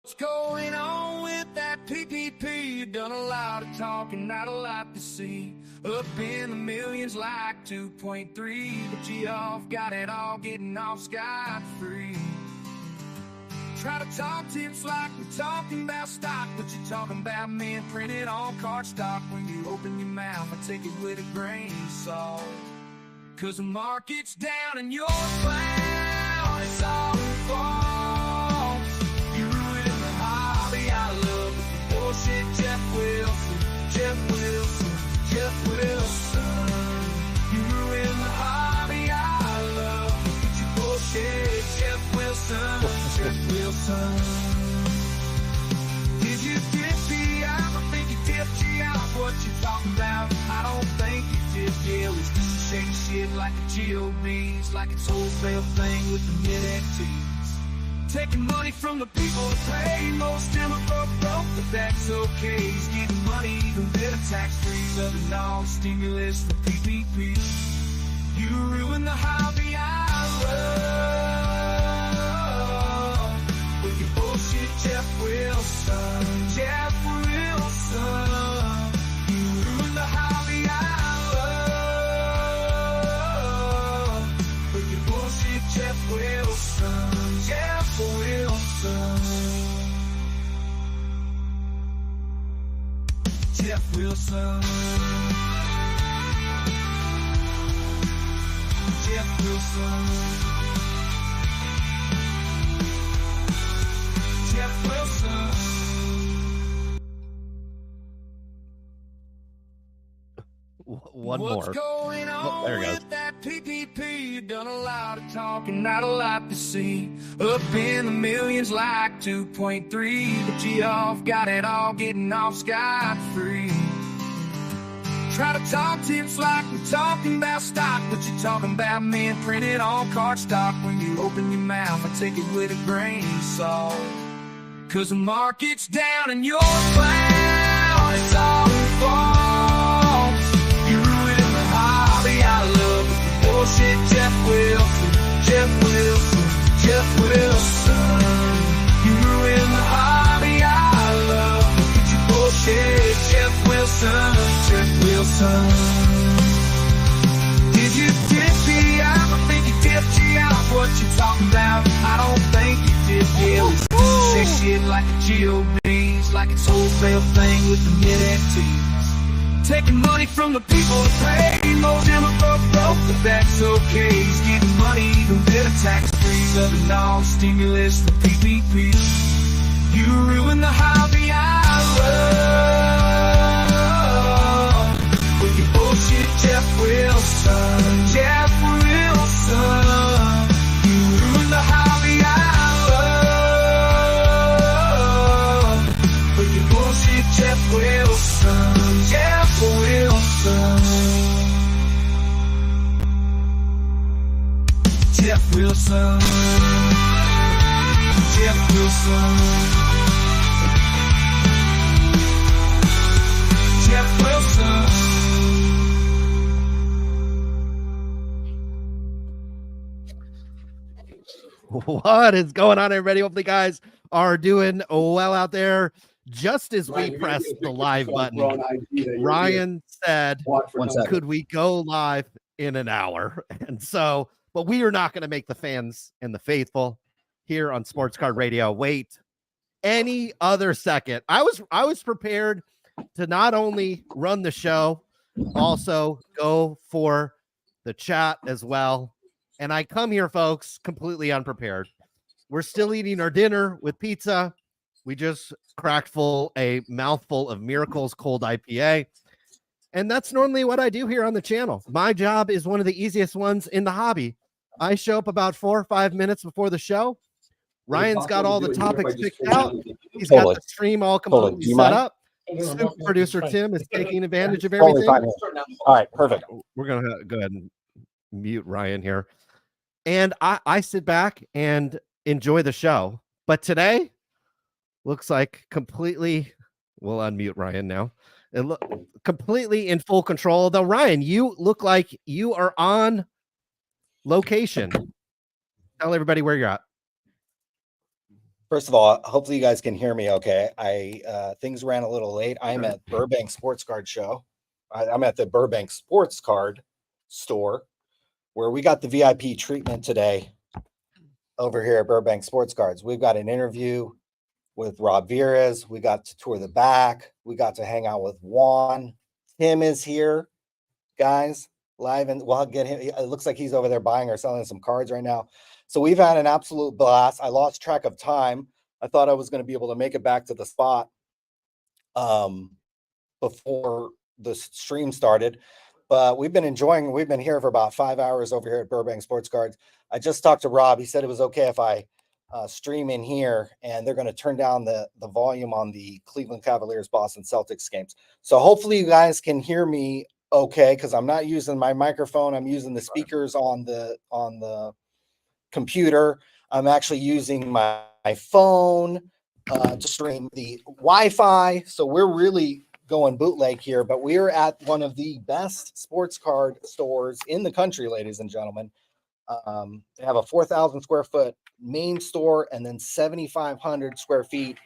What's going on with that PPP? You've done a lot of talking, not a lot to see. Up in the millions like 2.3, but you off got it all, getting off scot-free. Try to talk tips like we're talking about stock, but you're talking about men printed on card stock. When you open your mouth, I take it with a grain of salt. Cause the market's down and you're clown, it's all false. You ruin the hobby I love with the bullshit. Jeff Wilson, Jeff Wilson, Jeff Wilson. You ruin the hobby I love with your bullshit. Jeff Wilson, Jeff Wilson. Did you dip me out? I think you dipped you out. What you talking about? I don't think you did. Yeah, it was just shady shit like the GOBs, like it's wholesale thing with the mid-XTs. Taking money from the people to pay. Most of them are broke, but that's okay. He's getting money, even better tax-free. Loving all stimulus, the PPP. You ruin the hobby I love with your bullshit, Jeff Wilson, Jeff Wilson. You ruin the hobby I love with your bullshit, Jeff Wilson, Jeff Wilson. Jeff Wilson. Jeff Wilson. Jeff Wilson. One more. What's going on there it goes. with that PPP? You've done a lot of talking, not a lot to see. Up in the millions like 2.3, but you off got it all, getting off scot-free. Try to talk tips like we're talking about stock, but you're talking about men printed on card stock. When you open your mouth, I take it with a grain of salt. Cause the market's down and you're clown, it's all false. You ruin the hobby I love with the bullshit, Jeff Wilson, Jeff Wilson, Jeff Wilson. You ruin the hobby I love with your bullshit, Jeff Wilson, Jeff Wilson. Did you dip me out? I think you dipped you out. What you talking about? I don't think you did. Yeah, we say shit like the GOBs, like it's wholesale thing with the mid-XTs. Taking money from the people to pay. Most of them are broke, but that's okay. He's getting money, even better tax-free. Loving all stimulus, the PPP. You ruin the hobby I love with your bullshit, Jeff Wilson, Jeff Wilson. You ruin the hobby I love with your bullshit, Jeff Wilson, Jeff Wilson. Jeff Wilson, Jeff Wilson, Jeff Wilson. What is going on, everybody? Hopefully, guys are doing well out there. Just as we pressed the live button, Ryan said, could we go live in an hour? And so, but we are not going to make the fans and the faithful here on Sports Card Radio wait any other second. I was prepared to not only run the show, also go for the chat as well. And I come here, folks, completely unprepared. We're still eating our dinner with pizza. We just cracked a mouthful of Miracles cold IPA. And that's normally what I do here on the channel. My job is one of the easiest ones in the hobby. I show up about 4 or 5 minutes before the show. Ryan's got all the topics picked out. He's got the stream all completely set up. Super producer Tim is taking advantage of everything. All right, perfect. We're going to go ahead and mute Ryan here. And I sit back and enjoy the show. But today looks like completely, we'll unmute Ryan now. It look completely in full control. Though, Ryan, you look like you are on location. Tell everybody where you're at. First of all, hopefully you guys can hear me okay. Things ran a little late. I'm at Burbank Sports Card Show. I'm at the Burbank Sports Card store where we got the VIP treatment today over here at Burbank Sports Cards. We've got an interview with Rob Vires. We got to tour the back. We got to hang out with Juan. Tim is here, guys, live, and we'll get him. It looks like he's over there buying or selling some cards right now. So we've had an absolute blast. I lost track of time. I thought I was going to be able to make it back to the spot before the stream started, but we've been here for about 5 hours over here at Burbank Sports Cards. I just talked to Rob. He said it was okay if I stream in here, and they're going to turn down the volume on the Cleveland Cavaliers Boston Celtics games. So hopefully you guys can hear me okay, because I'm not using my microphone. I'm using the speakers on the computer. I'm actually using my phone to stream the Wi-Fi. So we're really going bootleg here, but we're at one of the best sports card stores in the country, ladies and gentlemen. They have a 4,000 square foot main store and then 7,500 square feet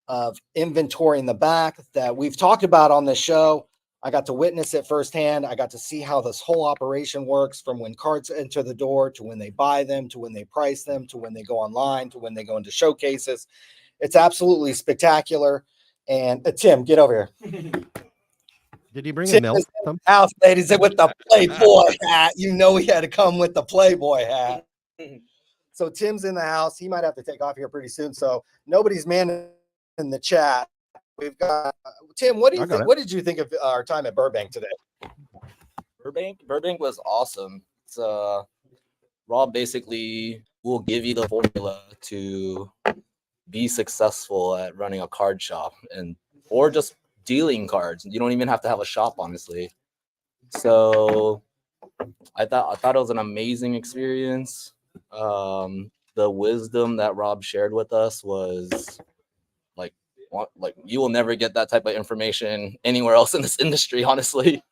of inventory in the back that we've talked about on the show. I got to witness it firsthand. I got to see how this whole operation works, from when cards enter the door to when they buy them, to when they price them, to when they go online, to when they go into showcases. It's absolutely spectacular. And Tim, get over here. Did he bring a milk? House, ladies, with the Playboy hat. You know he had to come with the Playboy hat. So Tim's in the house. He might have to take off here pretty soon. So nobody's manning in the chat. We've got Tim. What do you think? What did you think of our time at Burbank today? Burbank was awesome. It's Rob basically will give you the formula to be successful at running a card shop or just dealing cards. You don't even have to have a shop, honestly. So I thought it was an amazing experience. The wisdom that Rob shared with us was like you will never get that type of information anywhere else in this industry, honestly,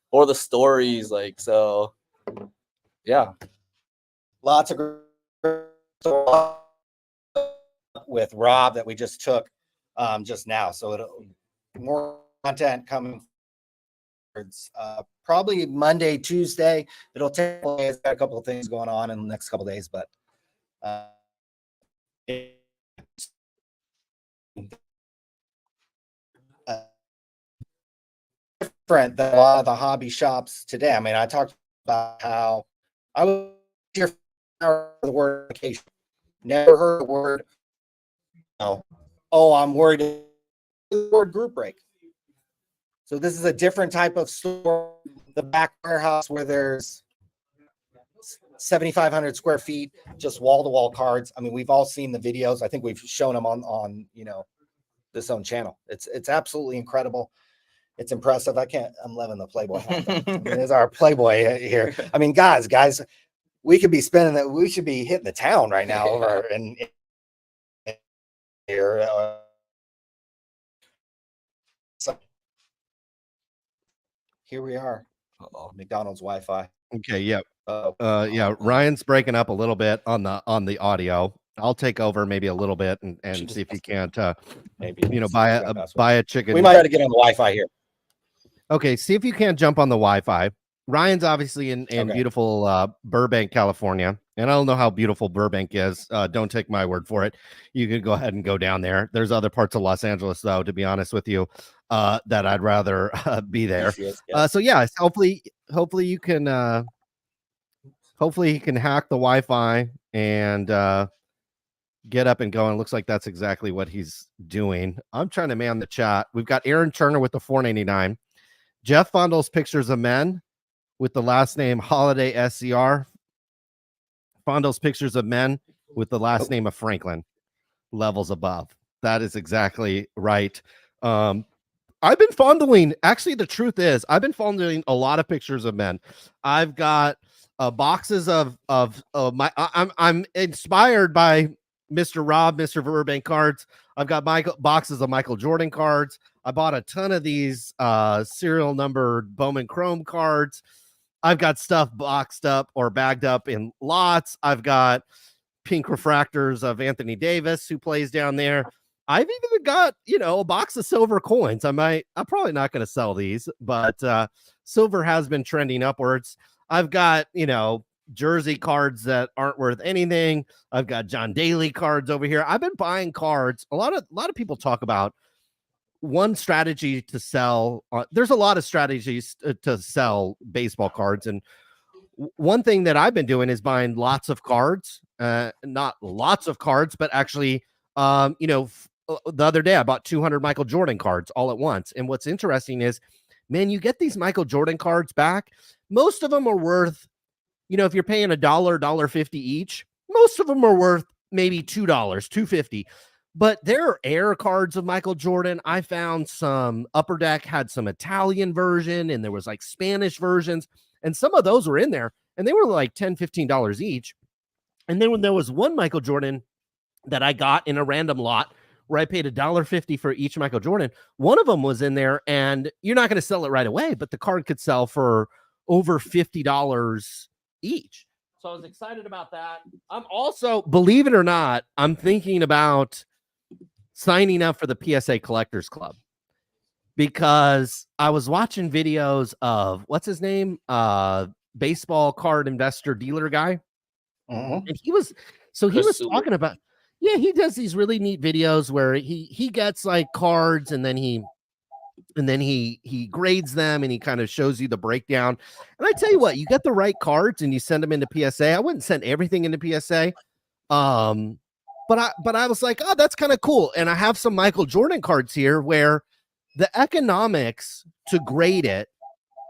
or the stories. So yeah, lots of with Rob that we just took just now. So it'll more content coming probably Monday, Tuesday. It'll take place. Got a couple of things going on in the next couple of days, but different than a lot of the hobby shops today. I mean, I talked about how I was here for the word vacation. Never heard the word, I'm worried the word group break. So this is a different type of store, the back warehouse, where there's 7,500 square feet, just wall-to-wall cards. I mean, we've all seen the videos. I think we've shown them on this own channel. It's absolutely incredible. It's impressive. I'm loving the Playboy. There's our Playboy here. I mean, guys, we could be spending that. We should be hitting the town right now over in here. So here we are. McDonald's Wi-Fi. Okay. Yep. Yeah. Ryan's breaking up a little bit on the audio. I'll take over maybe a little bit and see if you can't maybe buy a chicken. We might try to get on the Wi-Fi here. Okay. See if you can't jump on the Wi-Fi. Ryan's obviously in beautiful Burbank, California. And I don't know how beautiful Burbank is. Don't take my word for it. You can go ahead and go down there. There's other parts of Los Angeles, though, to be honest with you, that I'd rather be there. Yes. So yeah, hopefully you can hopefully he can hack the Wi-Fi and get up and go. And it looks like that's exactly what he's doing. I'm trying to man the chat. We've got Aaron Turner with the $4.99. Jeff Fondle's Pictures of Men with the last name Holiday SCR. Fondle's Pictures of Men with the last name of Franklin. Levels above. That is exactly right. I've been fondling. Actually, the truth is, I've been fondling a lot of pictures of men. I've got boxes of my. I'm inspired by Mr. Rob, Mr. Burbank cards. I've got boxes of Michael Jordan cards. I bought a ton of these serial numbered Bowman Chrome cards. I've got stuff boxed up or bagged up in lots. I've got pink refractors of Anthony Davis, who plays down there. I've even got, a box of silver coins. I'm probably not going to sell these, but silver has been trending upwards. I've got, jersey cards that aren't worth anything. I've got John Daly cards over here. I've been buying cards. A lot of people talk about one strategy to sell. There's a lot of strategies to sell baseball cards, and one thing that I've been doing is buying lots of cards. Not lots of cards, but actually, the other day I bought 200 Michael Jordan cards all at once. And what's interesting is, man, you get these Michael Jordan cards back. Most of them are worth, if you're paying $1.50 each, most of them are worth maybe $2, $2.50. But there are air cards of Michael Jordan. I found some Upper Deck had some Italian version, and there was like Spanish versions. And some of those were in there, and they were like $10, $15 each. And then when there was one Michael Jordan that I got in a random lot where I paid $1.50 for each Michael Jordan, one of them was in there, and you're not going to sell it right away, but the card could sell for over $50 each. So I was excited about that. I'm also, believe it or not, I'm thinking about signing up for the PSA Collectors Club, because I was watching videos of, what's his name? Baseball card investor dealer guy. And he was talking about, he does these really neat videos where he gets like cards, and then he grades them, and he kind of shows you the breakdown. And I tell you what, you get the right cards and you send them into PSA. I wouldn't send everything into PSA. But I was like, oh, that's kind of cool. And I have some Michael Jordan cards here where the economics to grade it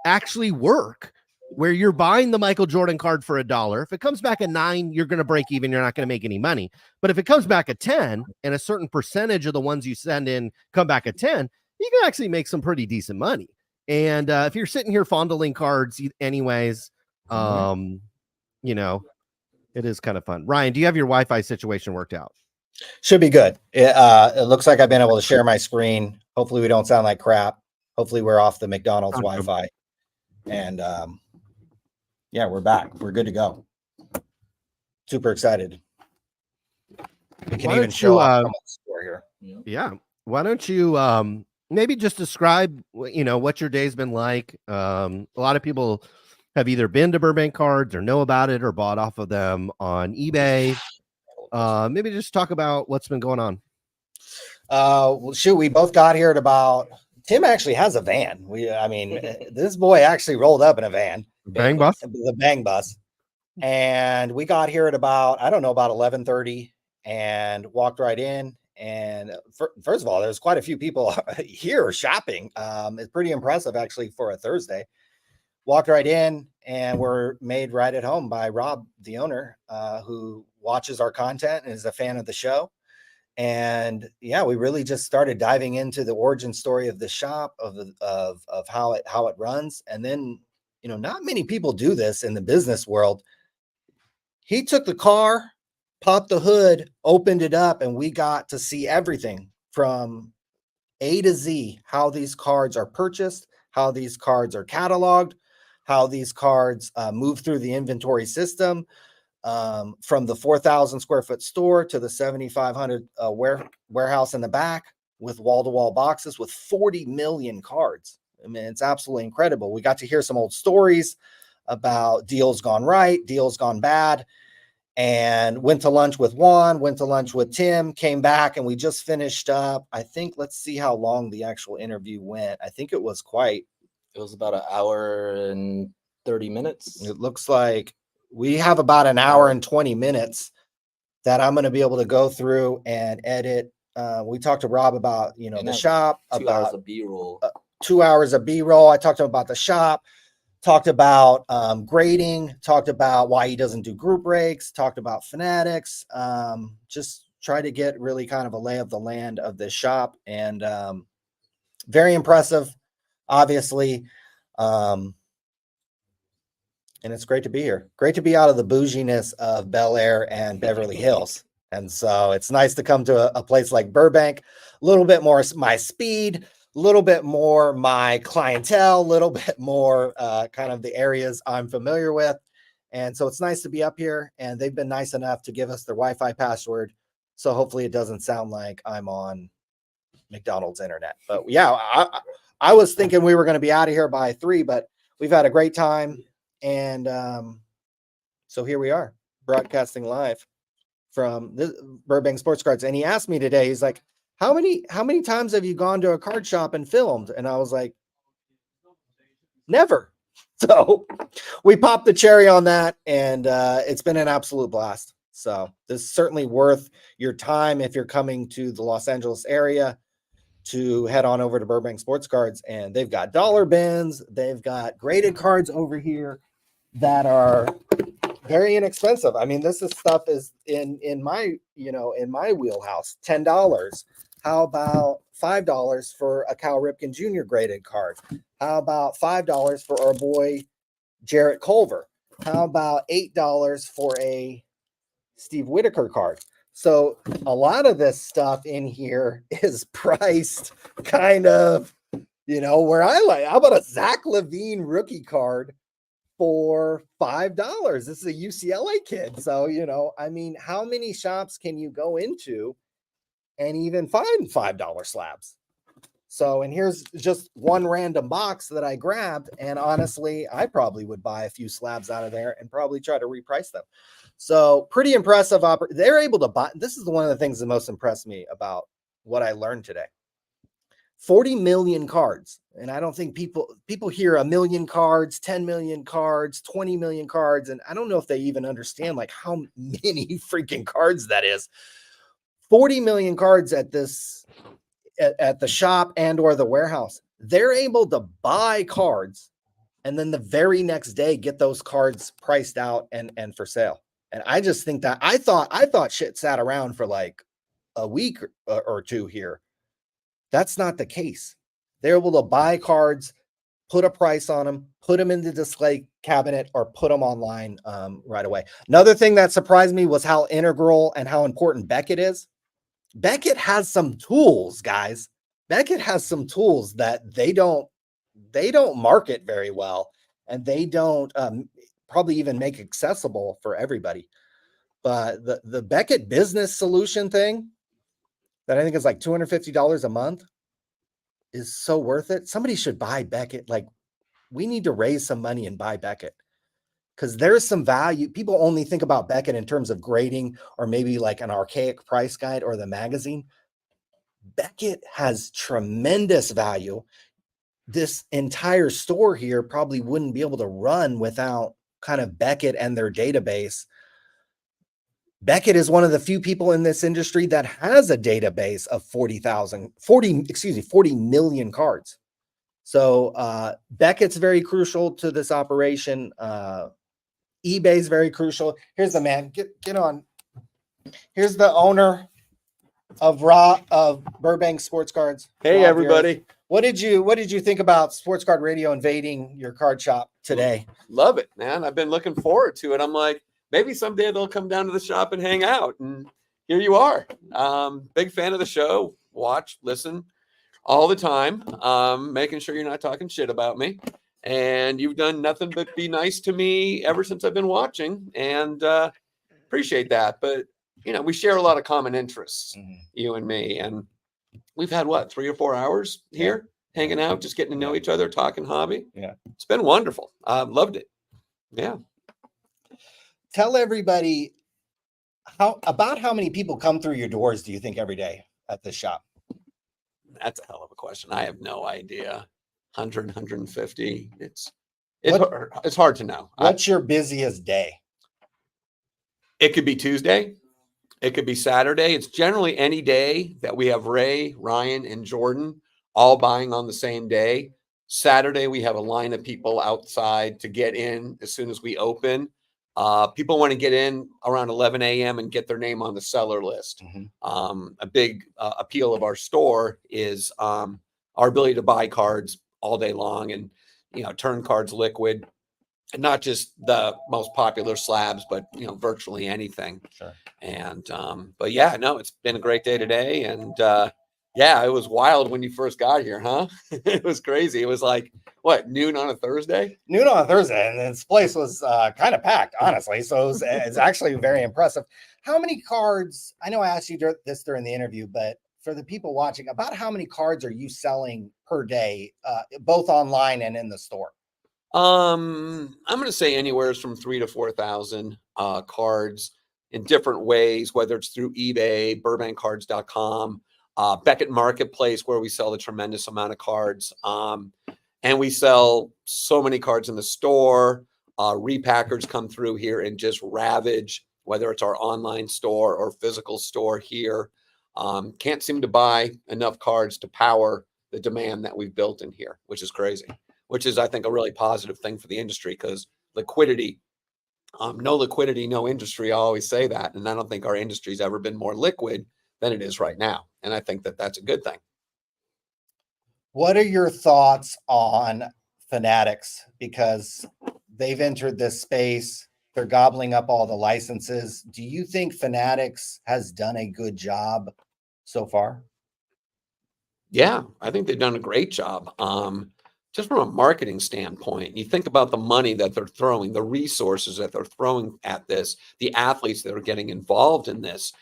actually work, where you're buying the Michael Jordan card for $1. If it comes back at 9, you're going to break even. You're not going to make any money. But if it comes back at 10, and a certain percentage of the ones you send in come back at 10, you can actually make some pretty decent money. And if you're sitting here fondling cards anyways, it is kind of fun. Ryan, do you have your Wi-Fi situation worked out? Should be good. It looks like I've been able to share my screen. Hopefully we don't sound like crap. Hopefully we're off the McDonald's Wi-Fi. And we're back. We're good to go. Super excited. We can even show off the store here. Yeah. Why don't you maybe just describe, what your day's been like? A lot of people have either been to Burbank Cards or know about it or bought off of them on eBay. Maybe just talk about what's been going on. Well, shoot, we both got here at about, Tim actually has a van. This boy actually rolled up in a van. Bang bus? The Bang Bus. And we got here at about 11:30 and walked right in. And first of all, there's quite a few people here shopping. It's pretty impressive, actually, for a Thursday. Walked right in, and we're made right at home by Rob, the owner, who watches our content and is a fan of the show. And yeah, we really just started diving into the origin story of the shop, of how it runs. And then, not many people do this in the business world. He took the car, popped the hood, opened it up, and we got to see everything from A to Z, how these cards are purchased, how these cards are cataloged, how these cards move through the inventory system, from the 4,000 square foot store to the 7,500 warehouse in the back with wall-to-wall boxes with 40 million cards. I mean, it's absolutely incredible. We got to hear some old stories about deals gone right, deals gone bad, and went to lunch with Juan, went to lunch with Tim, came back, and we just finished up. I think, let's see how long the actual interview went. I think it was about an hour and 30 minutes. It looks like we have about an hour and 20 minutes that I'm going to be able to go through and edit. We talked to Rob about, the shop, 2 hours of B-roll. 2 hours of B-roll. I talked to him about the shop, talked about grading, talked about why he doesn't do group breaks, talked about Fanatics, just try to get really kind of a lay of the land of this shop. And very impressive, obviously. And it's great to be here. Great to be out of the bouginess of Bel Air and Beverly Hills. And so it's nice to come to a place like Burbank, a little bit more my speed, a little bit more my clientele, a little bit more kind of the areas I'm familiar with. And so it's nice to be up here, and they've been nice enough to give us their Wi-Fi password. So hopefully it doesn't sound like I'm on McDonald's internet. But yeah, I was thinking we were going to be out of here by 3, but we've had a great time. And so here we are, broadcasting live from this Burbank Sports Cards. And he asked me today, he's like, how many times have you gone to a card shop and filmed? And I was like, never. So we popped the cherry on that, and it's been an absolute blast. So this is certainly worth your time if you're coming to the Los Angeles area to head on over to Burbank Sports Cards. And they've got dollar bins, they've got graded cards over here that are very inexpensive. I mean, this is stuff is in my, in my wheelhouse. $10. How about $5 for a Cal Ripken Jr. graded card? How about $5 for our boy Jarrett Culver? How about $8 for a Steve Whitaker card? So a lot of this stuff in here is priced kind of, where I like. How about a Zach LaVine rookie card for $5? This is a UCLA kid. So, I mean, how many shops can you go into and even find $5 slabs? So, and here's just one random box that I grabbed. And honestly, I probably would buy a few slabs out of there and probably try to reprice them. So pretty impressive. They're able to buy. This is one of the things that most impressed me about what I learned today. 40 million cards. And I don't think people hear 1 million cards, 10 million cards, 20 million cards. And I don't know if they even understand like how many freaking cards that is. 40 million cards at the shop and or the warehouse. They're able to buy cards and then the very next day get those cards priced out and for sale. And I just think that I thought shit sat around for like a week or two here. That's not the case. They're able to buy cards, put a price on them, put them in the display cabinet, or put them online right away. Another thing that surprised me was how integral and how important Beckett is. Beckett has some tools, guys. Beckett has some tools that they don't market very well, and they don't probably even make accessible for everybody. But the Beckett business solution thing that I think is like $250 a month is so worth it. Somebody should buy Beckett. Like, we need to raise some money and buy Beckett, because there's some value. People only think about Beckett in terms of grading or maybe like an archaic price guide or the magazine. Beckett has tremendous value. This entire store here probably wouldn't be able to run without kind of Beckett and their database. Beckett is one of the few people in this industry that has a database of 40 million cards. So Beckett's very crucial to this operation. eBay's very crucial. Here's the man. Get on. Here's the owner of Burbank Sports Cards. Hey, everybody. What did you think about Sports Card Radio invading your card shop today? Love it, man. I've been looking forward to it. I'm like, maybe someday they'll come down to the shop and hang out. And here you are. Big fan of the show. Watch, listen all the time. Making sure you're not talking shit about me. And you've done nothing but be nice to me ever since I've been watching. And appreciate that. But, we share a lot of common interests, you and me. And we've had 3 or 4 hours here hanging out, just getting to know each other, talking hobby. Yeah. It's been wonderful. Loved it. Yeah. Tell everybody how many people come through your doors do you think every day at this shop? That's a hell of a question. I have no idea. 100, 150. It's hard to know. What's your busiest day? It could be Tuesday. It could be Saturday. It's generally any day that we have Ray, Ryan, and Jordan all buying on the same day. Saturday, we have a line of people outside to get in as soon as we open. People want to get in around 11 a.m. and get their name on the seller list. A big appeal of our store is our ability to buy cards all day long and, turn cards liquid. And not just the most popular slabs, but, virtually anything. Sure. And, but yeah, no, it's been a great day today. And Yeah, it was wild when you first got here, huh? It was crazy. It was like, what, noon on a Thursday? Noon on a Thursday, and this place was kind of packed, honestly. So it's actually very impressive. How many cards? I know I asked you this during the interview, but for the people watching, about how many cards are you selling per day, both online and in the store? I'm going to say anywhere from 3,000 to 4,000 cards in different ways, whether it's through eBay, burbankcards.com, Becket Marketplace, where we sell a tremendous amount of cards. And we sell so many cards in the store. Repackers come through here and just ravage, whether it's our online store or physical store here. Can't seem to buy enough cards to power the demand that we've built in here, which is crazy, which is, I think, a really positive thing for the industry, because liquidity, no liquidity, no industry. I always say that. And I don't think our industry's ever been more liquid than it is right now. And I think that that's a good thing. What are your thoughts on Fanatics? Because they've entered this space, they're gobbling up all the licenses. Do you think Fanatics has done a good job so far? Yeah, I think they've done a great job. Just from a marketing standpoint, you think about the money that they're throwing, the resources that they're throwing at this, the athletes that are getting involved in this.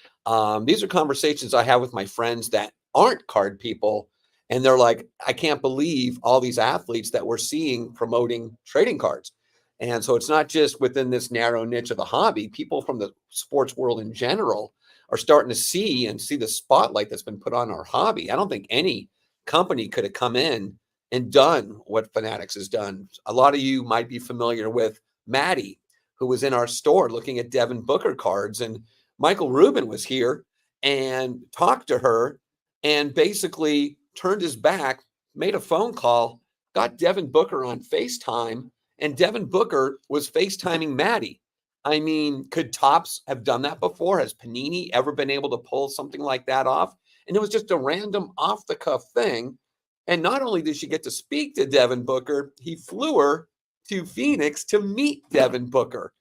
These are conversations I have with my friends that aren't card people. And they're like, I can't believe all these athletes that we're seeing promoting trading cards. And so it's not just within this narrow niche of the hobby. People from the sports world in general are starting to see the spotlight that's been put on our hobby. I don't think any company could have come in and done what Fanatics has done. A lot of you might be familiar with Maddie, who was in our store looking at Devin Booker cards. And Michael Rubin was here and talked to her and basically turned his back, made a phone call, got Devin Booker on FaceTime, and Devin Booker was FaceTiming Maddie. I mean, could Topps have done that before? Has Panini ever been able to pull something like that off? And it was just a random off-the-cuff thing. And not only did she get to speak to Devin Booker, he flew her to Phoenix to meet Devin Booker.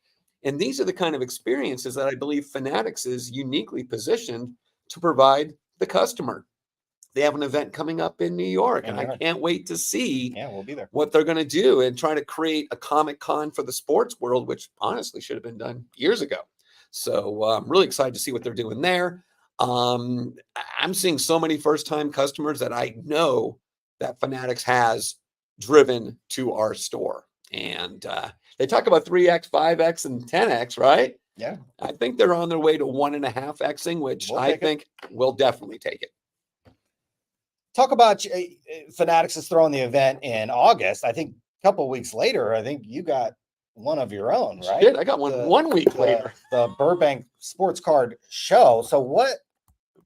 And these are the kind of experiences that I believe Fanatics is uniquely positioned to provide the customer. They have an event coming up in New York, and I can't wait to see we'll be there. What they're going to do and try to create a Comic Con for the sports world, which honestly should have been done years ago. So I'm really excited to see what they're doing there. I'm seeing so many first-time customers that I know that Fanatics has driven to our store. And they talk about 3X, 5X, and 10X, right? Yeah. I think they're on their way to 1.5Xing, which I think we'll definitely take it. Talk about Fanatics is throwing the event in August. I think a couple of weeks later, I think you got one of your own, right? Shit, I got one week later. The Burbank Sports Card Show. So what?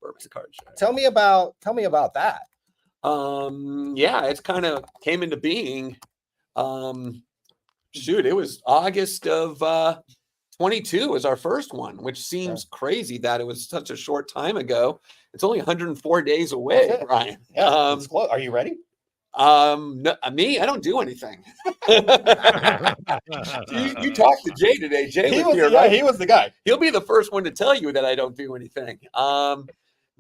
Burbank Card Show. Tell me about that. Yeah, it's kind of came into being. It was August of 22 was our first one, which seems crazy that it was such a short time ago. It's only 104 days away, Ryan. Yeah, it's close. Are you ready? No, me, I don't do anything. You talked to Jay today. Jay was here, right? He was the guy. He'll be the first one to tell you that I don't do anything.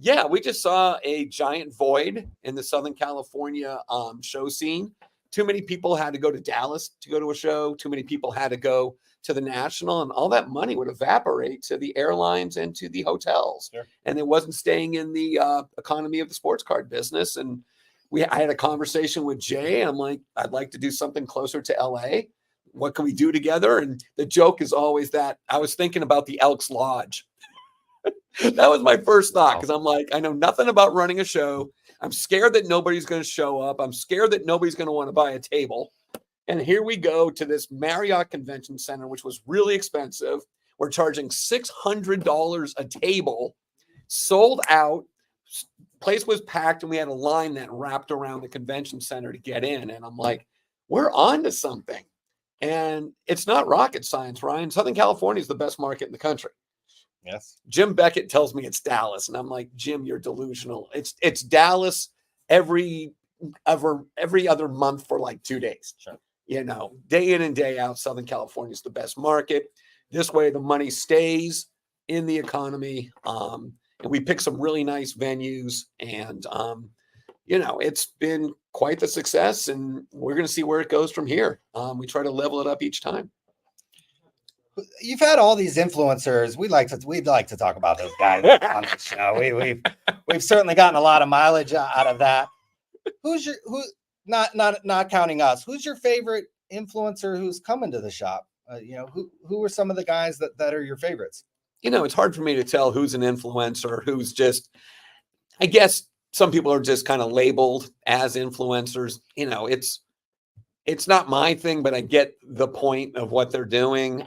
Yeah, we just saw a giant void in the Southern California show scene. Too many people had to go to Dallas to go to a show. Too many people had to go to the National, and all that money would evaporate to the airlines and to the hotels. Sure. And it wasn't staying in the economy of the sports card business. And I had a conversation with Jay. I'm like, I'd like to do something closer to LA. What can we do together? And the joke is always that I was thinking about the Elks Lodge. That was my first thought, because I'm like, I know nothing about running a show. I'm scared that nobody's going to show up. I'm scared that nobody's going to want to buy a table. And here we go to this Marriott Convention Center, which was really expensive. We're charging $600 a table, sold out. Place was packed, and we had a line that wrapped around the convention center to get in. And I'm like, we're on to something. And it's not rocket science, Ryan. Southern California is the best market in the country. Yes. Jim Beckett tells me it's Dallas. And I'm like, Jim, you're delusional. It's Dallas every other month for like 2 days. Sure. You know, day in and day out, Southern California is the best market. This way, the money stays in the economy. and we picked some really nice venues, and it's been quite the success, and we're going to see where it goes from here. We try to level it up each time. You've had all these influencers. We'd like to talk about those guys on the show. We've certainly gotten a lot of mileage out of that. Not counting us, who's your favorite influencer who's coming to the shop? Who are some of the guys that are your favorites? It's hard for me to tell who's an influencer, who's just, I guess some people are just kind of labeled as influencers. It's not my thing, but I get the point of what they're doing.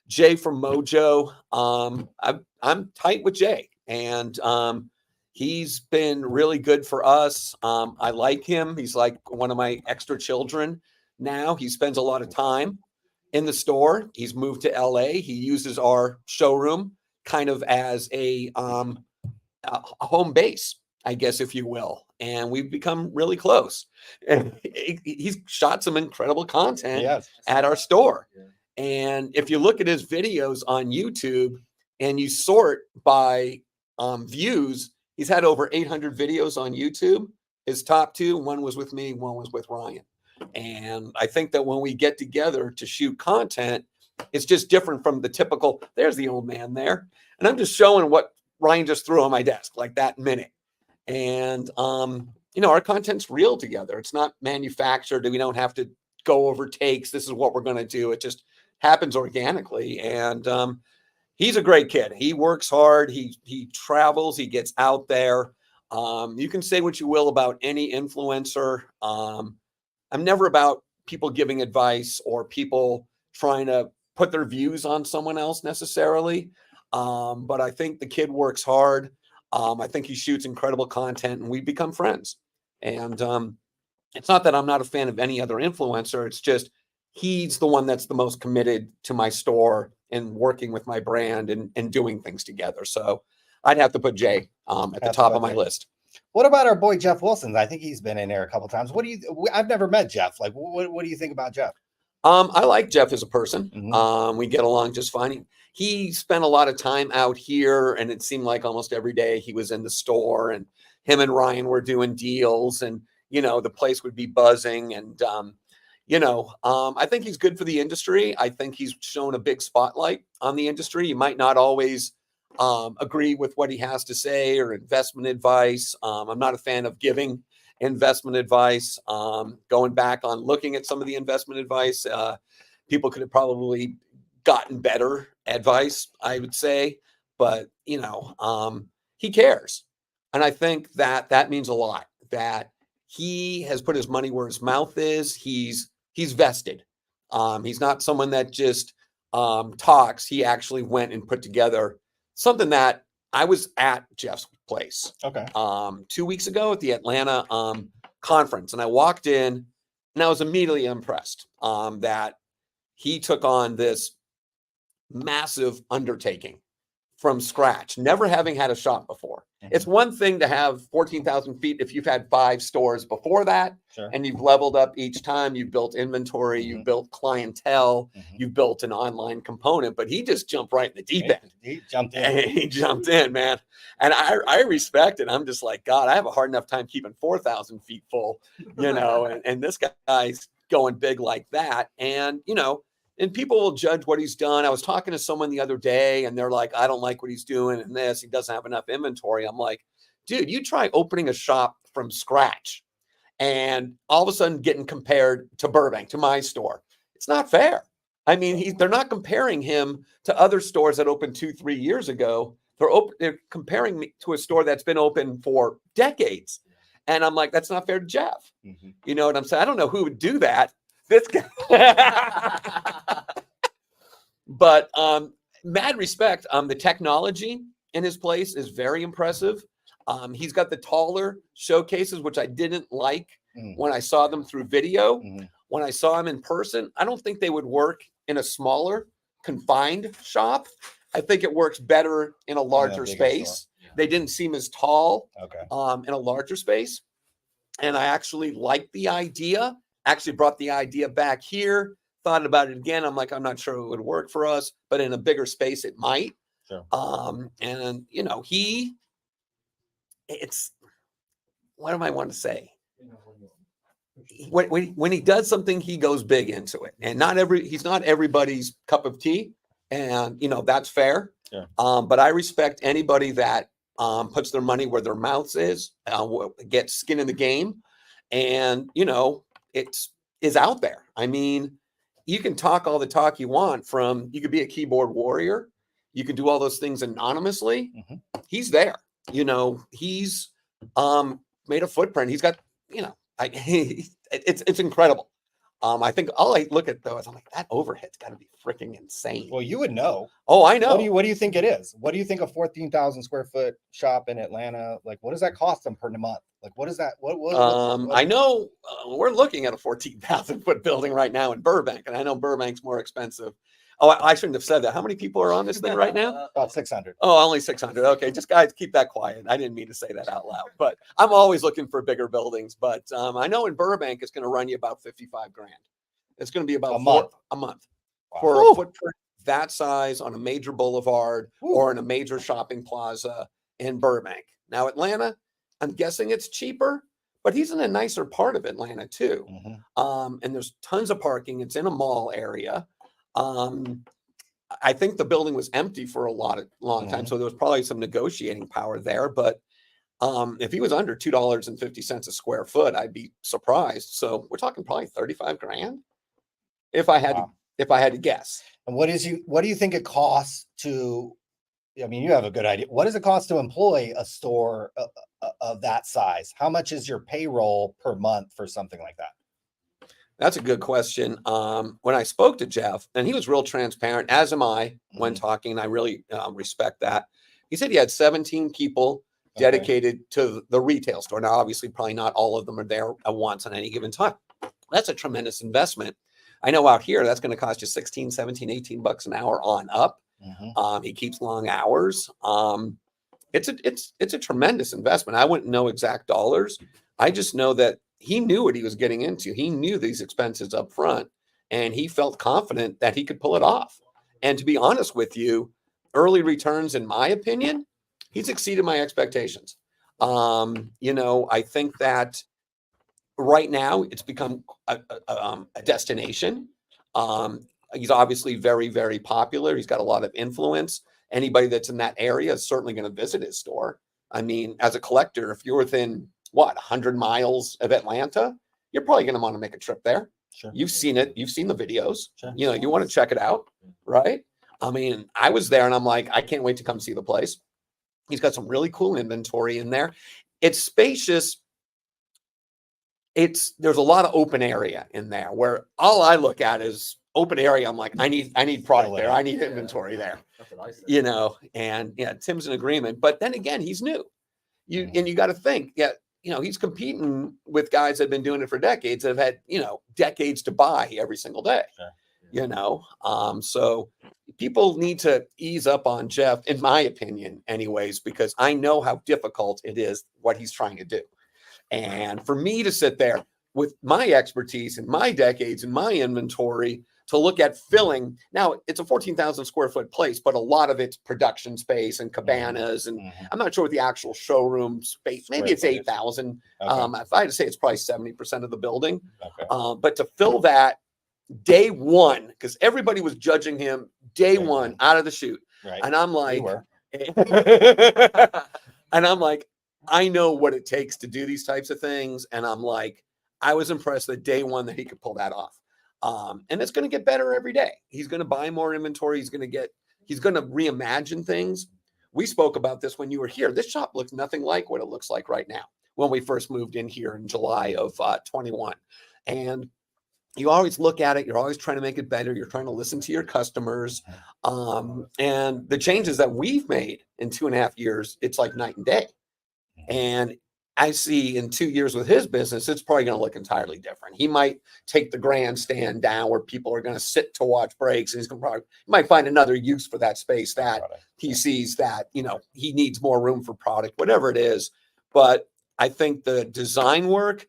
Jay from Mojo, I'm tight with Jay, and he's been really good for us. I like him. He's like one of my extra children now. He spends a lot of time in the store. He's moved to LA. He uses our showroom kind of as a home base, I guess, if you will. And we've become really close. And he's shot some incredible content at our store. Yeah. And if you look at his videos on YouTube and you sort by views, he's had over 800 videos on YouTube. His top 2, one was with me, one was with Ryan. And I think that when we get together to shoot content, it's just different from the typical, there's the old man there. And I'm just showing what Ryan just threw on my desk like that minute. And, our content's real together. It's not manufactured. We don't have to go over takes. This is what we're going to do. It just happens organically. And he's a great kid. He works hard. He travels. He gets out there. You can say what you will about any influencer. I'm never about people giving advice or people trying to put their views on someone else necessarily. But I think the kid works hard. I think he shoots incredible content, and we become friends. And it's not that I'm not a fan of any other influencer. It's just he's the one that's the most committed to my store and working with my brand and doing things together. So I'd have to put Jay at the top of my list. What about our boy Jeff Wilson? I think he's been in there a couple of times. I've never met Jeff. Like, what do you think about Jeff? I like Jeff as a person. Mm-hmm. We get along just fine. He spent a lot of time out here, and it seemed like almost every day he was in the store, and him and Ryan were doing deals, and, the place would be buzzing. And, I think he's good for the industry. I think he's shown a big spotlight on the industry. You might not always agree with what he has to say or investment advice. I'm not a fan of giving investment advice. Going back on looking at some of the investment advice, people could have probably gotten better advice, I would say, but he cares. And I think that means a lot, that he has put his money where his mouth is. He's vested. He's not someone that just talks. He actually went and put together something that I was at Jeff's place 2 weeks ago at the Atlanta conference. And I walked in and I was immediately impressed that he took on this massive undertaking from scratch, never having had a shop before. Mm-hmm. It's one thing to have 14,000 feet if you've had 5 stores before that, and you've leveled up each time. You've built inventory, you've built clientele, you've built an online component, but he just jumped right in the deep end. He jumped in. He jumped in, man. And I respect it. I'm just like, God, I have a hard enough time keeping 4,000 feet full, and this guy's going big like that. And, and people will judge what he's done. I was talking to someone the other day and they're like, I don't like what he's doing and this, he doesn't have enough inventory. I'm like, dude, you try opening a shop from scratch and all of a sudden getting compared to Burbank, to my store. It's not fair. I mean, they're not comparing him to other stores that opened 2-3 years ago. They're comparing me to a store that's been open for decades. And I'm like, that's not fair to Jeff. Mm-hmm. You know what I'm saying? I don't know who would do that. This guy. But mad respect. The technology in his place is very impressive. He's got the taller showcases, which I didn't like when I saw them through video. When I saw him in person, I don't think they would work in a smaller, confined shop. I think it works better in a larger space. They didn't seem as tall in a larger space. And I actually liked the idea. Actually brought the idea back here, thought about it again. I'm like, I'm not sure it would work for us, but in a bigger space, it might. Sure. And you know, what am I want to say? When he does something, he goes big into it, and he's not everybody's cup of tea, and you know that's fair. Yeah. But I respect anybody that puts their money where their mouth is, gets skin in the game, and you know is out there. I mean, you can talk all the talk you want. You could be a keyboard warrior, you can do all those things anonymously. Mm-hmm. He's there. You know, he's made a footprint. He's got, you know. It's incredible. I think all I look at though is I'm like, that overhead's got to be freaking insane. Well, you would know. Oh, I know. What do you think it is? What do you think a 14,000 square foot shop in Atlanta, like what does that cost them per month? Like what is that? What I know we're looking at a 14,000 foot building right now in Burbank, and I know Burbank's more expensive. Oh, I shouldn't have said that. How many people are on this thing right now? About 600. Oh, only 600. Okay, just guys, keep that quiet. I didn't mean to say that out loud, but I'm always looking for bigger buildings. But I know in Burbank, it's going to run you about 55 grand. It's going to be about a month wow. for a footprint that size on a major boulevard or in a major shopping plaza in Burbank. Now, Atlanta, I'm guessing it's cheaper, but he's in a nicer part of Atlanta too. Mm-hmm. And there's tons of parking. It's in a mall area. I think the building was empty for a long time, so there was probably some negotiating power there. But if he was under $2.50 a square foot, I'd be surprised. So we're talking probably 35 grand, if I had to guess. And what do you think it costs to? I mean, you have a good idea. What does it cost to employ a store of that size? How much is your payroll per month for something like that? That's a good question. When I spoke to Jeff, and he was real transparent, as am I when talking, and I really respect that. He said he had 17 people dedicated to the retail store. Now, obviously, probably not all of them are there at once on any given time. That's a tremendous investment. I know out here, that's going to cost you 16, 17, 18 bucks an hour on up. Mm-hmm. He keeps long hours. It's a tremendous investment. I wouldn't know exact dollars. I just know that he knew what he was getting into. He knew these expenses up front, and he felt confident that he could pull it off. And to be honest with you, early returns, in my opinion, he's exceeded my expectations. You know, I think that right now it's become a destination. He's obviously very, very popular. He's got a lot of influence. Anybody that's in that area is certainly going to visit his store. I mean, as a collector, if you're within 100 miles of Atlanta, you're probably going to want to make a trip there. Sure. You've seen it. You've seen the videos. Sure. You know, you want to check it out, right? I mean, I was there and I'm like, I can't wait to come see the place. He's got some really cool inventory in there. It's spacious. There's a lot of open area in there where all I look at is open area. I'm like, I need product there. I need inventory there. That's what I said. You know, and yeah, Tim's in agreement. But then again, he's new. You got to think, you know, he's competing with guys that have been doing it for decades, that have had, you know, decades to buy every single day. Sure. You know, so people need to ease up on Jeff, in my opinion, anyways, because I know how difficult it is what he's trying to do. And for me to sit there with my expertise and my decades and my inventory to look at filling, now it's a 14,000 square foot place, but a lot of it's production space and cabanas. And I'm not sure what the actual showroom space, maybe it's 8,000. If I had to say, it's probably 70% of the building. But to fill that day one, because everybody was judging him day one out of the chute. Right. And I'm like, and I'm like, I know what it takes to do these types of things. And I'm like, I was impressed that day one that he could pull that off. And it's going to get better every day. He's going to buy more inventory. He's going to reimagine things. We spoke about this when you were here. This shop looks nothing like what it looks like right now when we first moved in here in July of 21. And you always look at it. You're always trying to make it better. You're trying to listen to your customers. And the changes that we've made in 2.5 years, it's like night and day. And I see in 2 years with his business, it's probably going to look entirely different. He might take the grandstand down where people are going to sit to watch breaks, and he's going to probably might find another use for that space that he sees that, you know, he needs more room for product, whatever it is. But I think the design work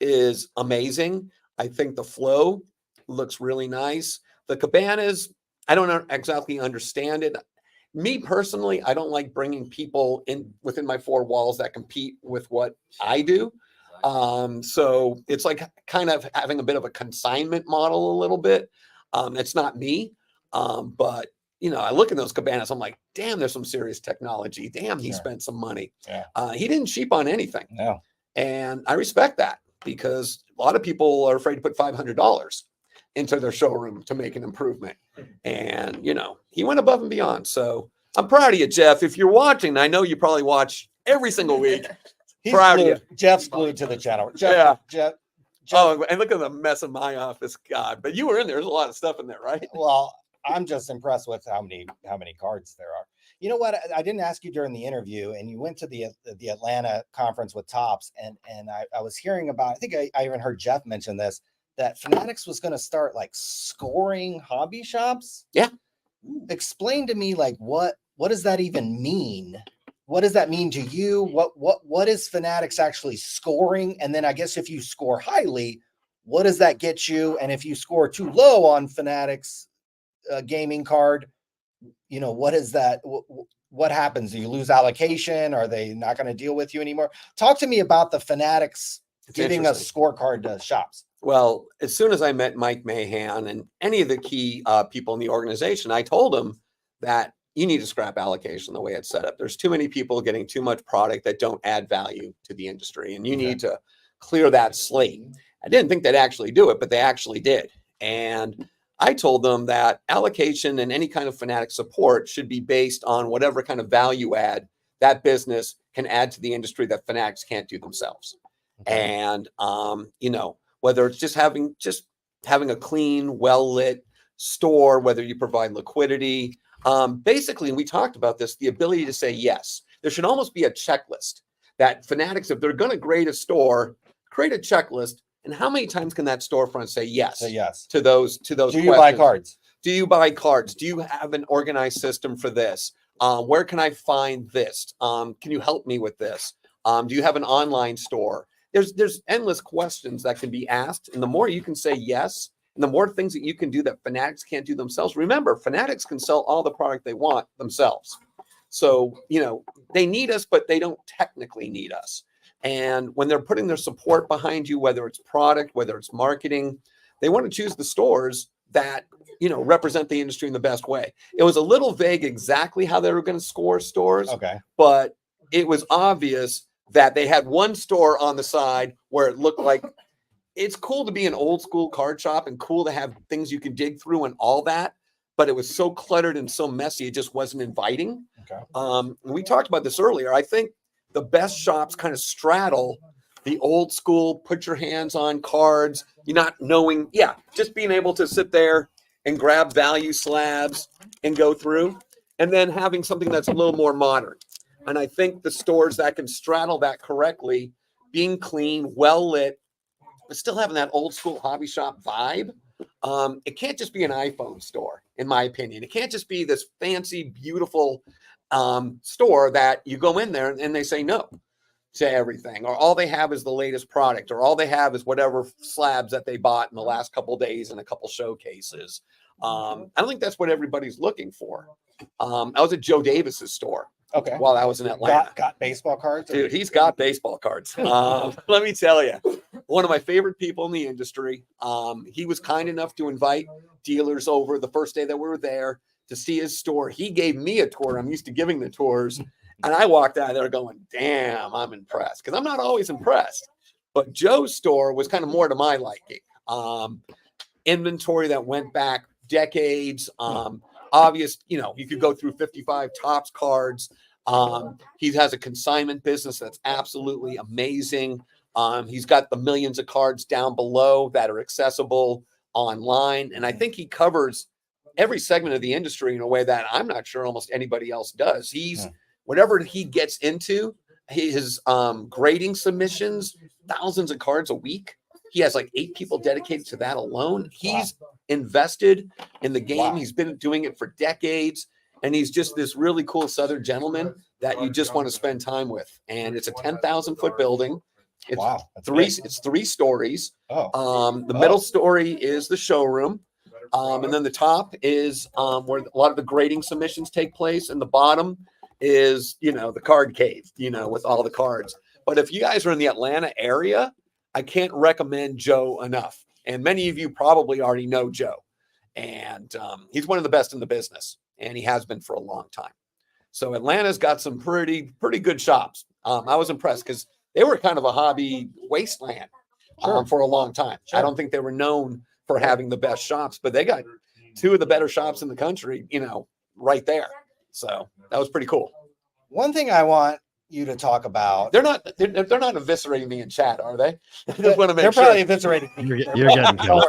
is amazing. I think the flow looks really nice. The cabanas, I don't exactly understand it. me personally, I don't like bringing people in within my four walls that compete with what I do. So it's like kind of having a bit of a consignment model a little bit. It's not me. But you know, I look at those cabanas, I'm like, damn, there's some serious technology. Damn, he spent some money. Yeah. He didn't cheap on anything. No. And I respect that, because a lot of people are afraid to put $500 into their showroom to make an improvement. And, you know, he went above and beyond. So I'm proud of you, Jeff. If you're watching, I know you probably watch every single week. Proud of you. Jeff's glued to the channel. Jeff. Oh, and look at the mess in my office. God, but you were in there. There's a lot of stuff in there, right? Well, I'm just impressed with how many cards there are. You know what? I didn't ask you during the interview, and you went to the Atlanta conference with Topps, and I was hearing about, I think I even heard Jeff mention this, that Fanatics was going to start like scoring hobby shops. Yeah. Explain to me, like, what does that even mean? What does that mean to you? What is Fanatics actually scoring? And then I guess if you score highly, what does that get you? And if you score too low on Fanatics gaming card, you know, what is that? What happens? Do you lose allocation? Are they not going to deal with you anymore? Talk to me about the Fanatics giving a scorecard to shops. Well, as soon as I met Mike Mahan and any of the key people in the organization, I told them that you need to scrap allocation the way it's set up. There's too many people getting too much product that don't add value to the industry, and you need to clear that slate. I didn't think they'd actually do it, but they actually did. And I told them that allocation and any kind of Fanatic support should be based on whatever kind of value add that business can add to the industry that Fanatics can't do themselves. And, you know, whether it's just having a clean, well-lit store, whether you provide liquidity, basically, we talked about this, the ability to say yes. There should almost be a checklist that Fanatics, if they're going to grade a store, create a checklist. And how many times can that storefront say yes? To those Do questions? you buy cards? Do you buy cards? Do you have an organized system for this? Where can I find this? Can you help me with this? Do you have an online store? There's endless questions that can be asked. And the more you can say yes, and the more things that you can do that Fanatics can't do themselves. Remember, Fanatics can sell all the product they want themselves. So, you know, they need us, but they don't technically need us. And when they're putting their support behind you, whether it's product, whether it's marketing, they want to choose the stores that, you know, represent the industry in the best way. It was a little vague exactly how they were going to score stores, but it was obvious that they had one store on the side where it looked like it's cool to be an old school card shop and cool to have things you can dig through and all that, but it was so cluttered and so messy, it just wasn't inviting. We talked about this earlier. I think the best shops kind of straddle the old school, put your hands on cards, you're not knowing, just being able to sit there and grab value slabs and go through, and then having something that's a little more modern. And I think the stores that can straddle that correctly, being clean, well lit, but still having that old school hobby shop vibe. It can't just be an iPhone store, in my opinion. It can't just be this fancy, beautiful store that you go in there and they say no to everything, or all they have is the latest product, or all they have is whatever slabs that they bought in the last couple of days in a couple showcases. I don't think that's what everybody's looking for. I was at Joe Davis's store. While I was in Atlanta. Got baseball cards? Dude, he's got baseball cards. Let me tell you, one of my favorite people in the industry. He was kind enough to invite dealers over the first day that we were there to see his store. He gave me a tour. I'm used to giving the tours. And I walked out of there going, damn, I'm impressed. Because I'm not always impressed. But Joe's store was kind of more to my liking. Inventory that went back decades. Obvious, you know, you could go through 55 Topps cards. He has a consignment business that's absolutely amazing. He's got the millions of cards down below that are accessible online. And I think he covers every segment of the industry in a way that I'm not sure almost anybody else does. He's whatever he gets into, his grading submissions, thousands of cards a week. He has like 8 people dedicated to that alone. He's invested in the game. He's been doing it for decades. And he's just this really cool Southern gentleman that you just want to spend time with. And it's a 10,000 foot building. It's 3 stories. The middle story is the showroom. And then the top is where a lot of the grading submissions take place, and the bottom is, you know, the card cave, you know, with all the cards. But if you guys are in the Atlanta area, I can't recommend Joe enough. And many of you probably already know Joe. And he's one of the best in the business, and he has been for a long time. So Atlanta's got some pretty good shops. I was impressed because they were kind of a hobby wasteland for a long time. Sure. I don't think they were known for having the best shops, but they got two of the better shops in the country, you know, right there. So that was pretty cool. One thing I want you to talk about. They're not eviscerating me in chat, are they? I just want to make they're sure. Probably eviscerating me. You're getting killed.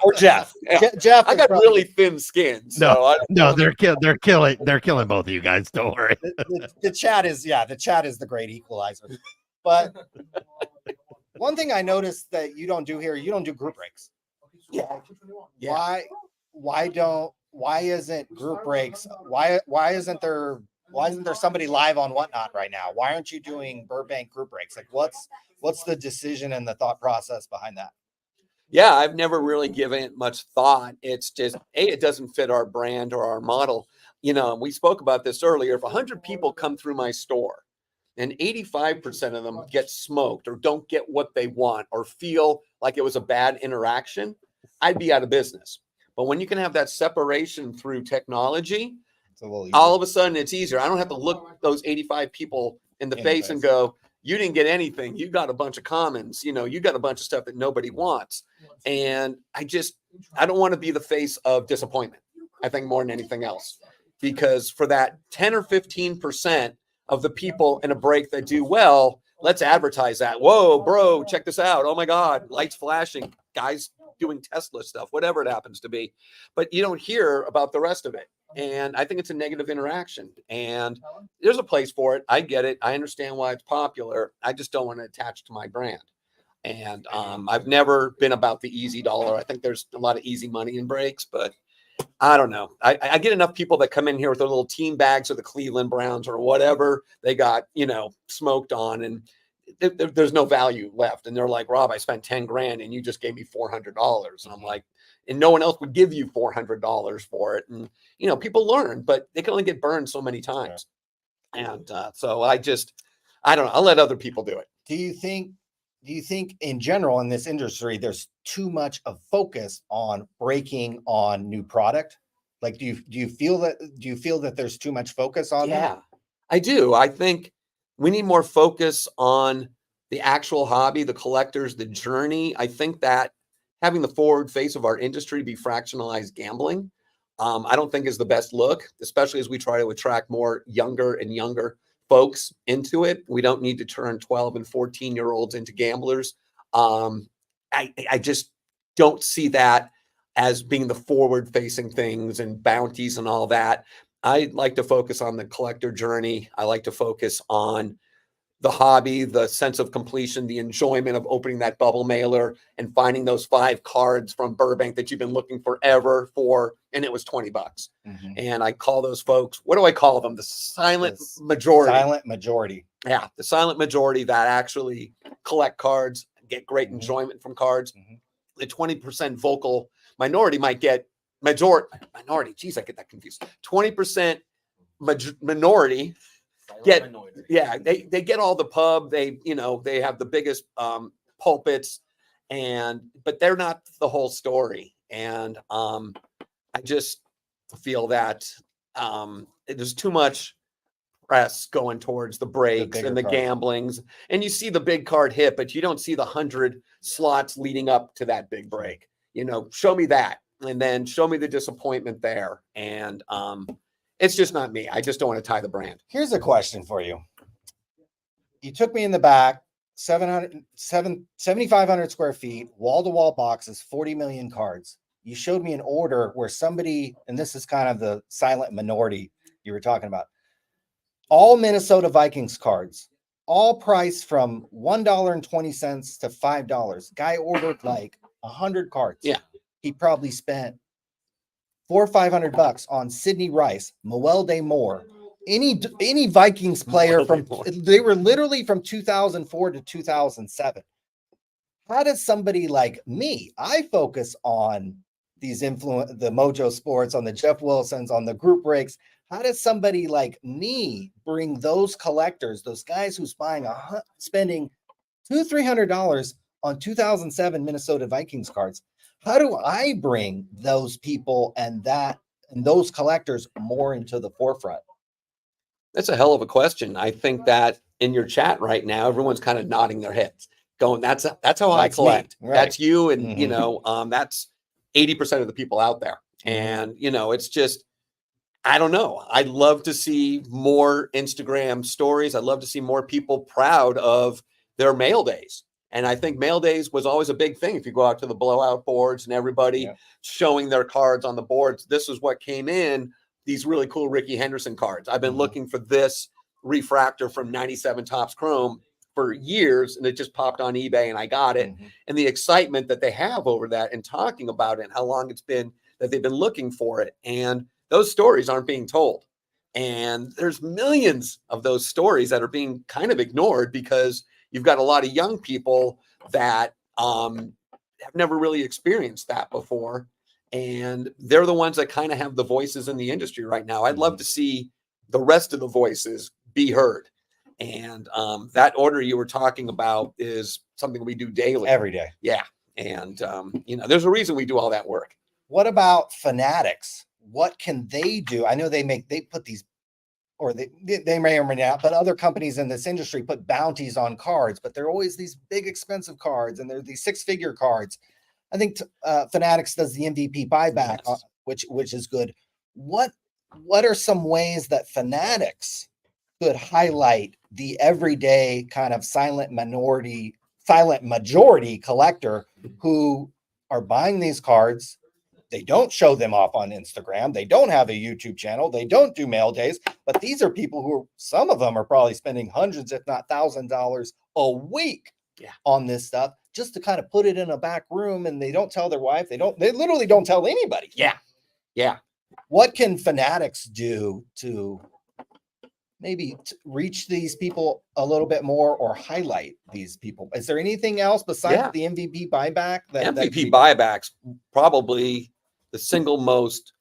Or Jeff. Yeah. Jeff. I got really thin skin. So they're killing both of you guys. Don't worry. The chat is the great equalizer. But one thing I noticed that you don't do here, you don't do group breaks. Yeah. Why isn't group breaks? Why isn't there somebody live on Whatnot right now? Why aren't you doing Burbank group breaks? Like what's the decision and the thought process behind that? Yeah, I've never really given it much thought. It's just, it doesn't fit our brand or our model. You know, we spoke about this earlier. If 100 people come through my store and 85% of them get smoked or don't get what they want or feel like it was a bad interaction, I'd be out of business. But when you can have that separation through technology, all of a sudden it's easier. I don't have to look those 85 people in the face and go, you didn't get anything. You got a bunch of commons, you know, you got a bunch of stuff that nobody wants. And I don't want to be the face of disappointment, I think, more than anything else, because for that 10 or 15% of the people in a break that do well, let's advertise that. Whoa, bro, check this out. Oh my God, lights flashing, guys doing Tesla stuff, whatever it happens to be. But you don't hear about the rest of it. And I think it's a negative interaction, and there's a place for it. I get it. I understand why it's popular. I just don't want to attach to my brand. And I've never been about the easy dollar. I think there's a lot of easy money in breaks, but I don't know. I get enough people that come in here with their little team bags of the Cleveland Browns or whatever they got, you know, smoked on, and there's no value left. And they're like, Rob, I spent 10 grand and you just gave me $400. And I'm like, and no one else would give you $400 for it. And, you know, people learn, but they can only get burned so many times. And so I don't know. I'll let other people do it. Do you think in general in this industry, there's too much of focus on breaking on new product? Like, do you feel that there's too much focus on that? I do. I think we need more focus on the actual hobby, the collectors, the journey. I think that having the forward face of our industry be fractionalized gambling, I don't think is the best look, especially as we try to attract more younger and younger folks into it. We don't need to turn 12 and 14-year-olds into gamblers. I just don't see that as being the forward-facing things and bounties and all that. I like to focus on the collector journey. I like to focus on the hobby, the sense of completion, the enjoyment of opening that bubble mailer and finding those 5 cards from Burbank that you've been looking forever for, and it was $20. Mm-hmm. And I call those folks, what do I call them? The silent majority. Silent majority. Yeah, the silent majority that actually collect cards, get great enjoyment from cards. Mm-hmm. The 20% vocal minority might get minority. Geez, I get that confused. 20% minority get they get all the pub, they have the biggest pulpits, but they're not the whole story. And I just feel that there's too much press going towards the breaks and the gamblings, and you see the big card hit, but you don't see the 100 slots leading up to that big break. Show me that, and then show me the disappointment there. And it's just not me. I just don't want to tie the brand. Here's a question for you. You took me in the back, 7,500 square feet, wall-to-wall boxes, 40 million cards. You showed me an order where somebody, and this is kind of the silent minority you were talking about, all Minnesota Vikings cards, all priced from $1.20 to $5. Guy ordered like 100 cards. Yeah. He probably spent $400 or $500 on Sidney Rice, Moelde Moore, any Vikings player they were literally from 2004 to 2007. How does somebody like me, I focus on these the Mojo Sports, on the Jeff Wilsons, on the group breaks. How does somebody like me bring those collectors, those guys who's spending $200-300 on 2007 Minnesota Vikings cards? How do I bring those people and those collectors more into the forefront? That's a hell of a question. I think that in your chat right now, everyone's kind of nodding their heads, going, "That's how I collect. Right. That's you," and that's 80% of the people out there. And it's just, I don't know. I'd love to see more Instagram stories. I'd love to see more people proud of their mail days. And I think mail days was always a big thing. If you go out to the blowout boards and everybody showing their cards on the boards, this is what came in, these really cool Ricky Henderson cards. I've been looking for this refractor from 97 Topps Chrome for years, and it just popped on eBay and I got it. And the excitement that they have over that and talking about it and how long it's been that they've been looking for it. And those stories aren't being told. And there's millions of those stories that are being kind of ignored because you've got a lot of young people that have never really experienced that before. And they're the ones that kind of have the voices in the industry right now. I'd love to see the rest of the voices be heard. And that order you were talking about is something we do daily. Every day. Yeah. And, there's a reason we do all that work. What about Fanatics? What can they do? I know they put these, or they may or may not, but other companies in this industry put bounties on cards, but they're always these big expensive cards, and they're these 6-figure cards. I think Fanatics does the MVP buyback, which is good. What are some ways that Fanatics could highlight the everyday kind of silent majority collector who are buying these cards? They don't show them off on Instagram. They don't have a YouTube channel. They don't do mail days. But these are people who, some of them are probably spending hundreds, if not $1,000s a week on this stuff just to kind of put it in a back room. And they don't tell their wife. They literally don't tell anybody. Yeah. What can Fanatics do to maybe reach these people a little bit more or highlight these people? Is there anything else besides the MVP buyback? MVP buyback's probably the single most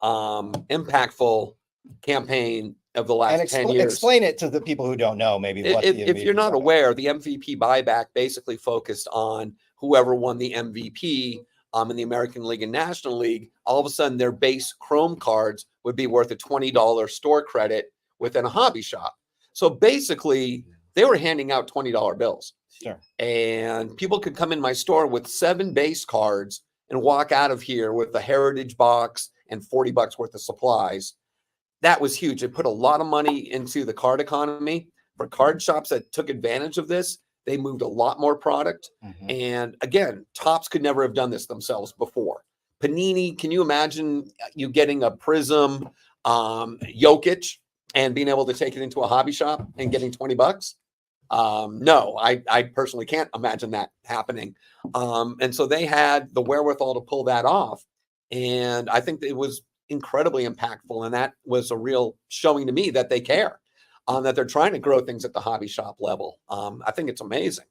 impactful campaign of the last 10 years. Explain it to the people who don't know, maybe. If you're not aware, the MVP buyback basically focused on whoever won the MVP in the American League and National League. All of a sudden, their base Chrome cards would be worth a $20 store credit within a hobby shop. So basically, they were handing out $20 bills. Sure. And people could come in my store with 7 base cards and walk out of here with a heritage box and $40 worth of supplies. That was huge. It put a lot of money into the card economy. For card shops that took advantage of this, they moved a lot more product. And again, Topps could never have done this themselves before. Panini, can you imagine you getting a Prism Jokic and being able to take it into a hobby shop and getting $20? No, I personally can't imagine that happening. And so they had the wherewithal to pull that off. And I think it was incredibly impactful. And that was a real showing to me that they care, that they're trying to grow things at the hobby shop level. I think it's amazing.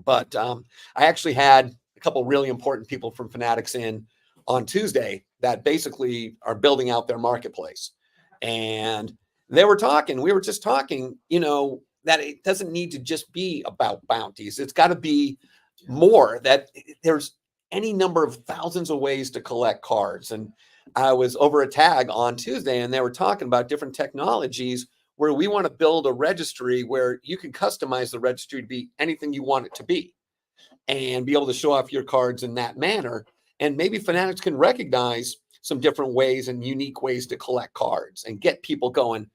But I actually had a couple really important people from Fanatics in on Tuesday that basically are building out their marketplace. And we were just talking, that it doesn't need to just be about bounties. It's got to be more, that there's any number of thousands of ways to collect cards. And I was over a tag on Tuesday and they were talking about different technologies where we want to build a registry where you can customize the registry to be anything you want it to be and be able to show off your cards in that manner. And maybe Fanatics can recognize some different ways and unique ways to collect cards and get people going,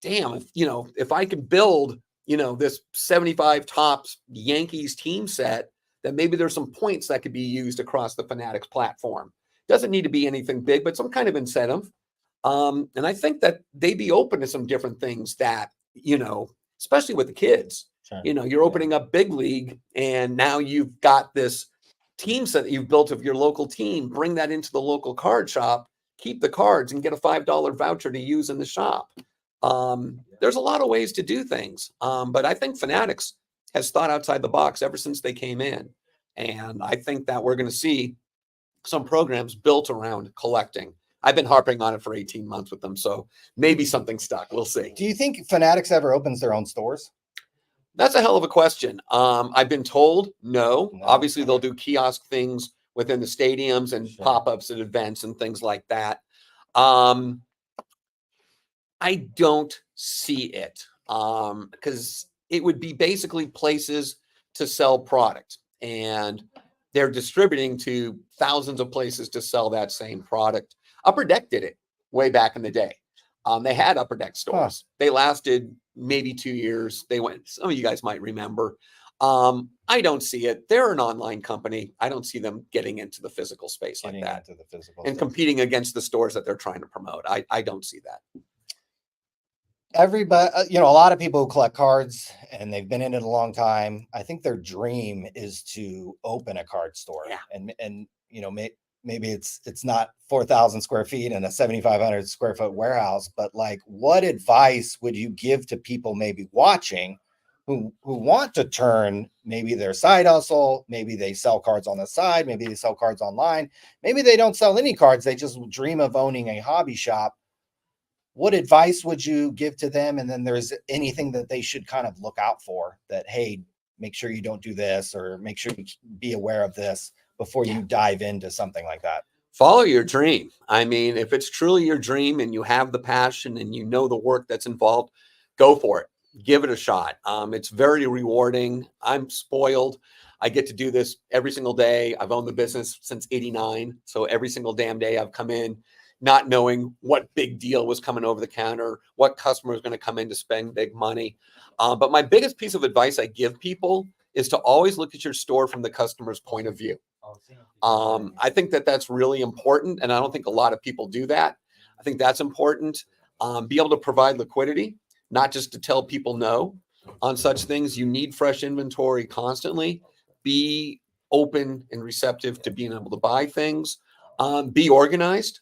damn, if I can build, this 75 Topps Yankees team set, then maybe there's some points that could be used across the Fanatics platform. Doesn't need to be anything big, but some kind of incentive. And I think that they'd be open to some different things that, especially with the kids, Sure. You're opening up big league and now you've got this team set that you've built of your local team, bring that into the local card shop, keep the cards and get a $5 voucher to use in the shop. There's a lot of ways to do things. But I think Fanatics has thought outside the box ever since they came in. And I think that we're going to see some programs built around collecting. I've been harping on it for 18 months with them, so maybe something stuck. We'll see. Do you think Fanatics ever opens their own stores? That's a hell of a question. I've been told no. Obviously, they'll do kiosk things within the stadiums and pop-ups at events and things like that. I don't see it because it would be basically places to sell product, and they're distributing to thousands of places to sell that same product. Upper Deck did it way back in the day. They had Upper Deck stores. They lasted maybe 2 years. They went, some of you guys might remember. I don't see it. They're an online company. I don't see them getting into the physical space like that and competing against the stores that they're trying to promote. I don't see that. Everybody, a lot of people who collect cards and they've been in it a long time. I think their dream is to open a card store. Yeah. And maybe it's not 4,000 square feet and a 7,500 square foot warehouse, but like, what advice would you give to people maybe watching who want to turn maybe their side hustle? Maybe they sell cards on the side. Maybe they sell cards online. Maybe they don't sell any cards. They just dream of owning a hobby shop. What advice would you give to them? And then there's anything that they should kind of look out for that, hey, make sure you don't do this, or make sure you be aware of this before you dive into something like that. Follow your dream. I mean, if it's truly your dream and you have the passion and you know the work that's involved, go for it. Give it a shot. It's very rewarding. I'm spoiled. I get to do this every single day. I've owned the business since '89. So every single damn day I've come in not knowing what big deal was coming over the counter, what customer is going to come in to spend big money. But my biggest piece of advice I give people is to always look at your store from the customer's point of view. I think that that's really important, and I don't think a lot of people do that. I think that's important. Be able to provide liquidity, not just to tell people no on such things. You need fresh inventory constantly. Be open and receptive to being able to buy things. Be organized.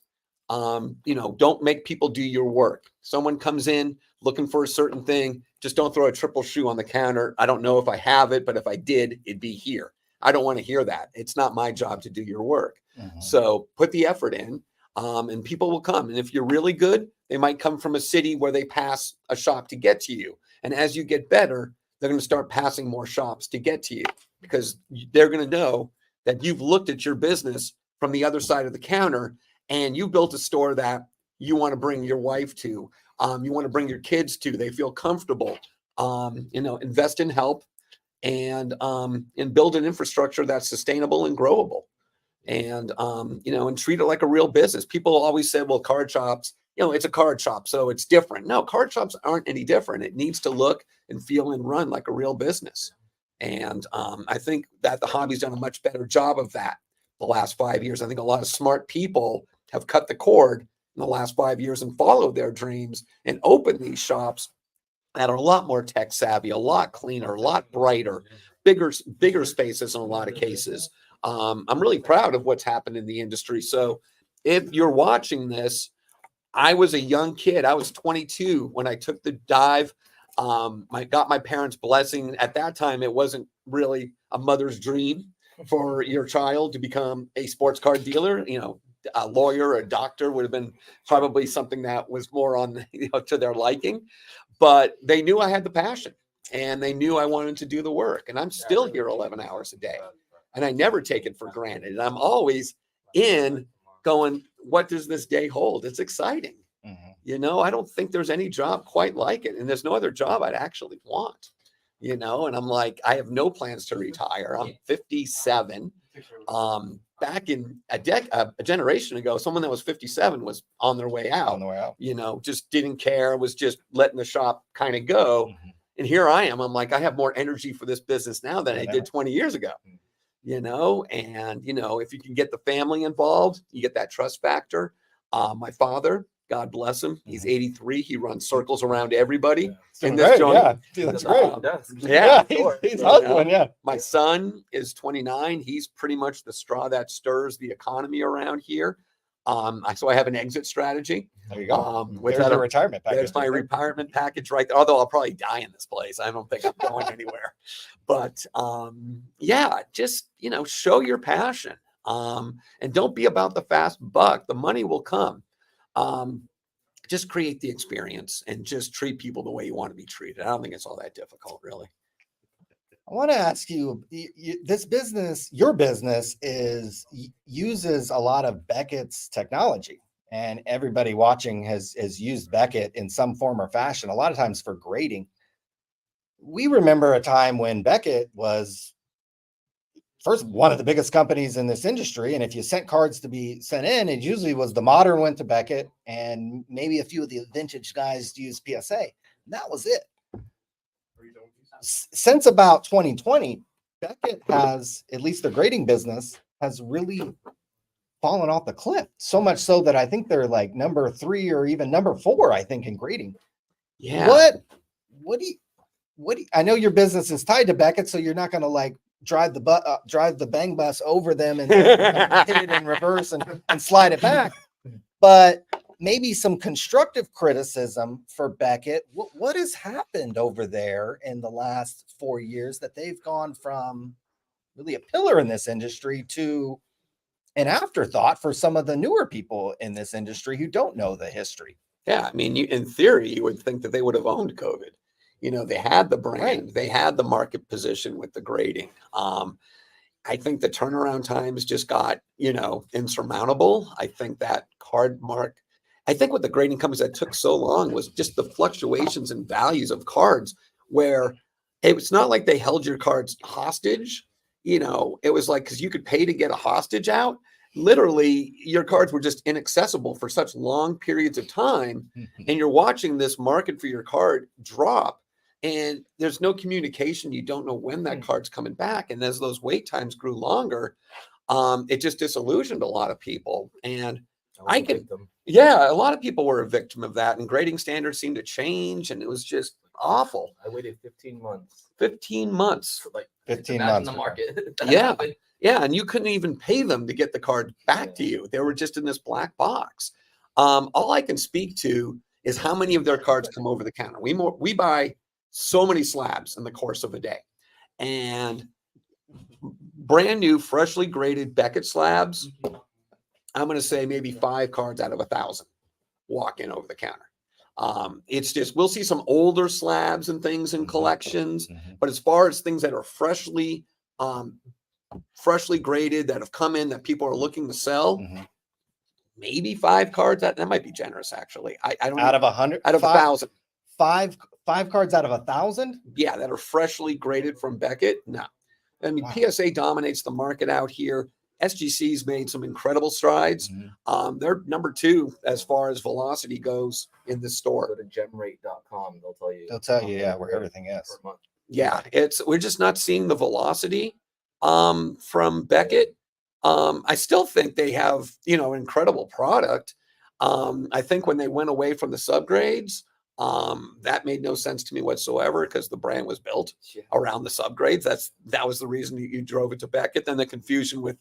Don't make people do your work. Someone comes in looking for a certain thing, just don't throw a triple shoe on the counter. I don't know if I have it, but if I did, it'd be here. I don't want to hear that. It's not my job to do your work. So put the effort in, and people will come. And if you're really good, they might come from a city where they pass a shop to get to you. And as you get better, they're going to start passing more shops to get to you, because they're going to know that you've looked at your business from the other side of the counter, and you built a store that you want to bring your wife to, you want to bring your kids to. They feel comfortable. Invest in help and build an infrastructure that's sustainable and growable, and treat it like a real business. People always say, well, card shops, it's a card shop, so it's different. No, card shops aren't any different. It needs to look and feel and run like a real business. And I think that the hobby's done a much better job of that the last 5 years. I think a lot of smart people have cut the cord in the last 5 years and followed their dreams and opened these shops that are a lot more tech savvy, a lot cleaner, a lot brighter, bigger spaces in a lot of cases. I'm really proud of what's happened in the industry. So if you're watching this, I was a young kid. I was 22 when I took the dive. I got my parents' blessing. At that time, it wasn't really a mother's dream for your child to become a sports card dealer. A lawyer, a doctor would have been probably something that was more on to their liking. But they knew I had the passion, and they knew I wanted to do the work. And I'm still here 11 hours a day, and I never take it for granted. And I'm always in going, what does this day hold? It's exciting. I don't think there's any job quite like it. And there's no other job I'd actually want, and I'm like, I have no plans to retire. I'm 57. Back in a generation ago, someone that was 57 was on their way out. Just didn't care, was just letting the shop kind of go. And here I am. I'm like, I have more energy for this business now than I did 20 years ago. If you can get the family involved, you get that trust factor. My father, God bless him, he's 83. He runs circles around everybody in this joint. That's great. He's hustling. My son is 29. He's pretty much the straw that stirs the economy around here. So I have an exit strategy. There you go. There's a retirement package. There's my retirement package right there. Although I'll probably die in this place. I don't think I'm going anywhere. But just show your passion. And don't be about the fast buck. The money will come. Just create the experience and just treat people the way you want to be treated. I don't think it's all that difficult, really. I want to ask you, this business, your business uses a lot of Beckett's technology, and everybody watching has used Beckett in some form or fashion, a lot of times for grading. We remember a time when Beckett was first one of the biggest companies in this industry. And if you sent cards to be sent in, it usually was the modern went to Beckett and maybe a few of the vintage guys used PSA. And that was it. Since about 2020, Beckett has, at least their grading business, has really fallen off the cliff. So much so that I think they're like number 3 or even number 4, I think, in grading. Yeah. What do you, I know your business is tied to Beckett, so you're not going to like drive the bang bus over them and hit it in reverse and slide it back. But maybe some constructive criticism for Beckett. What has happened over there in the last 4 years that they've gone from really a pillar in this industry to an afterthought for some of the newer people in this industry who don't know the history? Yeah, I mean, in theory, you would think that they would have owned COVID. They had the brand, right. They had the market position with the grading. I think the turnaround times just got, insurmountable. I think that I think what the grading companies that took so long was just the fluctuations in values of cards, where it's not like they held your cards hostage. It was like, because you could pay to get a hostage out. Literally, your cards were just inaccessible for such long periods of time. And you're watching this market for your card drop. And there's no communication. You don't know when that card's coming back. And as those wait times grew longer, it just disillusioned a lot of people. And a lot of people were a victim of that. And grading standards seemed to change. And it was just awful. I waited 15 months. 15 months. Like 15 months. In the market. Yeah. Yeah. And you couldn't even pay them to get the card back to you. They were just in this black box. All I can speak to is how many of their cards come over the counter. We buy so many slabs in the course of a day, and brand new, freshly graded Beckett slabs, I'm going to say maybe 5 cards out of 1,000 walk in over the counter. It's just, we'll see some older slabs and things in collections, but as far as things that are freshly graded, that have come in, that people are looking to sell, maybe 5 cards. That might be generous, actually. I don't out of 100, out of 1,000. 5 cards out of 1,000? Yeah, that are freshly graded from Beckett. No. I mean, wow. PSA dominates the market out here. SGC's made some incredible strides. They're number 2 as far as velocity goes in this store. Go to gemrate.com. They'll tell you, where everything is. Yeah, we're just not seeing the velocity from Beckett. I still think they have, an incredible product. I think when they went away from the subgrades, that made no sense to me whatsoever, because the brand was built around the subgrades. That was the reason you drove it to Beckett. Then the confusion with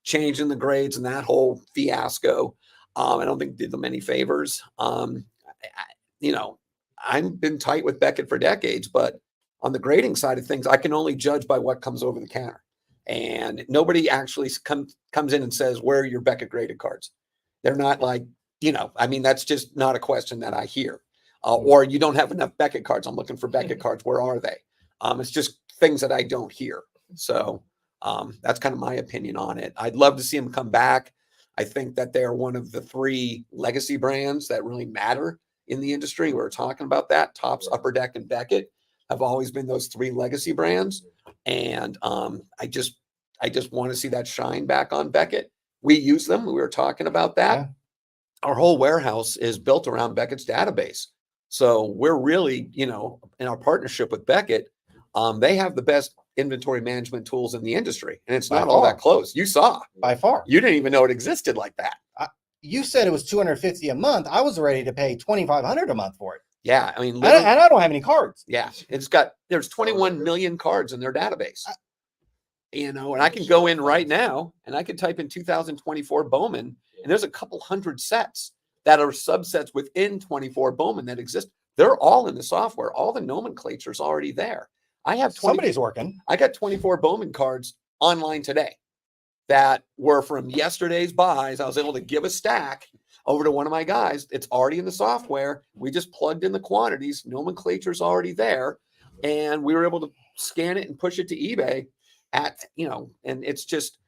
changing the grades and that whole fiasco, I don't think did them any favors. I've been tight with Beckett for decades, but on the grading side of things, I can only judge by what comes over the counter. And nobody actually comes in and says, where are your Beckett graded cards? They're not like, that's just not a question that I hear. Or you don't have enough Beckett cards. I'm looking for Beckett cards. Where are they? It's just things that I don't hear. So that's kind of my opinion on it. I'd love to see them come back. I think that they're one of the 3 legacy brands that really matter in the industry. We were talking about that. Topps, Upper Deck, and Beckett have always been those 3 legacy brands. And I just want to see that shine back on Beckett. We use them. We were talking about that. Yeah. Our whole warehouse is built around Beckett's database. So we're really, in our partnership with Beckett, they have the best inventory management tools in the industry. And it's not all that close. You saw. By far. You didn't even know it existed like that. You said it was $250 a month. I was ready to pay $2,500 a month for it. Yeah. I mean, and I don't have any cards. Yeah. There's 21 million cards in their database. And I can go in right now and I can type in 2024 Bowman, and there's a couple hundred sets that are subsets within 24 Bowman that exist. They're all in the software. All the nomenclature is already there. I have somebody's working. I got 24 Bowman cards online today. that were from yesterday's buys. I was able to give a stack over to one of my guys. It's already in the software. We just plugged in the quantities. Nomenclature's already there. And we were able to scan it and push it to eBay at, and it's just,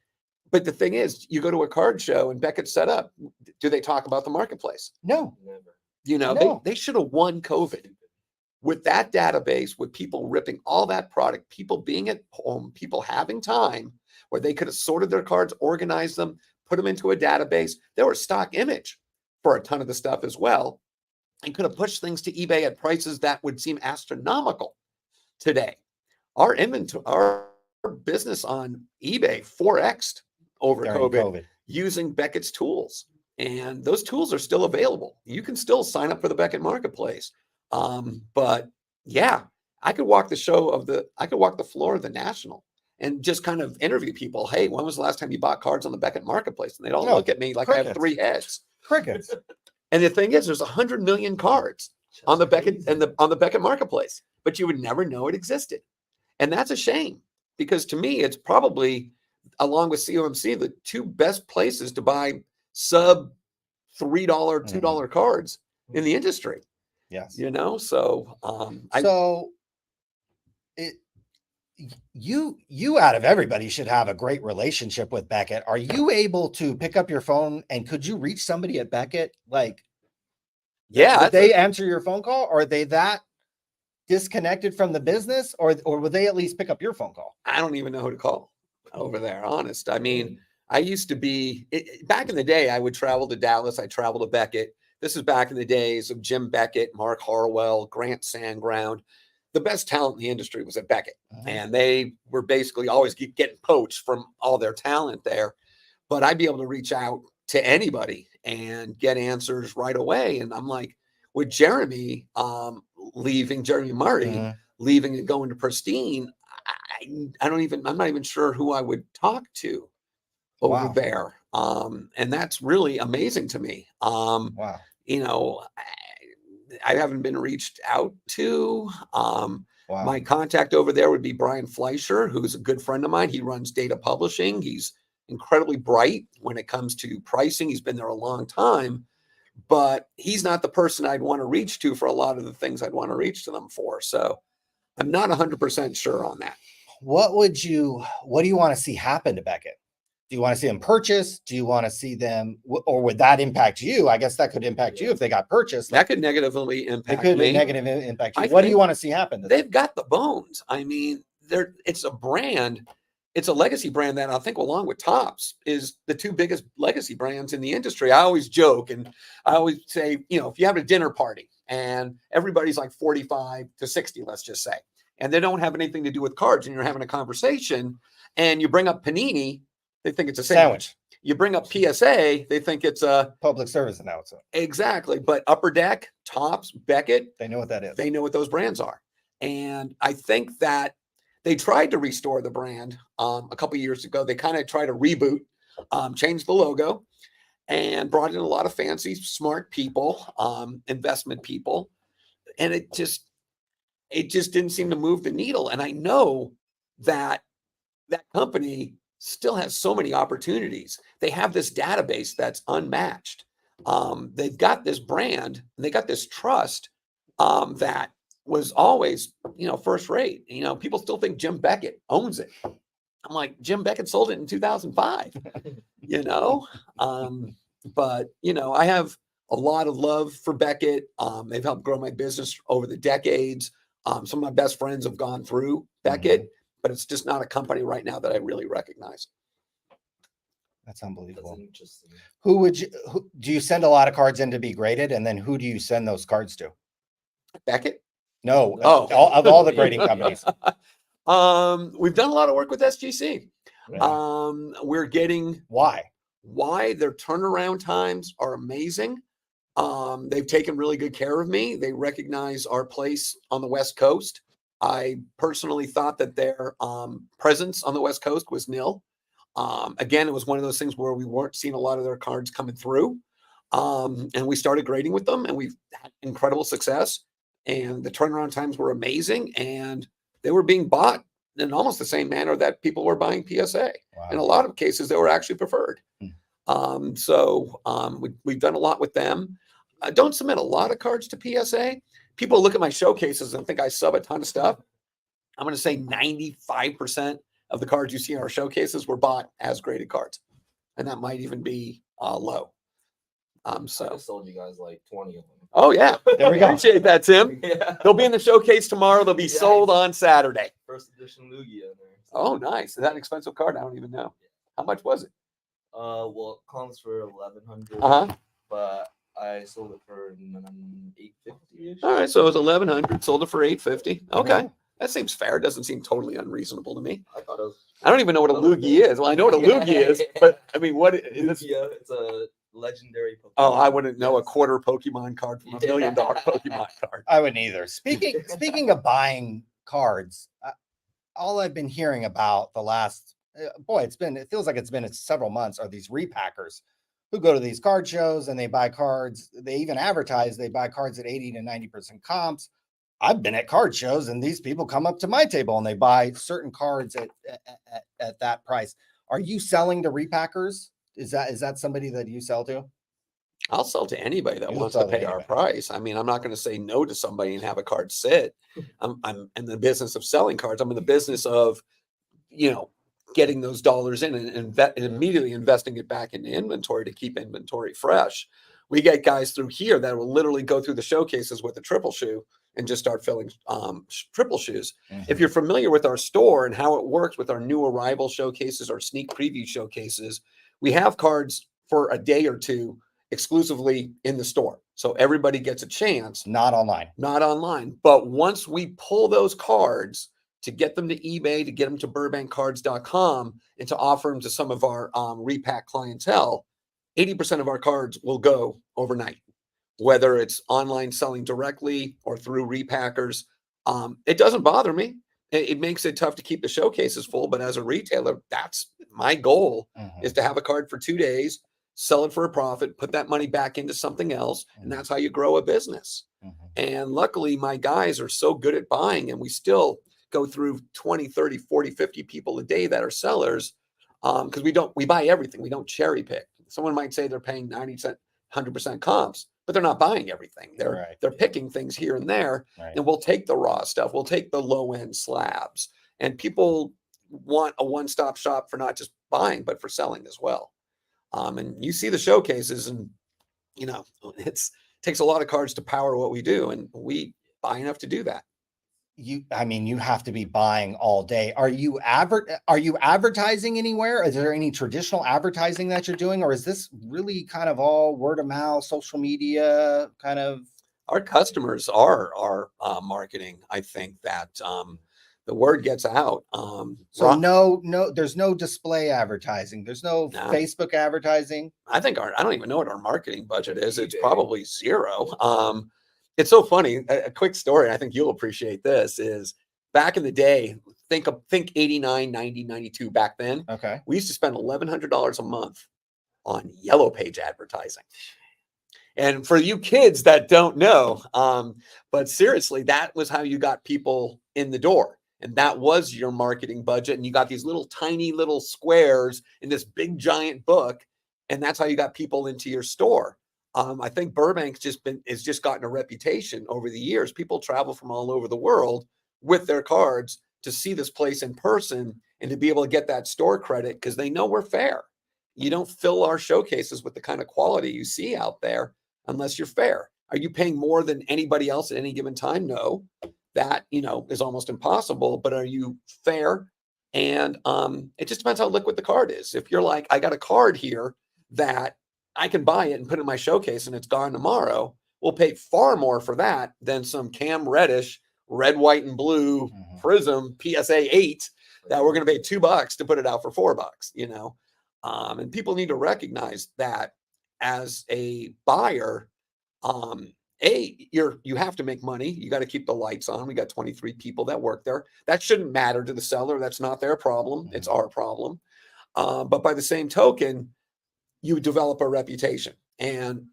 but the thing is, you go to a card show and Beckett's set up. Do they talk about the marketplace? No. No. They should have won COVID with that database, with people ripping all that product, people being at home, people having time where they could have sorted their cards, organized them, put them into a database. There was stock image for a ton of the stuff as well, and could have pushed things to eBay at prices that would seem astronomical today. Our inventory, our business on eBay 4x'd over COVID using Beckett's tools. And those tools are still available. You can still sign up for the Becket Marketplace. But yeah, I could walk the floor of the National and just kind of interview people. Hey, when was the last time you bought cards on the Becket Marketplace? And they'd all look at me like I have 3 heads. Crickets. And the thing is, there's 100 million cards on the Becket and on the Becket Marketplace, but you would never know it existed. And that's a shame, because to me, it's probably, along with COMC, the 2 best places to buy sub $3, $2 cards in the industry. Yes. You out of everybody should have a great relationship with Becket. Are you able to pick up your phone and could you reach somebody at Becket? Like, would they answer your phone call? Or are they that disconnected from the business, or would they at least pick up your phone call? I don't even know who to call over there. Honest. I mean, I used to be back in the day, I would travel to Dallas. I traveled to Becket. This is back in the days of Jim Beckett, Mark Harwell, Grant Sandground. The best talent in the industry was at Becket. And they were basically always getting poached from all their talent there. But I'd be able to reach out to anybody and get answers right away. And I'm like, with Jeremy leaving, Jeremy Murray leaving and going to Pristine, I'm not even sure who I would talk to over there. And that's really amazing to me. I haven't been reached out to. My contact over there would be Brian Fleischer, who's a good friend of mine. He runs Data Publishing. He's incredibly bright when it comes to pricing. He's been there a long time, but he's not the person I'd want to reach to for a lot of the things I'd want to reach to them for. So I'm not 100% sure on that. What do you want to see happen to Becket? Do you want to see them purchase? Do you want to see them, or would that impact you? I guess that could impact you if they got purchased. That could negatively impact me. It could negatively impact you. What do you want to see happen? They've got the bones. I mean, it's a brand. It's a legacy brand that I think, along with Topps, is the 2 biggest legacy brands in the industry. I always joke and I always say, if you have a dinner party and everybody's like 45 to 60, let's just say, and they don't have anything to do with cards, and you're having a conversation and you bring up Panini, they think it's a sandwich. You bring up PSA, they think it's a public service announcement. Exactly. But Upper Deck, Topps, Becket, they know what that is. They know what those brands are. And I think that they tried to restore the brand a couple of years ago. They kind of tried to reboot, change the logo, and brought in a lot of fancy, smart people, investment people. And it just didn't seem to move the needle. And I know that company still has so many opportunities. They have this database that's unmatched. They've got this brand and they got this trust that was always, first rate. People still think Jim Beckett owns it. I'm like, Jim Beckett sold it in 2005, but I have a lot of love for Beckett. They've helped grow my business over the decades. Some of my best friends have gone through Beckett, but it's just not a company right now that I really recognize. That's unbelievable. That's who do you send a lot of cards in to be graded? And then who do you send those cards to? Beckett? No. Of all the grading companies. We've done a lot of work with SGC. Really? We're getting why their turnaround times are amazing. They've taken really good care of me. They recognize our place on the West Coast. I personally thought that their presence on the West Coast was nil. Again, it was one of those things where we weren't seeing a lot of their cards coming through. And we started grading with them, and we've had incredible success. And the turnaround times were amazing, and they were being bought in almost the same manner that people were buying PSA. Wow. In a lot of cases, they were actually preferred. We've done a lot with them. I don't submit a lot of cards to PSA. People look at my showcases and think I sub a ton of stuff. I'm going to say 95% of the cards you see in our showcases were bought as graded cards. And that might even be low. I just sold you guys like 20 of them. Oh, yeah. There we go. Appreciate that, Tim. Yeah. They'll be in the showcase tomorrow. They'll be sold on Saturday. First edition Lugia in there. So. Oh, nice. Is that an expensive card? I don't even know. How much was it? Well, it comes for $1,100. But I sold it for $850-ish. All right, so it was $1,100. Sold it for $850. Okay, that seems fair. Doesn't seem totally unreasonable to me. I thought it was. I don't even know what a Lugia is. Well, I know what a Lugia is, but I mean, what is this? Lugia, it's a legendary Pokemon. Oh, I wouldn't know a quarter Pokemon card from $1 million Pokemon card. I wouldn't either. Speaking of buying cards, all I've been hearing about the last it feels like it's been several months are these repackers who go to these card shows and they buy cards. They even advertise they buy cards at 80 to 90% comps. I've been at card shows and these people come up to my table and they buy certain cards at that price. Are you selling to repackers? Is that somebody that you sell to? I'll sell to anybody that wants to pay our price. I mean, I'm not going to say no to somebody and have a card sit. I'm in the business of selling cards. I'm in the business of, getting those dollars in and immediately investing it back into inventory to keep inventory fresh. We get guys through here that will literally go through the showcases with a triple shoe and just start filling triple shoes. If you're familiar with our store and how it works with our new arrival showcases, our sneak preview showcases, we have cards for a day or two exclusively in the store. So everybody gets a chance. Not online. But once we pull those cards to get them to eBay, to get them to burbankcards.com, and to offer them to some of our repack clientele, 80% of our cards will go overnight, whether it's online selling directly or through repackers. It doesn't bother me. It makes it tough to keep the showcases full, but as a retailer, that's my goal, is to have a card for 2 days, sell it for a profit, put that money back into something else, and that's how you grow a business. And luckily, my guys are so good at buying, and we still go through 20, 30, 40, 50 people a day that are sellers, because we buy everything. We don't cherry pick. Someone might say they're paying 90%, 100% comps, but they're not buying everything. They're picking things here and there, and we'll take the raw stuff. We'll take the low end slabs, and people want a one-stop shop for not just buying, but for selling as well. And you see the showcases, and it takes a lot of cards to power what we do, and we buy enough to do that. You have to be buying all day. Are you advertising anywhere? Is there any traditional advertising that you're doing, or is this really kind of all word of mouth, social media kind of? Our customers are marketing. I think that the word gets out. So there's no display advertising. There's no Facebook advertising. I don't even know what our marketing budget is. It's probably zero. It's so funny. A quick story, I think you'll appreciate this, is back in the day, think 89, 90, 92 back then. Okay. We used to spend $1,100 a month on yellow page advertising. And for you kids that don't know, but seriously, that was how you got people in the door. And that was your marketing budget. And you got these little tiny little squares in this big giant book. And that's how you got people into your store. I think Burbank's just gotten a reputation over the years. People travel from all over the world with their cards to see this place in person and to be able to get that store credit because they know we're fair. You don't fill our showcases with the kind of quality you see out there unless you're fair. Are you paying more than anybody else at any given time? No, that, is almost impossible, but are you fair? And it just depends how liquid the card is. If you're like, I got a card here that I can buy it and put it in my showcase and it's gone tomorrow, we'll pay far more for that than some Cam Reddish, red, white, and blue Prism PSA 8 that we're going to pay $2 to put it out for $4, and people need to recognize that as a buyer, you have to make money. You got to keep the lights on. We got 23 people that work there. That shouldn't matter to the seller. That's not their problem. It's our problem. But by the same token, you develop a reputation, and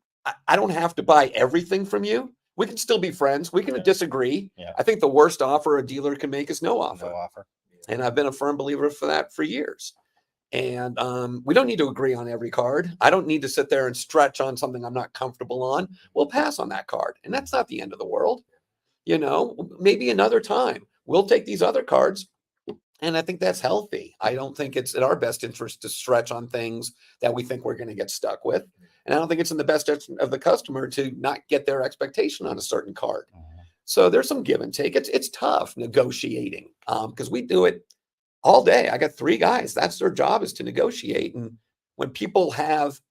I don't have to buy everything from you. We can still be friends. We can disagree. I think the worst offer a dealer can make is no offer. And I've been a firm believer for that for years. And we don't need to agree on every card. I don't need to sit there and stretch on something I'm not comfortable on. We'll pass on that card. And that's not the end of the world. You know, maybe another time we'll take these other cards. And I think that's healthy. I don't think it's in our best interest to stretch on things that we think we're going to get stuck with. And I don't think it's in the best interest of the customer to not get their expectation on a certain card. So there's some give and take. It's tough negotiating because we do it all day. I got 3 guys. That's their job, is to negotiate. And when people have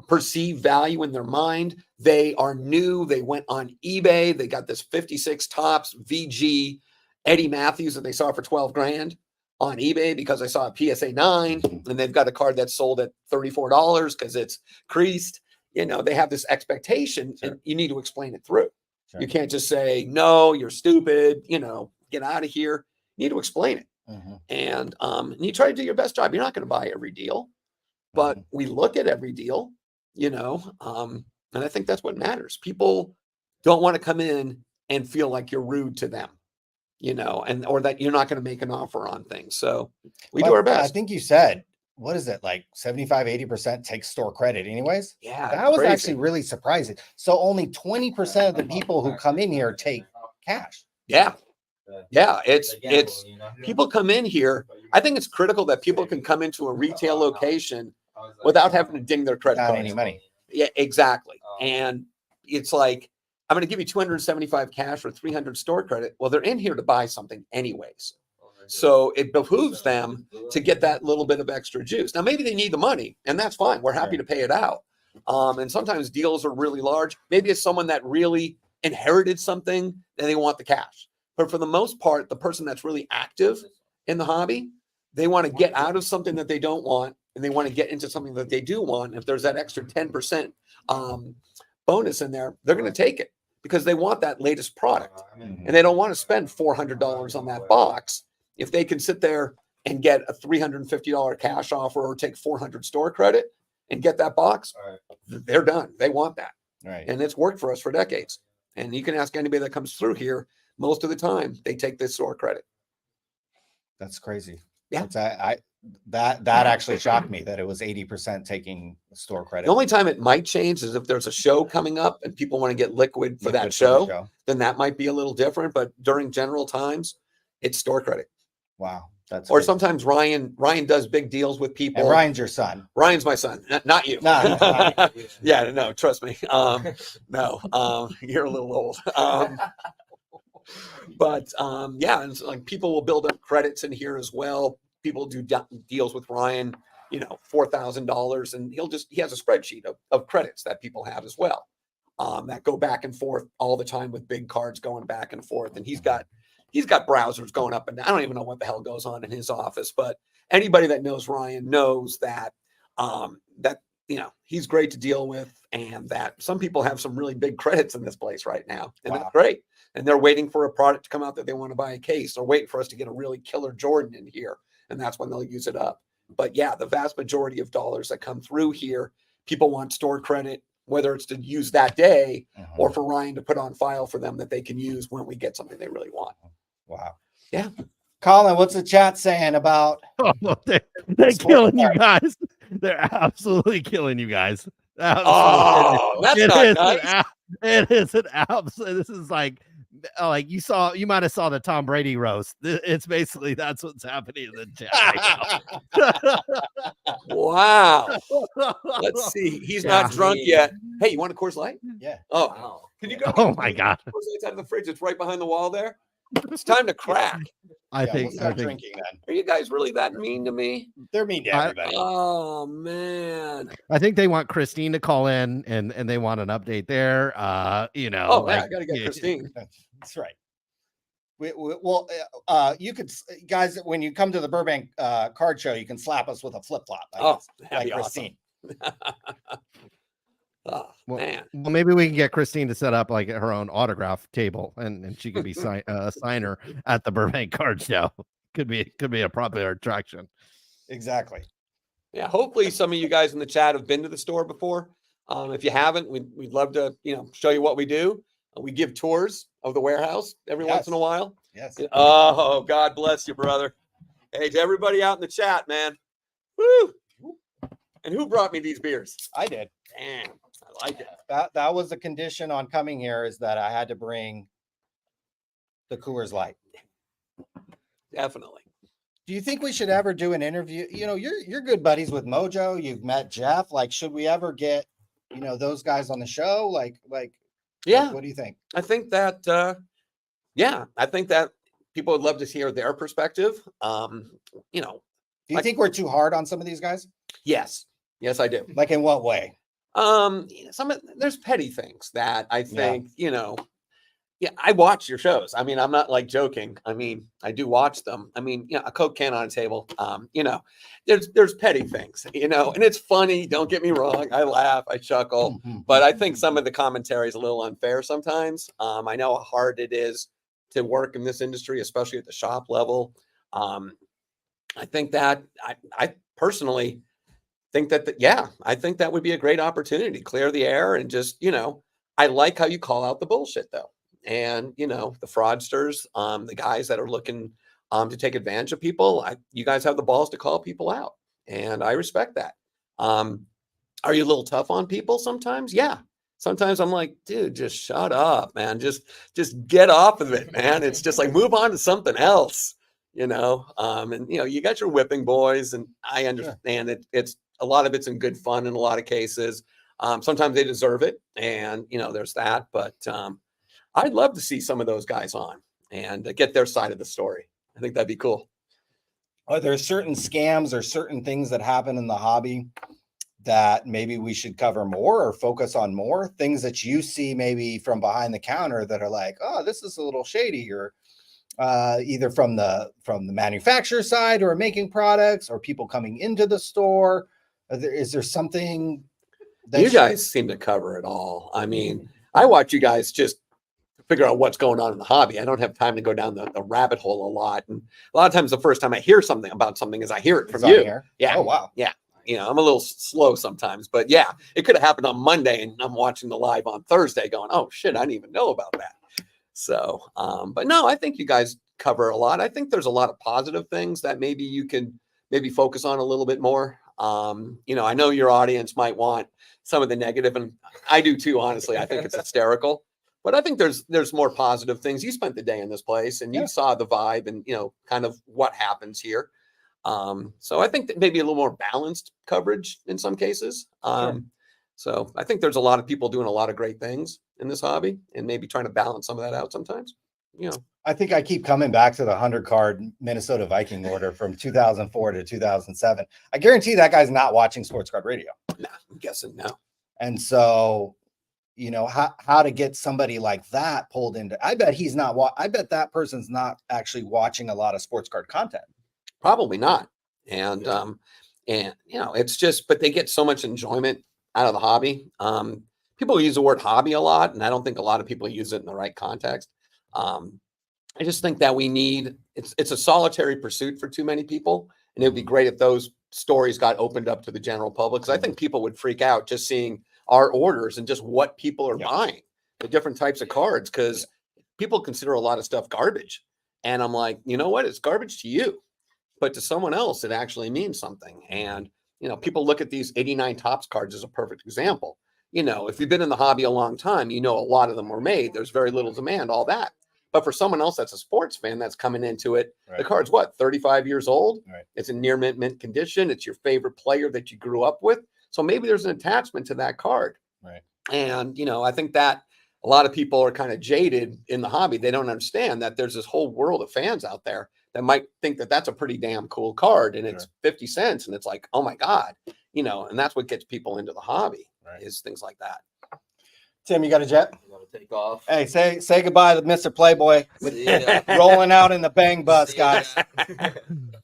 perceived value in their mind, they are new. They went on eBay. They got this 56 tops VG Eddie Matthews that they saw for 12 grand on eBay because I saw a PSA 9, and they've got a card that's sold at $34 because it's creased. You know, they have this expectation, and you need to explain it through. You can't just say, no, you're stupid, you know, get out of here. You need to explain it. And you try to do your best job. You're not going to buy every deal, but we look at every deal, you know, and I think that's what matters. People don't want to come in and feel like you're rude to them, you know, and or that you're not going to make an offer on things. So we do our best. I think you said, what is it, like 75-80% take store credit anyways? Yeah, that was crazy. actually really surprising. So only 20% of the people who come in here take cash. Yeah, it's people come in here. I think it's critical that people can come into a retail location without having to ding their credit Without card. any money. Yeah, exactly. And it's like, I'm going to give you 275 cash or 300 store credit. Well, they're in here to buy something anyways. So it behooves them to get that little bit of extra juice. Now, maybe they need the money, and that's fine. We're happy to pay it out. And sometimes deals are really large. Maybe it's someone that really inherited something and they want the cash. But for the most part, the person that's really active in the hobby, they want to get out of something that they don't want, and they want to get into something that they do want. And if there's that extra 10% bonus in there, they're going to take it because they want that latest product. And they don't want to spend $400 on that box. If they can sit there and get a $350 cash offer or take 400 store credit and get that box, they're done. They want that. Right. And it's worked for us for decades. And you can ask anybody that comes through here, most of the time they take this store credit. That's crazy. Yeah. That actually shocked me that it was 80% taking store credit. The only time it might change is if there's a show coming up and people want to get liquid for that show, then that might be a little different. But during general times, it's store credit. Wow. That's or crazy. Sometimes Ryan does big deals with people. And Ryan's your son. Ryan's my son, not you. No. Yeah, no, trust me. No, you're a little old. But yeah, and so, like, people will build up credits in here as well. People do deals with Ryan, you know, $4,000, and he has a spreadsheet of credits that people have as well, that go back and forth all the time with big cards going back and forth. And he's got browsers going up and down. I don't even know what the hell goes on in his office, but anybody that knows Ryan knows that you know, he's great to deal with, and that some people have some really big credits in this place right now, and that's great. And they're waiting for a product to come out that they want to buy a case, or waiting for us to get a really killer Jordan in here, and that's when they'll use it up. But yeah, the vast majority of dollars that come through here, people want store credit, whether it's to use that day or for Ryan to put on file for them that they can use when we get something they really want. Wow. Yeah. Colin, what's the chat saying about? Oh, they're killing you guys. They're absolutely killing you guys. Oh, that's not nice. It is an absolute. This is like you might have saw the Tom Brady roast. It's basically that's what's happening in the chat right now. Wow. Let's see. He's not drunk yet. Hey, you want a Coors Light? Yeah. Oh, wow. Can you go? Oh my God. Coors Light's out of the fridge. It's right behind the wall there. It's time to crack. I think drinking then. Are you guys really that mean to me? They're mean to everybody. Oh man. I think they want Christine to call in and they want an update there. You know. Oh, I gotta get Christine. That's right. Well, you could, guys, when you come to the Burbank card show, you can slap us with a flip flop. Like Christine. Oh, man. Well, maybe we can get Christine to set up like her own autograph table, and she could be a signer at the Burbank card show. Could be a popular attraction. Exactly. Yeah. Hopefully, some of you guys in the chat have been to the store before. If you haven't, we'd love to, show you what we do. We give tours of the warehouse every once in a while. Yes. Oh, God bless you, brother. Hey, to everybody out in the chat, man. Woo! And who brought me these beers? I did. Damn, I like it. That was the condition on coming here, is that I had to bring the Coors Light. Definitely. Do you think we should ever do an interview? You know, you're good buddies with Mojo. You've met Jeff. Like, should we ever get, you know, those guys on the show? Like, Yeah. What do you think? I think that, I think that people would love to hear their perspective. You know, Do you think we're too hard on some of these guys? yes, I do. Like, in what way? There's petty things that I think, you know, I watch your shows. I mean, I'm not like joking. I mean, I do watch them. I mean, you know, a Coke can on a table, you know, there's petty things, you know, and it's funny. Don't get me wrong. I laugh, I chuckle, but I think some of the commentary is a little unfair sometimes. I know how hard it is to work in this industry, especially at the shop level. I think that I personally think that, I think that would be a great opportunity, clear the air and just, you know, I like how you call out the bullshit though. And, you know, the fraudsters, the guys that are looking to take advantage of people, you guys have the balls to call people out. And I respect that. Are you a little tough on people sometimes? Yeah. Sometimes I'm like, dude, just shut up, man. Just get off of it, man. It's just like, move on to something else, you know? And, you know, you got your whipping boys, and I understand that it's a lot of it's in good fun in a lot of cases. Sometimes they deserve it. And, you know, there's that, but, I'd love to see some of those guys on and get their side of the story. I think that'd be cool. Are there certain scams or certain things that happen in the hobby that maybe we should cover more or focus on more? Things that you see maybe from behind the counter that are like, oh, this is a little shady, or either from the manufacturer side, or making products, or people coming into the store. Is there something that you guys seem to cover it all? I mean, I watch you guys just figure out what's going on in the hobby. I don't have time to go down the rabbit hole a lot. And a lot of times the first time I hear something about something is I hear it from you. Here? Yeah. Oh, wow. Yeah. You know, I'm a little slow sometimes, but yeah, it could have happened on Monday and I'm watching the live on Thursday going, oh shit, I didn't even know about that. So, but no, I think you guys cover a lot. I think there's a lot of positive things that maybe you can focus on a little bit more. You know, I know your audience might want some of the negative, and I do too, honestly. I think it's hysterical. But I think there's more positive things. You spent the day in this place and you saw the vibe and, you know, kind of what happens here. So I think that maybe a little more balanced coverage in some cases. So I think there's a lot of people doing a lot of great things in this hobby and maybe trying to balance some of that out sometimes. You know, I think I keep coming back to the 100-card Minnesota Viking order from 2004 to 2007. I guarantee that guy's not watching Sports Card Radio. Nah, I'm guessing no. And so, you know, how to get somebody like that pulled into, I bet he's not, I bet that person's not actually watching a lot of sports card content. Probably not. And, you know, it's just, but they get so much enjoyment out of the hobby. People use the word hobby a lot, and I don't think a lot of people use it in the right context. I just think that we need, it's a solitary pursuit for too many people. And it would be great if those stories got opened up to the general public, because I think people would freak out just seeing our orders and just what people are buying, the different types of cards, because people consider a lot of stuff garbage. And I'm like, you know what? It's garbage to you, but to someone else, it actually means something. And, you know, people look at these 89 Topps cards as a perfect example. You know, if you've been in the hobby a long time, you know, a lot of them were made. There's very little demand, all that. But for someone else that's a sports fan that's coming into it, the card's what, 35 years old? It's in near mint condition. It's your favorite player that you grew up with. So maybe there's an attachment to that card. And, you know, I think that a lot of people are kind of jaded in the hobby. They don't understand that there's this whole world of fans out there that might think that that's a pretty damn cool card. And it's 50 cents. And it's like, oh my God, you know, and that's what gets people into the hobby is things like that. Tim, you got a jet? I'm gonna take off. Hey, say goodbye to Mr. Playboy. Rolling out in the bang bus, guys.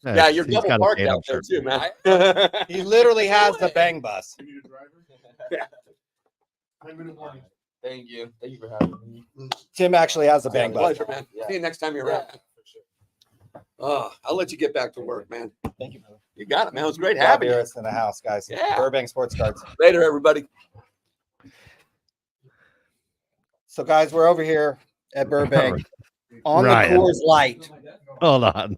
Yeah, you're double parked out there too, man. He literally has the bang bus. You need a driver? Yeah. 10-minute warning. Thank you. Thank you for having me. Tim actually has the bang bus. Pleasure, man. See you next time you're around. Oh, I'll let you get back to work, man. Thank you, brother. You got it, man. It was great having you. In the house, guys. Yeah. Burbank Sports Cards. Later, everybody. So, guys, we're over here at Burbank on the Coors Light. Hold on.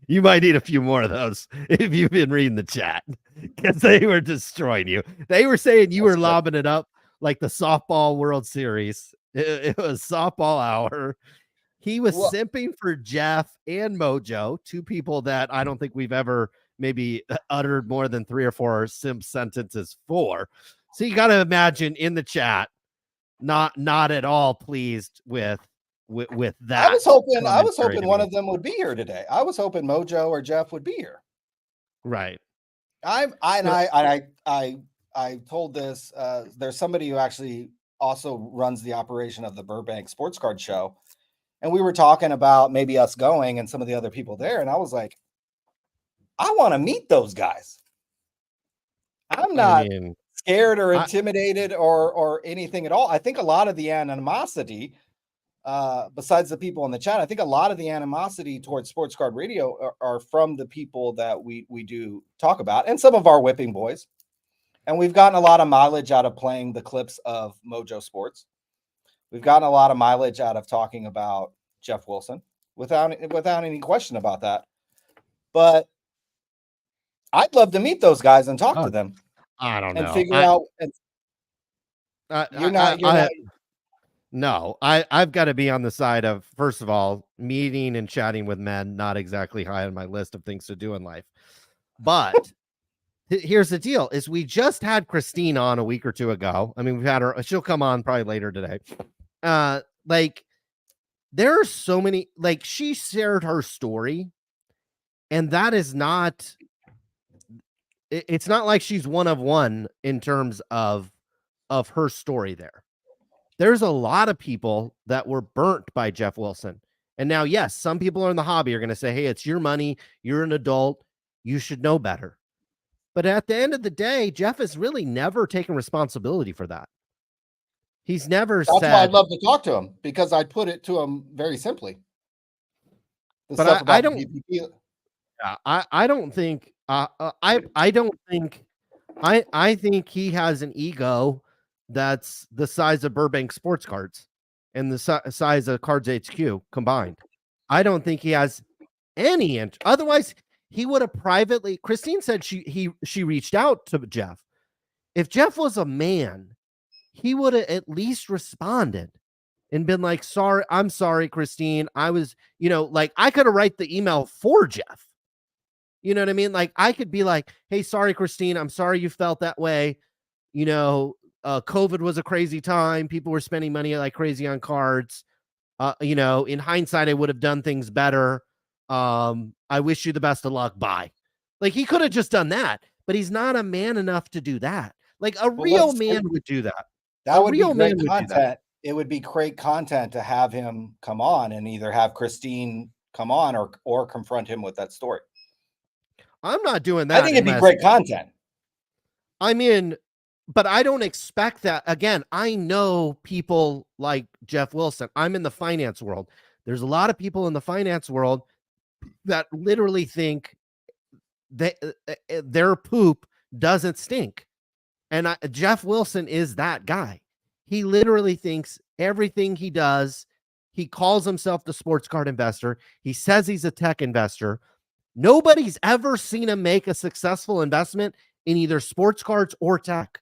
You might need a few more of those if you've been reading the chat, because they were destroying you. They were saying you were lobbing it up like the softball World Series. It was softball hour. He was simping for Jeff and Mojo, two people that I don't think we've ever maybe uttered more than 3 or 4 simp sentences for. So you got to imagine in the chat, not at all pleased with that. I was hoping one of them would be here today. I was hoping Mojo or Jeff would be here. Right. I told this. There's somebody who actually also runs the operation of the Burbank Sports Card Show, and we were talking about maybe us going and some of the other people there, and I was like, I want to meet those guys. I'm not scared or intimidated or anything at all. I think a lot of the animosity, besides the people in the chat, I think a lot of the animosity towards Sports Card Radio are from the people that we do talk about, and some of our whipping boys. And we've gotten a lot of mileage out of playing the clips of Mojo Sports. We've gotten a lot of mileage out of talking about Jeff Wilson, without any question about that. But I'd love to meet those guys and talk to them. I don't know. And figure out. No, I've got to be on the side of, first of all, meeting and chatting with men, not exactly high on my list of things to do in life. But here's the deal, is we just had Christine on a week or two ago. I mean, we've had her, she'll come on probably later today. Like, there are so many, like, she shared her story, and that is not, it's not like she's one of one in terms of her story there. There's a lot of people that were burnt by Jeff Wilson. And now, yes, some people in the hobby are going to say, hey, it's your money. You're an adult. You should know better. But at the end of the day, Jeff has really never taken responsibility for that. He's never said. That's why I'd love to talk to him, because I put it to him very simply. But I don't. Yeah, I don't think. I don't think. I think he has an ego that's the size of Burbank Sports Cards and the size of Cards HQ combined. I don't think he has any. Otherwise, he would have privately. Christine said she reached out to Jeff. If Jeff was a man, he would have at least responded and been like, sorry, I'm sorry, Christine. I was, like, I could have write the email for Jeff. You know what I mean? Like, I could be like, hey, sorry, Christine. I'm sorry you felt that way. COVID was a crazy time. People were spending money like crazy on cards. In hindsight, I would have done things better. I wish you the best of luck. Bye. Like, he could have just done that, but he's not a man enough to do that. Like, a real man would do that. That would be great content. It would be great content to have him come on and either have Christine come on or confront him with that story. I'm not doing that. I think it'd be great content. I mean, but I don't expect that. Again, I know people like Jeff Wilson. I'm in the finance world. There's a lot of people in the finance world that literally think their poop doesn't stink. And Jeff Wilson is that guy. He literally thinks everything he does, he calls himself the sports card investor. He says he's a tech investor. Nobody's ever seen him make a successful investment in either sports cards or tech.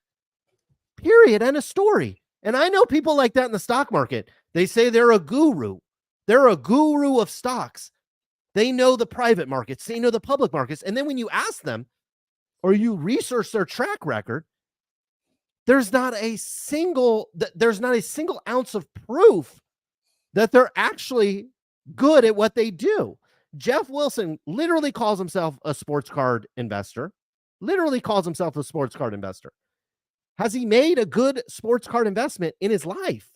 Period. End of story. And I know people like that in the stock market. They say they're a guru. They're a guru of stocks. They know the private markets. They know the public markets. And then when you ask them or you research their track record, there's not a single ounce of proof that they're actually good at what they do. Jeff Wilson literally calls himself a sports card investor. Has he made a good sports card investment in his life?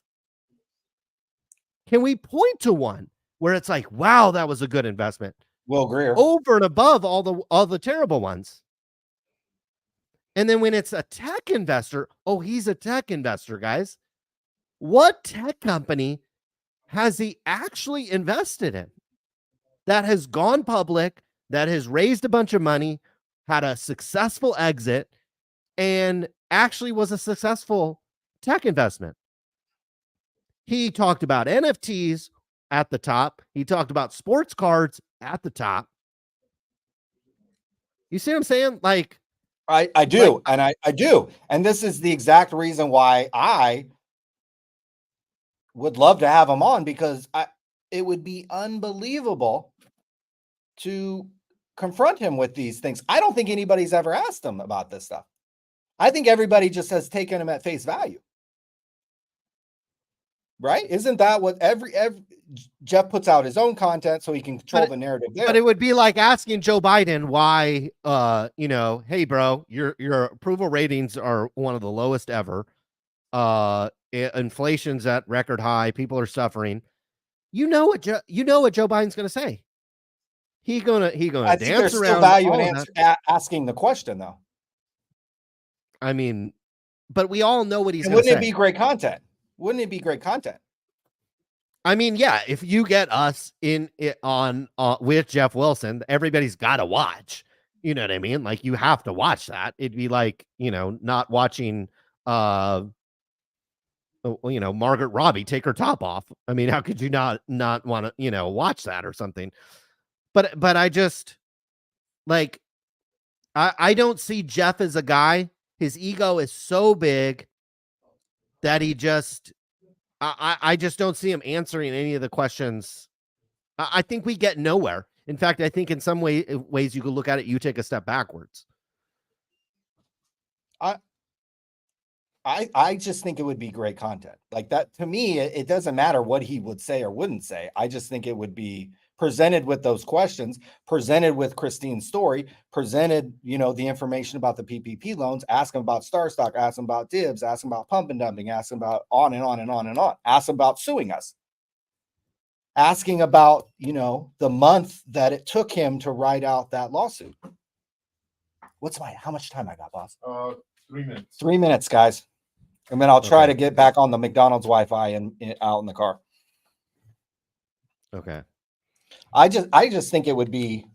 Can we point to one where it's like, wow, that was a good investment? Will Greer. Over and above all the terrible ones. And then when it's a tech investor, oh, he's a tech investor, guys. What tech company has he actually invested in that has gone public, that has raised a bunch of money, had a successful exit, and actually was a successful tech investment? He talked about NFTs at the top. He talked about sports cards at the top. You see what I'm saying? Like, I do. And I do. And this is the exact reason why I would love to have him on, because it would be unbelievable to confront him with these things. I don't think anybody's ever asked him about this stuff. I think everybody just has taken him at face value. Right? Isn't that what every Jeff puts out his own content so he can control the narrative there? But it would be like asking Joe Biden why, hey, bro, your approval ratings are one of the lowest ever. Inflation's at record high. People are suffering. You know what Joe Biden's going to say. He's gonna I think dance there's around. Still value in asking the question, though. I mean, but we all know what he's going to say. Wouldn't it be great content? Wouldn't it be great content? I mean, yeah, if you get us on with Jeff Wilson, everybody's got to watch. You know what I mean? Like, you have to watch that. It'd be like, not watching Margaret Robbie take her top off. I mean, how could you not want to, watch that or something? But I just, like, I don't see Jeff as a guy. His ego is so big that he just, I just don't see him answering any of the questions. I think we get nowhere. In fact, I think in some ways you could look at it, you take a step backwards. I just think it would be great content. Like that, to me, it doesn't matter what he would say or wouldn't say. I just think it would be presented with those questions, presented with Christine's story, presented, the information about the PPP loans, ask him about Star Stock, ask him about dibs, ask him about pump and dumping, ask him about on and on and on and on, ask him about suing us, asking about, the month that it took him to write out that lawsuit. How much time I got, boss? 3 minutes. 3 minutes, guys. And then I'll try to get back on the McDonald's Wi-Fi and out in the car. Okay. I just think it would be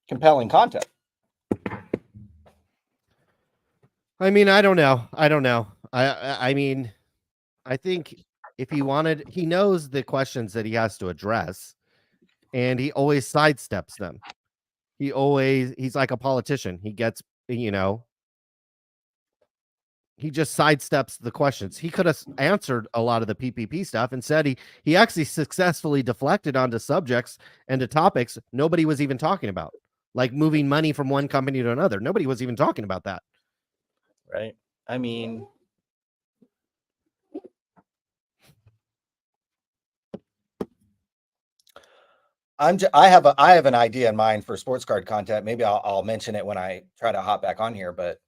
compelling content. I mean, I don't know. I mean, I think if he wanted, he knows the questions that he has to address, and he always sidesteps them. He's like a politician. He gets, he just sidesteps the questions. He could have answered a lot of the PPP stuff and said he actually successfully deflected onto subjects and to topics nobody was even talking about, like moving money from one company to another. Nobody was even talking about that. Right. I mean, I have an idea in mind for sports card content. Maybe I'll mention it when I try to hop back on here, but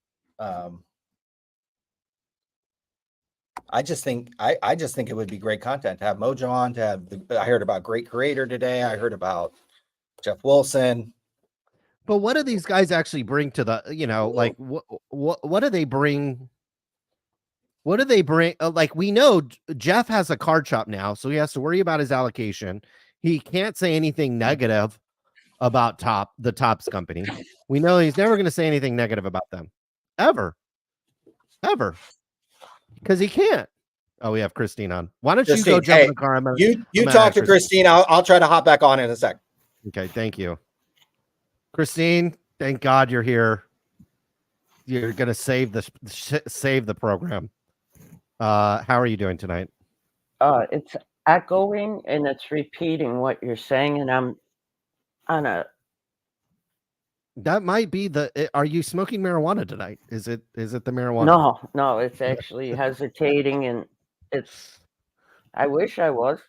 I just think it would be great content to have Mojo on, I heard about Great Creator today. I heard about Jeff Wilson. But what do these guys actually bring to the, like what do they bring? What do they bring? Like, we know Jeff has a card shop now, so he has to worry about his allocation. He can't say anything negative about the Topps company. We know he's never going to say anything negative about them ever, because he can't. Oh, we have Christine on. Why don't you go jump in the car? You talk to Christine. I'll try to hop back on in a sec. Okay, thank you, Christine. Thank God you're here. You're going to save the program. How are you doing tonight? It's echoing and it's repeating what you're saying, and I'm on a. That might be are you smoking marijuana tonight? Is it the marijuana? No, it's actually hesitating, and it's. I wish I was.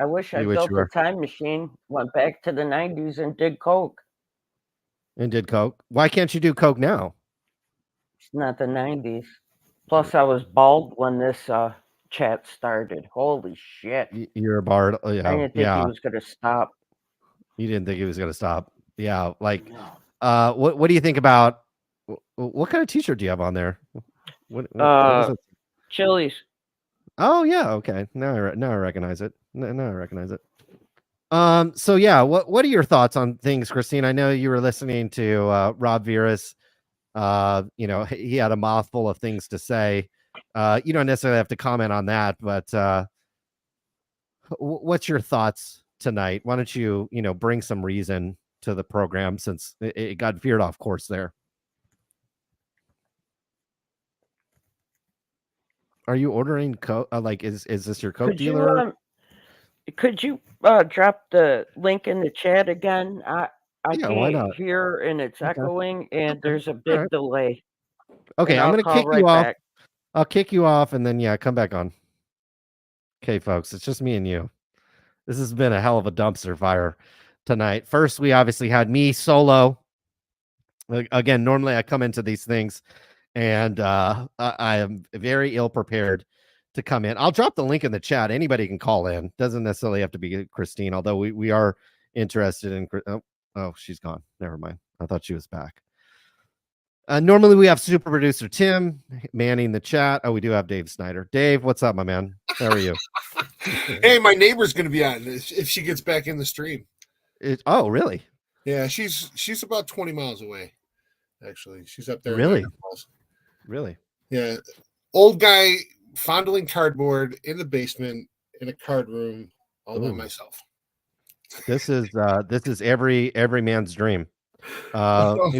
I wish I built a time machine, went back to the 90s and did coke. And did coke? Why can't you do coke now? It's not the 90s. Plus, I was bald when this chat started. Holy shit! You're a bard. Oh, yeah. I didn't think he was going to stop. You didn't think he was going to stop? Yeah. Like, what do you think about? What kind of T-shirt do you have on there? What is it? Chili's. Oh yeah. Okay. Now I recognize it. Now I recognize it. So yeah, what are your thoughts on things, Christine? I know you were listening to Rob Veras. He had a mouthful of things to say. You don't necessarily have to comment on that, but what's your thoughts tonight? Why don't you, bring some reason to the program since it got veered off course there. Are you ordering coat? Like, is this your coat dealer? Could you drop the link in the chat again? I Yeah, why can't not? hear and it's echoing and there's a All big right. delay. Okay, And I'm I'll gonna call kick right you off. back. I'll kick you off and then come back on. Okay, folks, it's just me and you. This has been a hell of a dumpster fire tonight. First, we obviously had me solo. Again, normally I come into these things and I am very ill prepared to come in. I'll drop the link in the chat. Anybody can call in. Doesn't necessarily have to be Christine, although we are interested in. Oh, she's gone. Never mind. I thought she was back. Normally we have super producer Tim manning the chat. Oh, we do have Dave Snyder. Dave, what's up, my man? How are you? Hey, my neighbor's going to be on if she gets back in the stream. Oh, really? Yeah, she's about 20 miles away. Actually, she's up there. Really? Really? Yeah. Old guy fondling cardboard in the basement in a card room all by myself. This is every man's dream. Oh,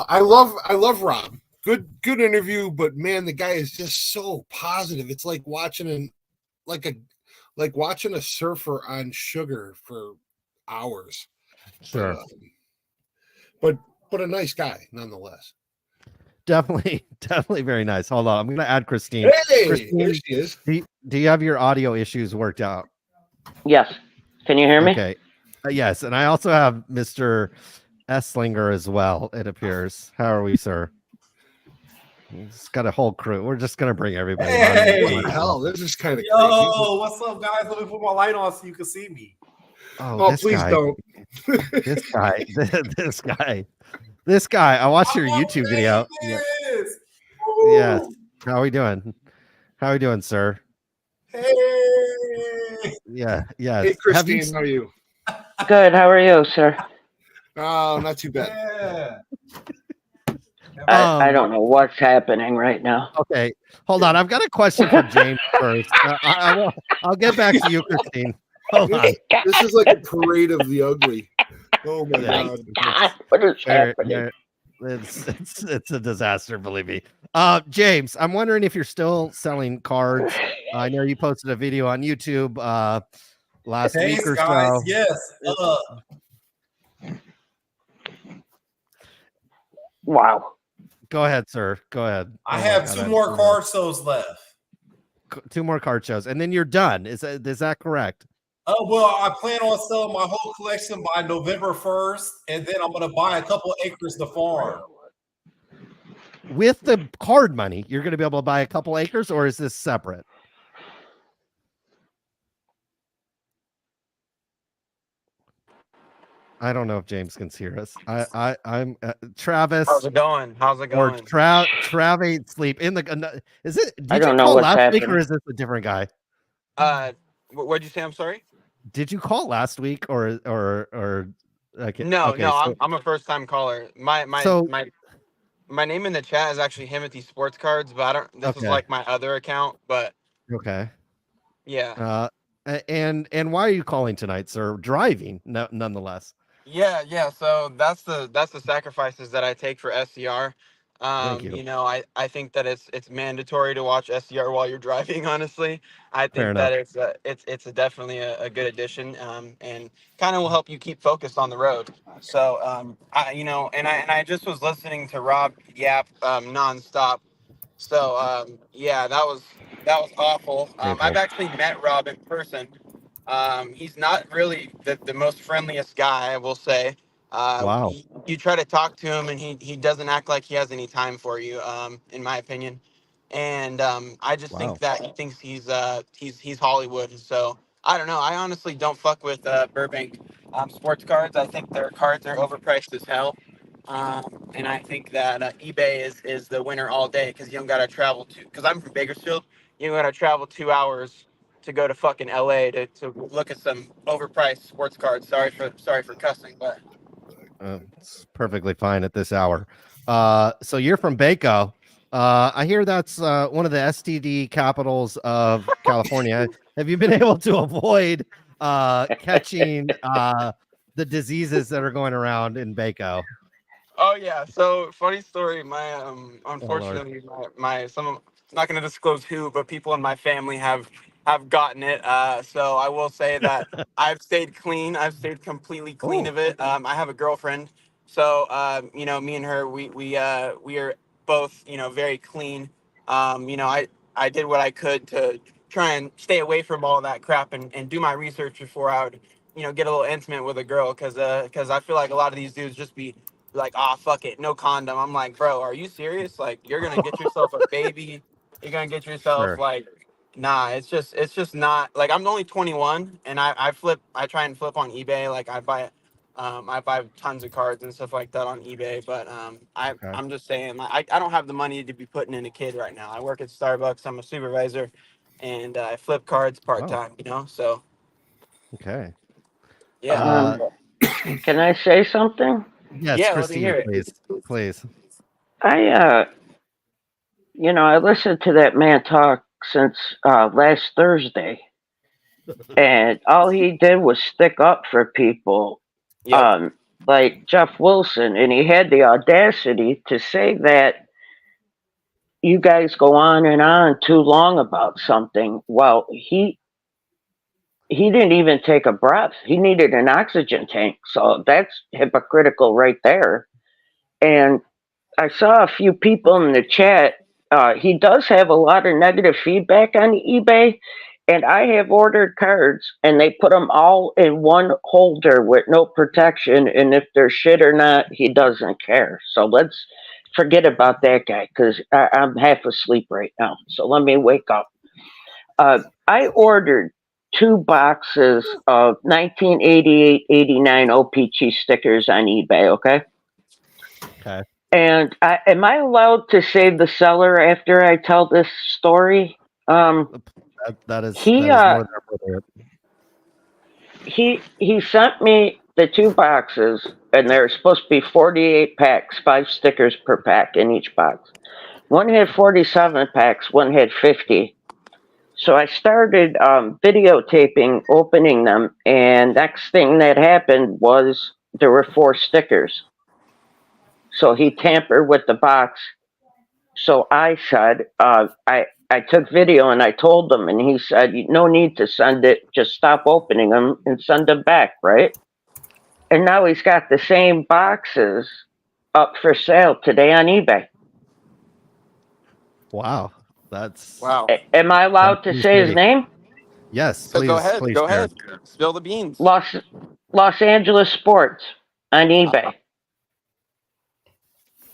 I love Rob. Good interview, but man, the guy is just so positive. It's like watching watching a surfer on sugar for hours. Sure. But a nice guy nonetheless. Definitely very nice. Hold on, I'm gonna add Christine. Hey, Christine, here she is. Do you have your audio issues worked out? Yes. Can you hear me? Okay. Yes, and I also have Mr. Esslinger as well, it appears. How are we, sir? He's got a whole crew. We're just gonna bring everybody on. Hey, hell, this is kind of crazy. What's up, guys? Let me put my light on so you can see me. Oh, please guy. don't. This guy. I watched your YouTube video. Yes. How are we doing? How are we doing, sir? Hey. Yeah. Hey, Christine, how are you? Good. How are you, sir? Oh, not too bad. Yeah. I don't know what's happening right now. Okay, hold on. I've got a question for James first. I'll get back to you, Christine. Hold on. This is like a parade of the ugly. Oh my God! What is happening? It's a disaster, believe me. James, I'm wondering if you're still selling cards. I know you posted a video on YouTube last week or so. Yes. Wow. Go ahead, sir. Go ahead. I have two more card shows left. 2 more card shows, and then you're done. Is that correct? Oh, well, I plan on selling my whole collection by November 1st, and then I'm going to buy a couple acres to farm. With the card money, you're going to be able to buy a couple acres, or is this separate? I don't know if James can hear us. I'm Travis. How's it going? Or Trav ain't sleep in the. Is it? Did I don't you know call what's last week, happening. or is this a different guy? What'd you say? I'm sorry. Did you call last week, or okay? No, okay, no, I'm a first time caller. My name in the chat is actually Himothy Sports Cards, but I don't. This is like my other account, but okay. Yeah. And why are you calling tonight, sir? Driving, nonetheless. Yeah. So that's the sacrifices that I take for SCR. Thank you. You know, I think that it's mandatory to watch SCR while you're driving. Honestly, I think that it's definitely a good addition, and kind of will help you keep focused on the road. So, I just was listening to Rob yap nonstop. So, yeah, that was awful. I've actually met Rob in person. He's not really the most friendliest guy, I will say. Wow. You try to talk to him and he doesn't act like he has any time for you, in my opinion. And I just think that he thinks he's Hollywood. So I don't know. I honestly don't fuck with Burbank sports cards. I think their cards are overpriced as hell. And I think that eBay is the winner all day because you don't got to travel because I'm from Bakersfield. You don't got to travel 2 hours to go to fucking LA to look at some overpriced sports cards. Sorry for cussing, but it's perfectly fine at this hour. So you're from Baco. I hear that's one of the STD capitals of California. Have you been able to avoid catching the diseases that are going around in Baco. Oh yeah. So funny story. My Lord. unfortunately my some of, not going to disclose who, but people in my family have gotten it. So I will say that I've stayed clean. I've stayed completely clean of it. I have a girlfriend, so you know, me and her, we are both, you know, very clean. You know, I did what I could to try and stay away from all that crap and do my research before I would, you know, get a little intimate with a girl, because I feel like a lot of these dudes just be like, ah, fuck it, no condom. I'm like, bro, are you serious? Like, you're gonna get yourself a baby. You're gonna get yourself Sure. like, nah. It's just not like, I'm only 21, and I try and flip on eBay. Like I buy tons of cards and stuff like that on eBay. But I'm just saying, like, I don't have the money to be putting in a kid right now. I work at Starbucks. I'm a supervisor, and I flip cards part time. You know, so Okay. yeah. Can I say something? Yes, Yeah, let me Christina, hear it. please. I I listened to that man talk since last Thursday, and all he did was stick up for people, Yep. like Jeff Wilson, and he had the audacity to say that you guys go on too long about something. Well, he didn't even take a breath. He needed an oxygen tank, so that's hypocritical right there. And I saw a few people in the chat. He does have a lot of negative feedback on eBay, and I have ordered cards, and they put them all in one holder with no protection. And if they're shit or not, he doesn't care. So let's forget about that guy, because I'm half asleep right now. So let me wake up. I ordered 2 boxes of 1988-89 OPG stickers on eBay. Okay. Okay. And am I allowed to say the seller after I tell this story? That is He more than appropriate. he sent me the 2 boxes, and they're supposed to be 48 packs, 5 stickers per pack in each box. One had 47 packs, one had 50. So I started videotaping opening them, and next thing that happened was there were 4 stickers. So he tampered with the box. So I said, I took video and I told him, and he said, no need to send it. Just stop opening them and send them back, right? And now he's got the same boxes up for sale today on eBay. Wow. That's Wow. Am I allowed to say his name? Yes, So please. go ahead. Please Go share. ahead. Spill the beans. Los Angeles Sports on eBay.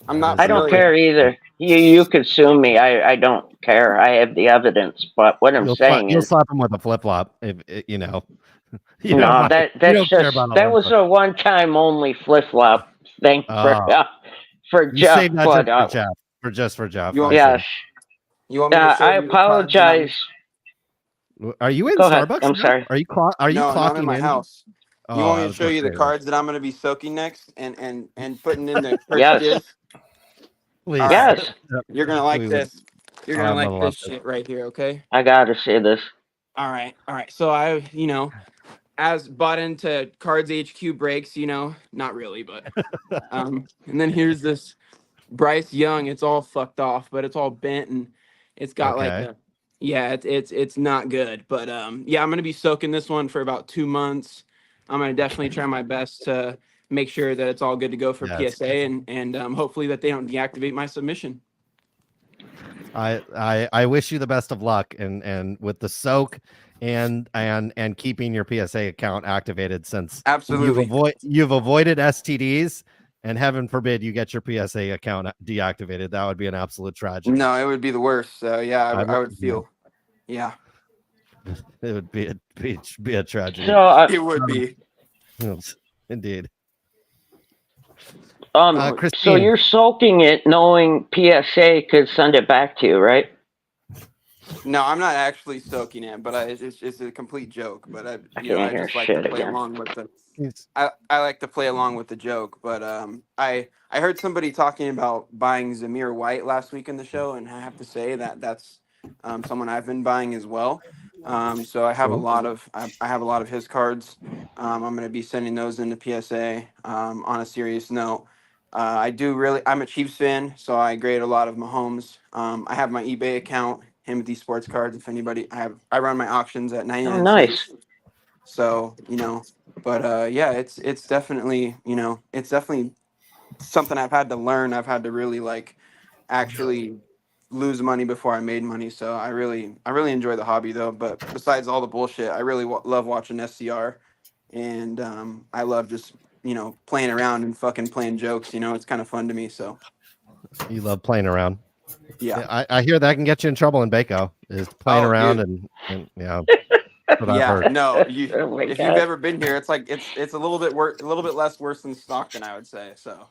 I'm not I don't familiar. care either. You could sue me. I don't care. I have the evidence. But what I'm saying You'll is, slap him with a flip flop if you know. You no, don't mind. You that's don't care just about all that was a one-time only flip-flop thing for You Jeff. saved that But just for Jeff. You want yes, You want me to show I you the cards that I'm- apologize. Are you in Go ahead. Starbucks? I'm now? sorry. Are you No, clocking I'm in my in? house. You Oh, want I me to was show gonna you the say that. cards that I'm going to be soaking next and putting in the Yes. purchases? Please. All right. Yes, You're going to like We would- this. You're going to I'm like gonna this love shit right here, okay? I gotta say this. All right. All right. So I, as bought into Cards HQ breaks, not really, but and then here's this Bryce Young. It's all fucked off, but it's all bent, and it's got like Okay. a, yeah, it's not good. But yeah, I'm gonna be soaking this one for about 2 months. I'm gonna definitely try my best to make sure that it's all good to go for Yes. PSA, and hopefully that they don't deactivate my submission. I wish you the best of luck and with the soak and keeping your PSA account activated, since Absolutely. you've avoided STDs, and heaven forbid you get your PSA account deactivated. That would be an absolute tragedy. No, it would be the worst. So yeah, I would feel, yeah, It would be a tragedy. So, it would be. Indeed. so Christine. you're soaking it, knowing PSA could send it back to you, right? No, I'm not actually soaking it, but it's a complete joke. But I just like to play along with the. I like to play along with the joke. But I heard somebody talking about buying Zamir White last week in the show, and I have to say that that's someone I've been buying as well. So I have a Cool. lot of I have a lot of his cards. I'm going to be sending those into PSA. On a serious note, I'm a Chiefs fan, so I grade a lot of Mahomes. I have my eBay account, Timothy Sports Cards. If anybody, I run my auctions at 99 nice. cents. So but yeah, it's definitely it's definitely something I've had to learn. I've had to really like actually lose money before I made money. So I really enjoy the hobby though. But besides all the bullshit, I really love watching SCR, and I love just playing around and fucking playing jokes. It's kind of fun to me. So You love playing around. yeah, I hear that can get you in trouble in Baco, is playing around dude. and yeah. That's what I've Yeah, heard. no, Oh my if God. you've ever been here, it's like it's a little bit a little bit less worse than Stockton, I would say. So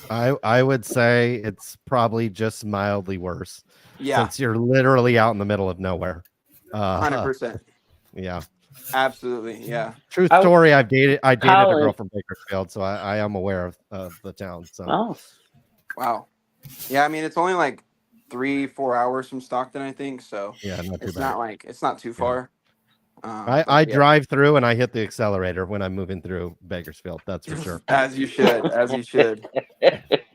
I would say it's probably just mildly worse. yeah, Since you're literally out in the middle of nowhere. 100%, Yeah. absolutely, yeah. True Oh, story. I dated a girl Colin. from Bakersfield, so I am aware of the town. So Oh, Wow. Yeah, I mean it's only like 3-4 hours from Stockton, I think. So yeah, not too it's bad. it's not too far. I But yeah, drive through and I hit the accelerator when I'm moving through Bakersfield. That's for sure. as you should, as you should.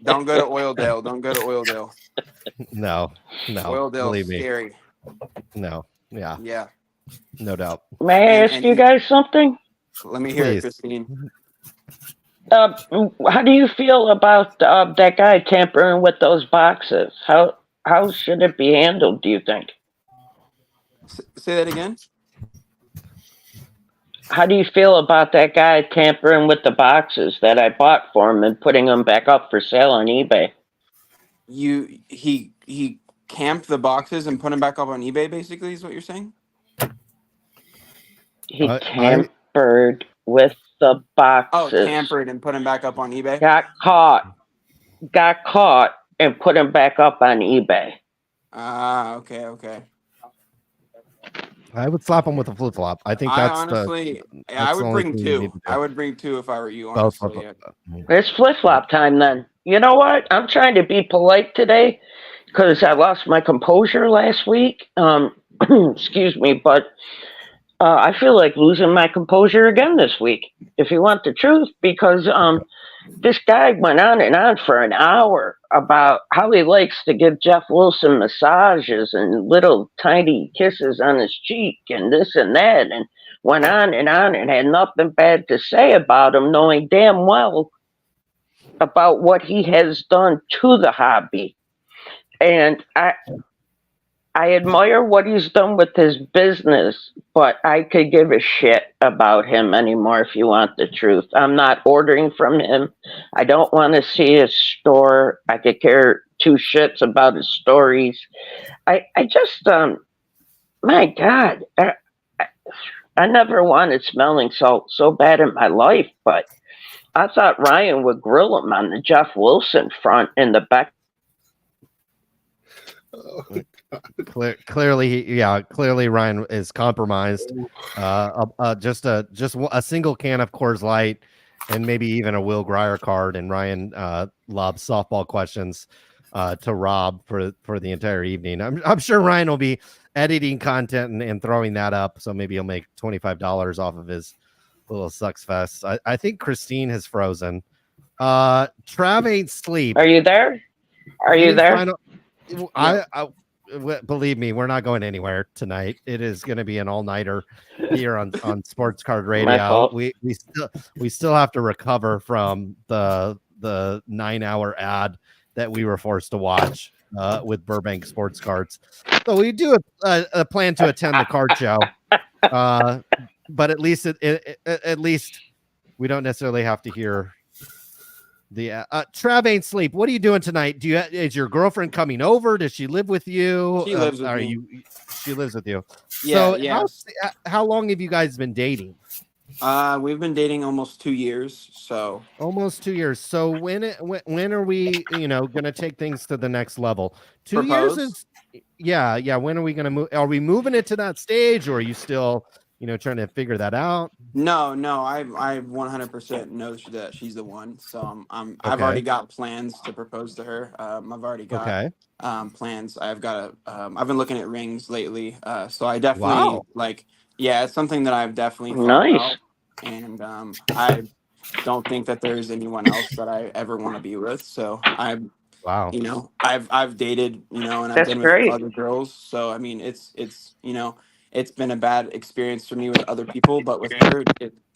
Don't go to Oildale. Don't go to Oildale. No, Oildale's believe me. scary. No, yeah, Yeah. no doubt. may I And- ask and you you- guys something? Let me hear it, Please. Christine. How do you feel about that guy tampering with those boxes? How should it be handled, do you think? Say that again. How do you feel about that guy tampering with the boxes that I bought for him and putting them back up for sale on eBay? He camped the boxes and put them back up on eBay, basically, is what you're saying? He I- tampered with the boxes. Oh, tampered and put them back up on eBay? Got caught, and put them back up on eBay. Ah, okay. I would slap him with a flip flop. I think I that's honestly, that's I the would only bring thing you need two. to do. I would bring two if I were you, Both honestly. of Yeah. them. It's flip flop time then. You know what? I'm trying to be polite today because I lost my composure last week. Excuse me, but I feel like losing my composure again this week, if you want the truth, because this guy went on and on for an hour about how he likes to give Jeff Wilson massages and little tiny kisses on his cheek and this and that, and went on and had nothing bad to say about him, knowing damn well about what he has done to the hobby. And I admire what he's done with his business, but I could give a shit about him anymore if you want the truth. I'm not ordering from him. I don't want to see his store. I could care two shits about his stories. I just, my God, I never wanted smelling so bad in my life, but I thought Ryan would grill him on the Jeff Wilson front in the back. Clearly Ryan is compromised. Just a single can of Coors Light and maybe even a Will Grier card, and Ryan lobs softball questions to Rob for the entire evening. I'm sure Ryan will be editing content and throwing that up, so maybe he'll make $25 off of his little sucks fest. I think Christine has frozen. Trav ain't sleep. Are you there? Are you there? Believe me, we're not going anywhere tonight. It is going to be an all-nighter here on Sports Card Radio. We still have to recover from the 9-hour ad that we were forced to watch with Burbank Sports Cards. So we do a plan to attend the card show, but at least at least we don't necessarily have to hear the Trav ain't sleep. What are you doing tonight? Is your girlfriend coming over? Does she live with you? She lives with me. She lives with you. Yeah, So yeah. how long have you guys been dating? We've been dating almost 2 years, so Almost 2 years. So when are we, gonna take things to the next level? 2 years Propose? is, yeah. When are we gonna move? Are we moving it to that stage, or are you still trying to figure that out? No, I 100% know that she's the one. So I've Okay. already got plans to propose to her. I've already got Okay. plans. I've been looking at rings lately. So I definitely it's something that I've definitely thought about. And I don't think that there's anyone else that I ever want to be with. So I've dated, and I've been with other girls. So I mean, it's been a bad experience for me with other people, but with her,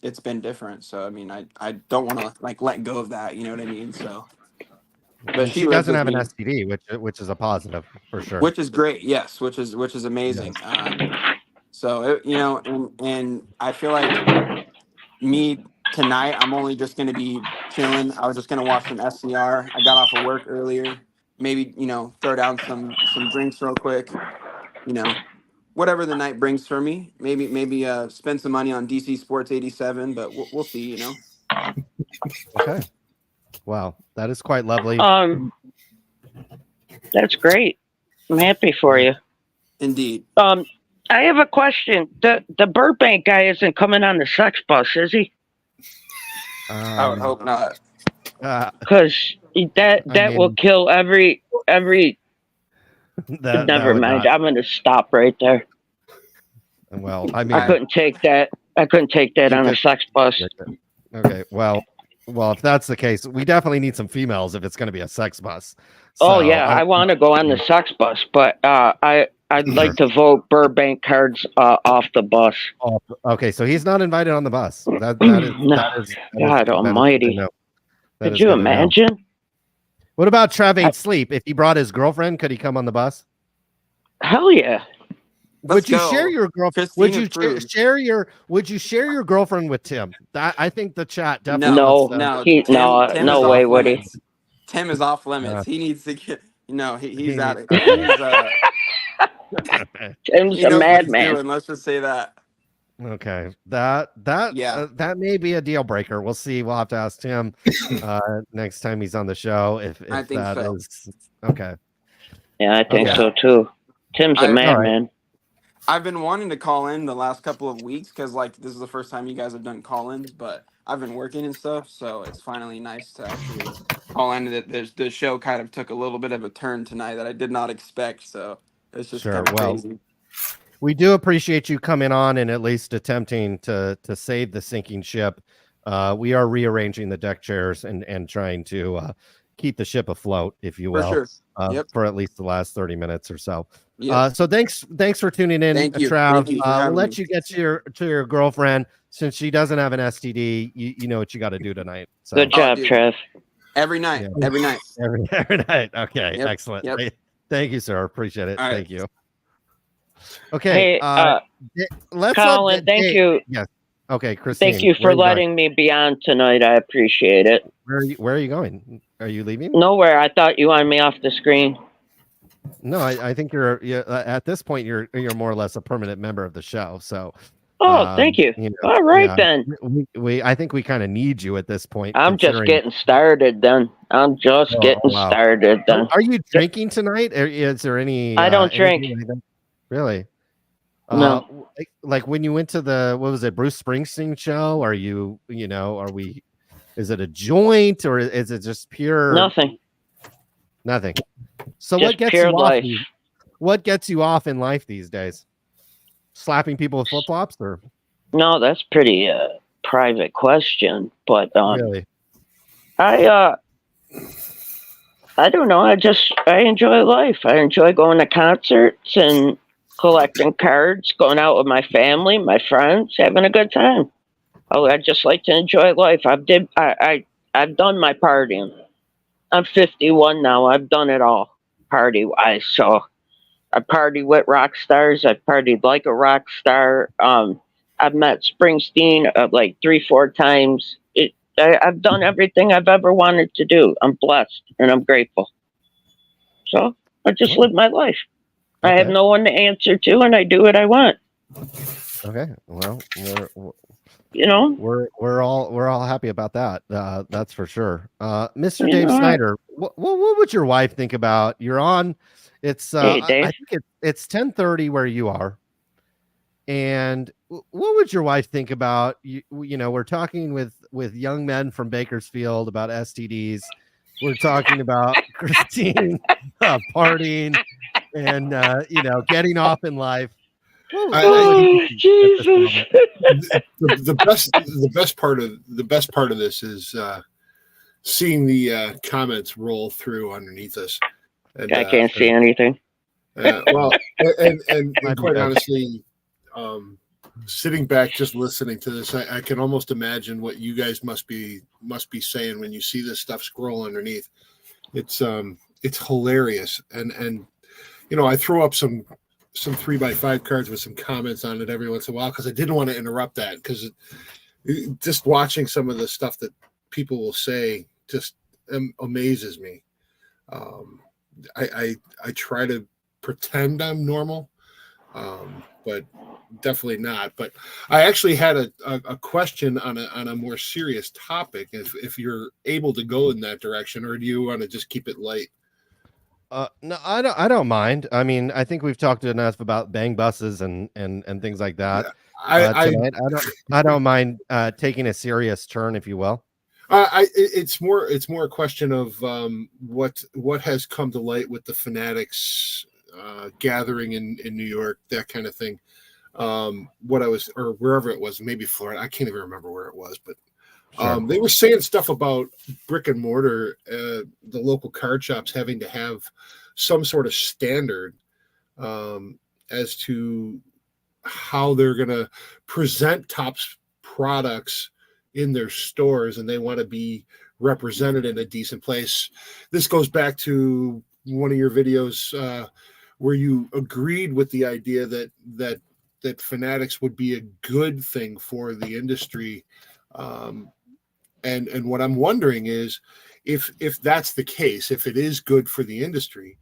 it's been different. So I mean, I don't want to like let go of that. You know what I mean? So, but she doesn't have an STD, which is a positive for sure. Which is great, yes. Which is amazing. So and I feel like me tonight, I'm only just gonna be chilling. I was just gonna watch some SCR. I got off of work earlier. Maybe throw down some drinks real quick. Whatever the night brings for me. Maybe spend some money on DC Sports 87, but we'll see. Okay. Wow, that is quite lovely. That's great. I'm happy for you. Indeed. I have a question. The Burbank guy isn't coming on the sex bus, is he? I would hope not. Because that will kill every. Never mind. I'm going to stop right there. Well, I mean, I couldn't take that. On a sex bus. Okay. Well, if that's the case, we definitely need some females if it's going to be a sex bus. So, I want to go on the sex bus, but I'd like to vote Burbank cards off the bus. Okay, so he's not invited on the bus. That is God Almighty. Could you imagine? What about Travis Sleep? If he brought his girlfriend, could he come on the bus? Hell yeah. Would you share your girlfriend? Would you share your girlfriend with Tim? I think the chat definitely. No way, would he? Tim is off limits. He needs to get. He's out of. Tim's a madman. Let's just say that. Okay, that may be a deal breaker. We'll see. We'll have to ask Tim next time he's on the show. If I think that so. is okay. Yeah, I think so too. Tim's a madman. I've been wanting to call in the last couple of weeks because this is the first time you guys have done call-ins, but I've been working and stuff, so it's finally nice to actually call in. The show kind of took a little bit of a turn tonight that I did not expect, so it's just kind of crazy. We do appreciate you coming on and at least attempting to save the sinking ship. We are rearranging the deck chairs and trying to keep the ship afloat, if you will, for at least the last 30 minutes or so. So thanks for tuning in, Trav. We'll let you get to your girlfriend since she doesn't have an STD. You know what you got to do tonight. So. Good job, Trav. Every night. Every night. Okay, excellent. Thank you, sir. Appreciate it. Thank you. Okay. Let's Colin, thank you. Yes. Okay, Christine. Thank you for letting me be on tonight. I appreciate it. Where are you going? Are you leaving? Nowhere. I thought you wanted me off the screen. No, I think you're at this point you're more or less a permanent member of the show. So thank you. All right then. I think we kind of need you at this point. I'm just getting started then. Are you drinking tonight? Is there any I don't drink. Really? No. Like when you went to the Bruce Springsteen show, are is it a joint or is it just pure nothing? So just what gets you off? What gets you off in life these days? Slapping people with flip flops, or no? That's pretty private question, but really, I don't know. I enjoy life. I enjoy going to concerts and collecting cards, going out with my family, my friends, having a good time. I just like to enjoy life. I've done my partying. I'm 51 now. I've done it all party-wise. So I party with rock stars. I partied like a rock star. I've met Springsteen like 3-4 times. I've done everything I've ever wanted to do. I'm blessed and I'm grateful. So I just live my life. Okay. I have no one to answer to, and I do what I want. Okay. Well, we're all happy about that. That's for sure. Mr. Dave Snyder, what would your wife think about? You're on. It's I think it's 10:30 where you are, and what would your wife think about you? You know, we're talking with young men from Bakersfield about STDs. We're talking about Christine partying and you know, getting off in life. Jesus. The best part of this is seeing the comments roll through underneath us. And, I can't see anything. Well, and quite honestly, sitting back just listening to this, I can almost imagine what you guys must be saying when you see this stuff scroll underneath. It's hilarious, and you know, I throw up some 3x5 cards with some comments on it every once in a while because I didn't want to interrupt that, because just watching some of the stuff that people will say just amazes me. I try to pretend I'm normal, but definitely not. But I actually had a question on a more serious topic, if you're able to go in that direction, or do you want to just keep it light? No, I don't mind. I mean, I think we've talked enough about bang buses and things like that. Tonight. I don't mind taking a serious turn, if you will. It's more a question of what has come to light with the Fanatics gathering in New York, that kind of thing. What I was, or wherever it was, maybe Florida, I can't even remember where it was, but sure. They were saying stuff about brick and mortar, the local card shops having to have some sort of standard as to how they're going to present Topps products in their stores, and they want to be represented in a decent place. This goes back to one of your videos where you agreed with the idea that Fanatics would be a good thing for the industry. And what I'm wondering is if that's the case, if it is good for the industry,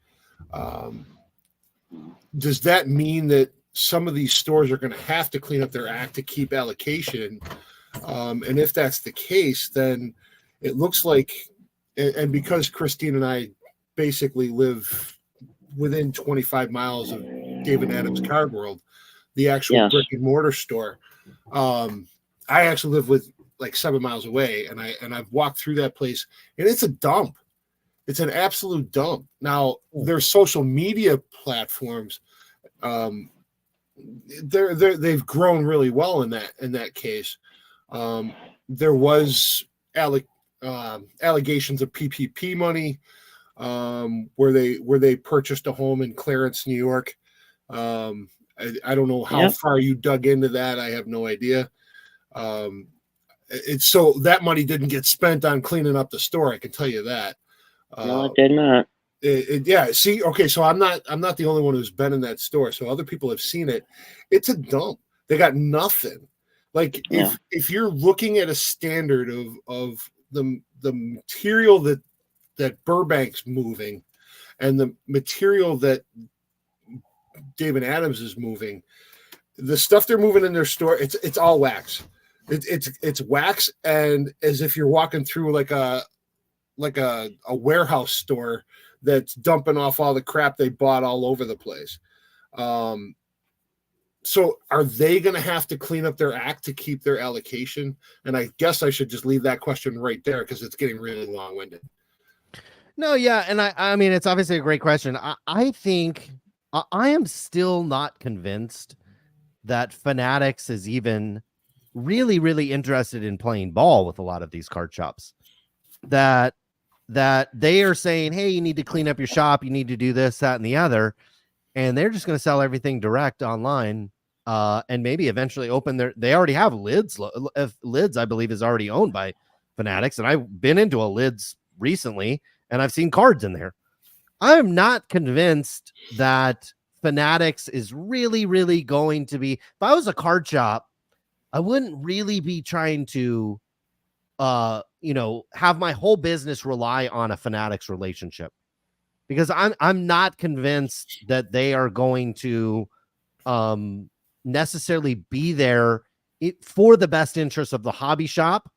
does that mean that some of these stores are going to have to clean up their act to keep allocation? And if that's the case, then it looks like, and because Christine and I basically live within 25 miles of David Adams Card World, the actual brick and mortar store, I actually live with like 7 miles away, and I've walked through that place, and it's a dump. It's an absolute dump. Now, their social media platforms, they've grown really well in that case. There was allegations of PPP money, where they purchased a home in Clarence, New York. I don't know how far you dug into that. I have no idea. It's so that money didn't get spent on cleaning up the store. I can tell you that. No, it did not. See, okay, so I'm not the only one who's been in that store. So other people have seen it. It's a dump. They got nothing. Like if you're looking at a standard of the material that Burbank's moving and the material that David Adams is moving, the stuff they're moving in their store, it's all wax. It's wax, and as if you're walking through like a warehouse store that's dumping off all the crap they bought all over the place. So are they going to have to clean up their act to keep their allocation? And I guess I should just leave that question right there because it's getting really long-winded. No, yeah, and I mean, it's obviously a great question. I think I am still not convinced that Fanatics is even really, really interested in playing ball with a lot of these card shops. That they are saying, hey, you need to clean up your shop, you need to do this, that, and the other, and they're just going to sell everything direct online, and maybe eventually open they already have Lids. Lids, I believe, is already owned by Fanatics, and I've been into a Lids recently, and I've seen cards in there. I'm not convinced that Fanatics is really, really going to be. If I was a card shop, I wouldn't really be trying to, have my whole business rely on a Fanatics relationship, because I'm not convinced that they are going to necessarily be there for the best interest of the hobby shop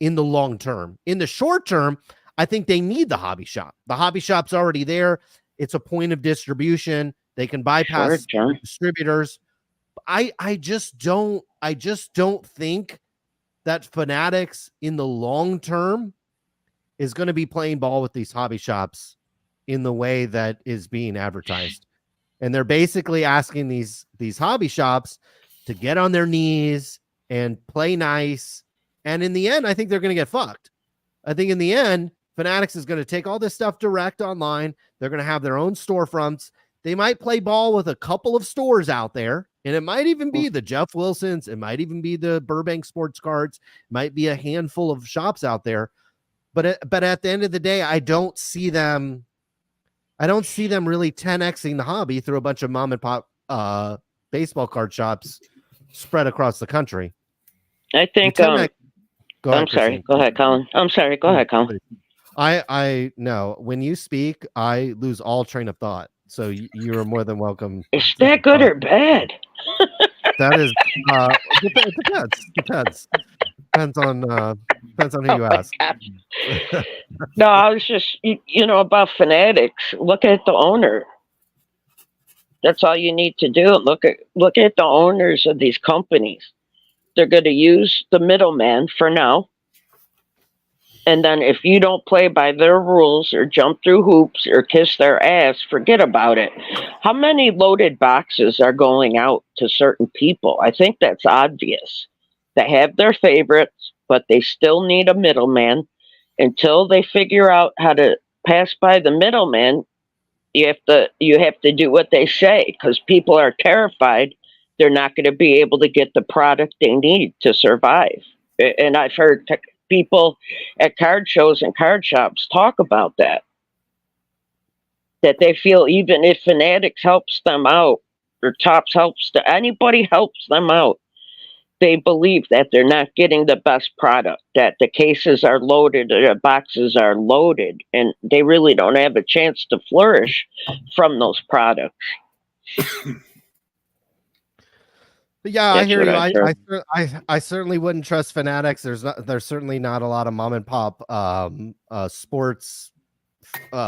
in the long term. In the short term, I think they need the hobby shop. The hobby shop's already there. It's a point of distribution. They can bypass distributors. I just don't think that Fanatics in the long term is going to be playing ball with these hobby shops in the way that is being advertised. And they're basically asking these hobby shops to get on their knees and play nice. And in the end, I think they're going to get fucked. I think in the end, Fanatics is going to take all this stuff direct online. They're going to have their own storefronts. They might play ball with a couple of stores out there. And it might even be the Jeff Wilsons. It might even be the Burbank Sports Cards. It might be a handful of shops out there. But at the end of the day, I don't see them really 10xing the hobby through a bunch of mom and pop baseball card shops spread across the country. I think I'm sorry. Christine. Go ahead, Colin. I'm sorry. Go ahead, Colin. I know when you speak, I lose all train of thought. So you are more than welcome. Is that good or bad? That is depends. Depends on who you ask. No, I was just about Fanatics. Look at the owner. That's all you need to do. Look at the owners of these companies. They're going to use the middleman for now. And then if you don't play by their rules or jump through hoops or kiss their ass, forget about it. How many loaded boxes are going out to certain people? I think that's obvious. They have their favorites, but they still need a middleman. Until they figure out how to pass by the middleman, you have to do what they say, because people are terrified they're not going to be able to get the product they need to survive. And I've heard people at card shows and card shops talk about that they feel even if Fanatics helps them out or Topps anybody helps them out, they believe that they're not getting the best product, that the cases are loaded or the boxes are loaded, and they really don't have a chance to flourish from those products. But yeah, I hear you. I certainly wouldn't trust Fanatics. There's certainly not a lot of mom and pop sports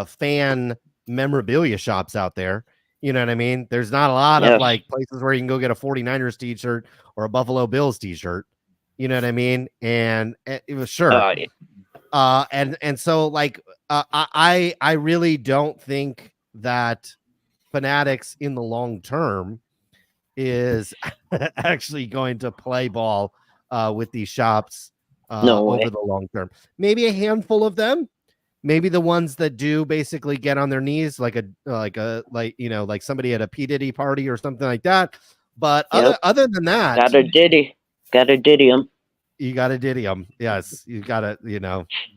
fan memorabilia shops out there. You know what I mean? There's not a lot of like places where you can go get a 49ers t-shirt or a Buffalo Bills t-shirt. You know what I mean? And it was sure. And so like I really don't think that Fanatics in the long term is actually going to play ball with these shops over the long term. Maybe a handful of them, maybe the ones that do basically get on their knees like somebody at a P. Diddy party or something like that. But other than that, gotta diddy them. You gotta diddy them. Yes, you gotta.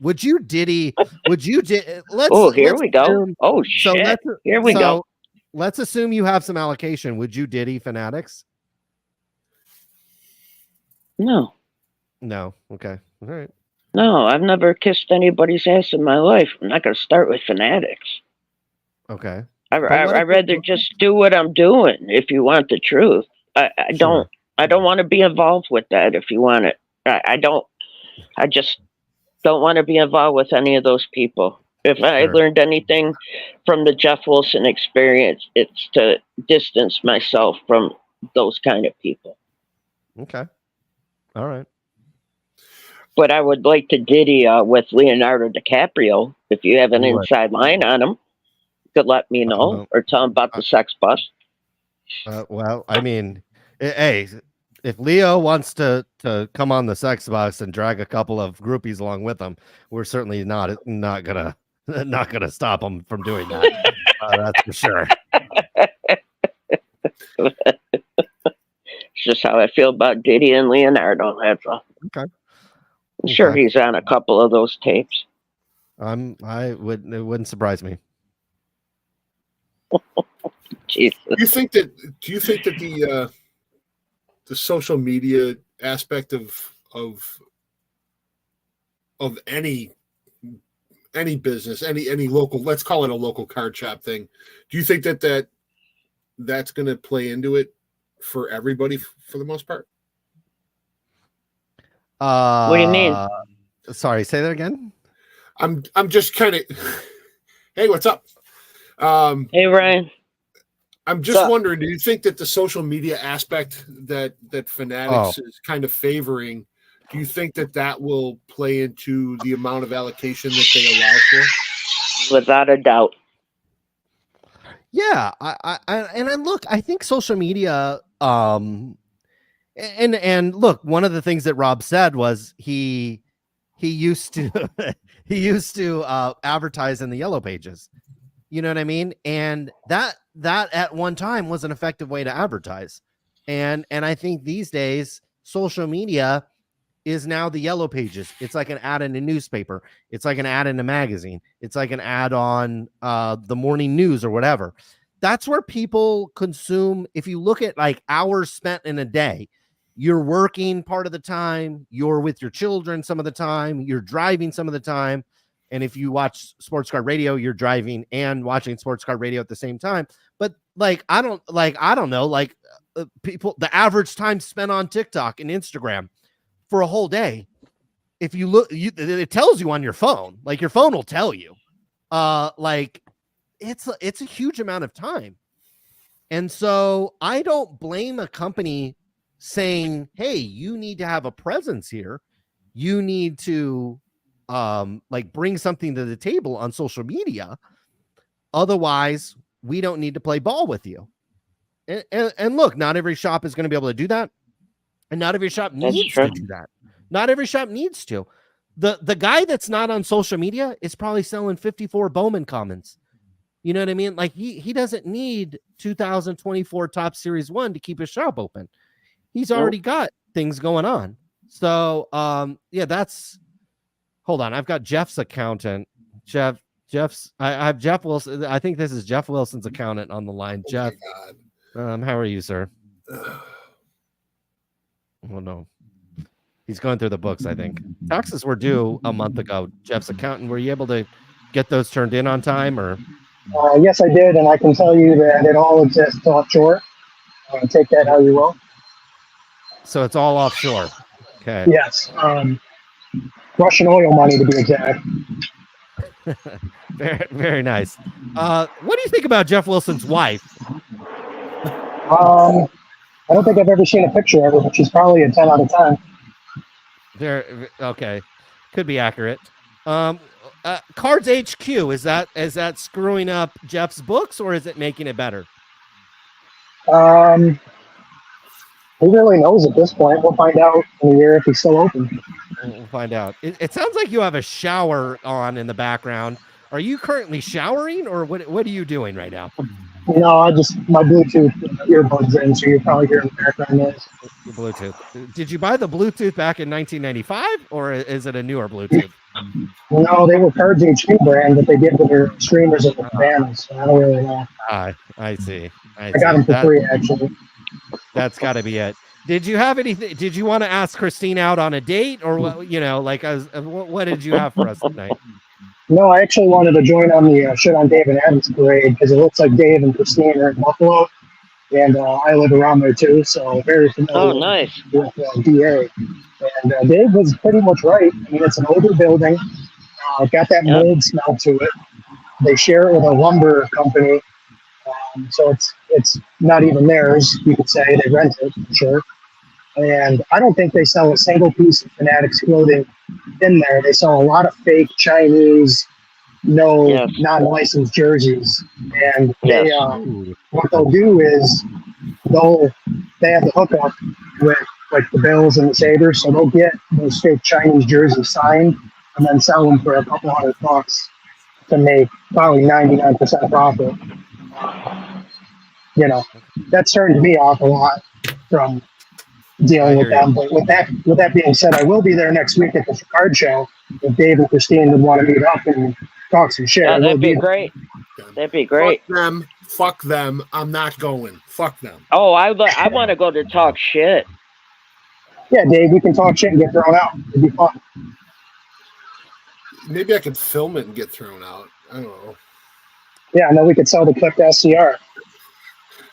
Would you diddy? Here we go. Oh shit! Here we go. Let's assume you have some allocation. Would you diddy Fanatics? No. Okay. All right. No, I've never kissed anybody's ass in my life. I'm not going to start with Fanatics. Okay. I'd rather just do what I'm doing. If you want the truth, I don't want to be involved with that. If you want it, I just don't want to be involved with any of those people. If I learned anything from the Jeff Wilson experience, it's to distance myself from those kind of people. Okay. All right. But I would like to diddy with Leonardo DiCaprio. If you have an inside line on him, you could let me know or tell him about the sex bus. Well, I mean, hey, if Leo wants to come on the sex bus and drag a couple of groupies along with him, we're certainly not gonna stop him from doing that. That's for sure. It's just how I feel about Diddy and Leonardo. That's all. Okay. I'm sure he's on a couple of those tapes. It wouldn't surprise me. Jesus. Do you think that the social media aspect of any business, any local, let's call it a local card shop thing, do you think that's going to play into it for everybody for the most part? What do you mean? Sorry, say that again. I'm just kind of. Hey, what's up? Hey, Ryan. I'm just wondering, do you think that the social media aspect that Fanatics is kind of favoring, do you think that will play into the amount of allocation that they allow for? Without a doubt. Yeah, and look, I think social media, and look, one of the things that Rob said was he used to advertise in the yellow pages. You know what I mean? And that at one time was an effective way to advertise. And I think these days social media is now the yellow pages. It's like an ad in a newspaper. It's like an ad in a magazine. It's like an ad on the morning news or whatever. That's where people consume. If you look at like hours spent in a day, you're working part of the time, you're with your children some of the time, you're driving some of the time. And if you watch sports card radio, you're driving and watching sports card radio at the same time. But I don't know, people, the average time spent on TikTok and Instagram for a whole day. If you look, it tells you on your phone, like your phone will tell you, it's a huge amount of time. And so I don't blame a company saying, hey, you need to have a presence here. You need to bring something to the table on social media. Otherwise, we don't need to play ball with you. And look, not every shop is going to be able to do that. And not every shop needs to do that. Not every shop needs to. The guy that's not on social media is probably selling 54 Bowman Commons. You know what I mean? Like he doesn't need 2024 Top Series 1 to keep his shop open. He's already got things going on. So that's, hold on. I've got Jeff's accountant. I have Jeff Wilson. I think this is Jeff Wilson's accountant on the line. Jeff, how are you, sir? Oh no. He's going through the books, I think. Taxes were due a month ago. Jeff's accountant, were you able to get those turned in on time, or? Yes, I did, and I can tell you that it all exists offshore. Take that how you will. So it's all offshore. Okay. Yes. Russian oil money, to be exact. Very, very nice. What do you think about Jeff Wilson's wife? I don't think I've ever seen a picture of her, but she's probably a 10 out of 10. Okay. Could be accurate. Cards HQ, is that screwing up Jeff's books, or is it making it better? Who really knows at this point? We'll find out in a year if he's still open. We'll find out. It sounds like you have a shower on in the background. Are you currently showering, or what are you doing right now? No, my Bluetooth earbuds in, so you're probably hearing the background noise. Bluetooth. Did you buy the Bluetooth back in 1995, or is it a newer Bluetooth? No, they were Cards HQ brand that they give to their streamers and their fans. So I don't really know. I see. I got them for free, actually. That's got to be it. Did you have anything? Did you want to ask Christine out on a date, or what did you have for us tonight? No, I actually wanted to join on the Shit on Dave and Adams parade because it looks like Dave and Christine are in Buffalo, and I live around there too, so very familiar nice. with DA. And Dave was pretty much right. I mean, it's an older building, got that mold smell to it. They share it with a lumber company, so it's not even theirs. You could say they rent it, for sure. And I don't think they sell a single piece of Fanatics clothing in there. They sell a lot of fake Chinese, non-licensed jerseys. And they, what they'll do is they have the hookup with like the Bills and the Sabres, so they'll get those fake Chinese jerseys signed and then sell them for a couple $100 to make probably 99% profit. That's turned me off a lot from dealing with them. But with that being said, I will be there next week at the card show. If Dave and Christine would want to meet up and talk some shit, that'd be great. That'd be great. Fuck them. I'm not going. Fuck them. Oh, I want to go to talk shit. Yeah, Dave, we can talk shit and get thrown out. It'd be fun. Maybe I could film it and get thrown out. I don't know. Yeah, and then we could sell the clip to SCR.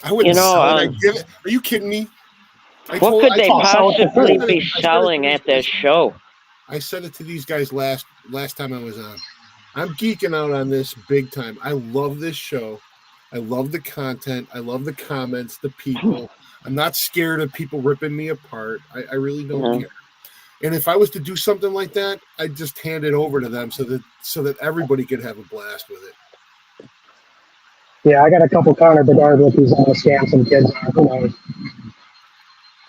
I wouldn't sell it. Are you kidding me? What could they possibly be selling at this show? I said it to these guys last time I was on. I'm geeking out on this big time. I love this show. I love the content. I love the comments, the people. I'm not scared of people ripping me apart. I really don't care. And if I was to do something like that, I'd just hand it over to them so that everybody could have a blast with it. Yeah, I got a couple Connor Bedard rookies on the scam some kids. Who knows?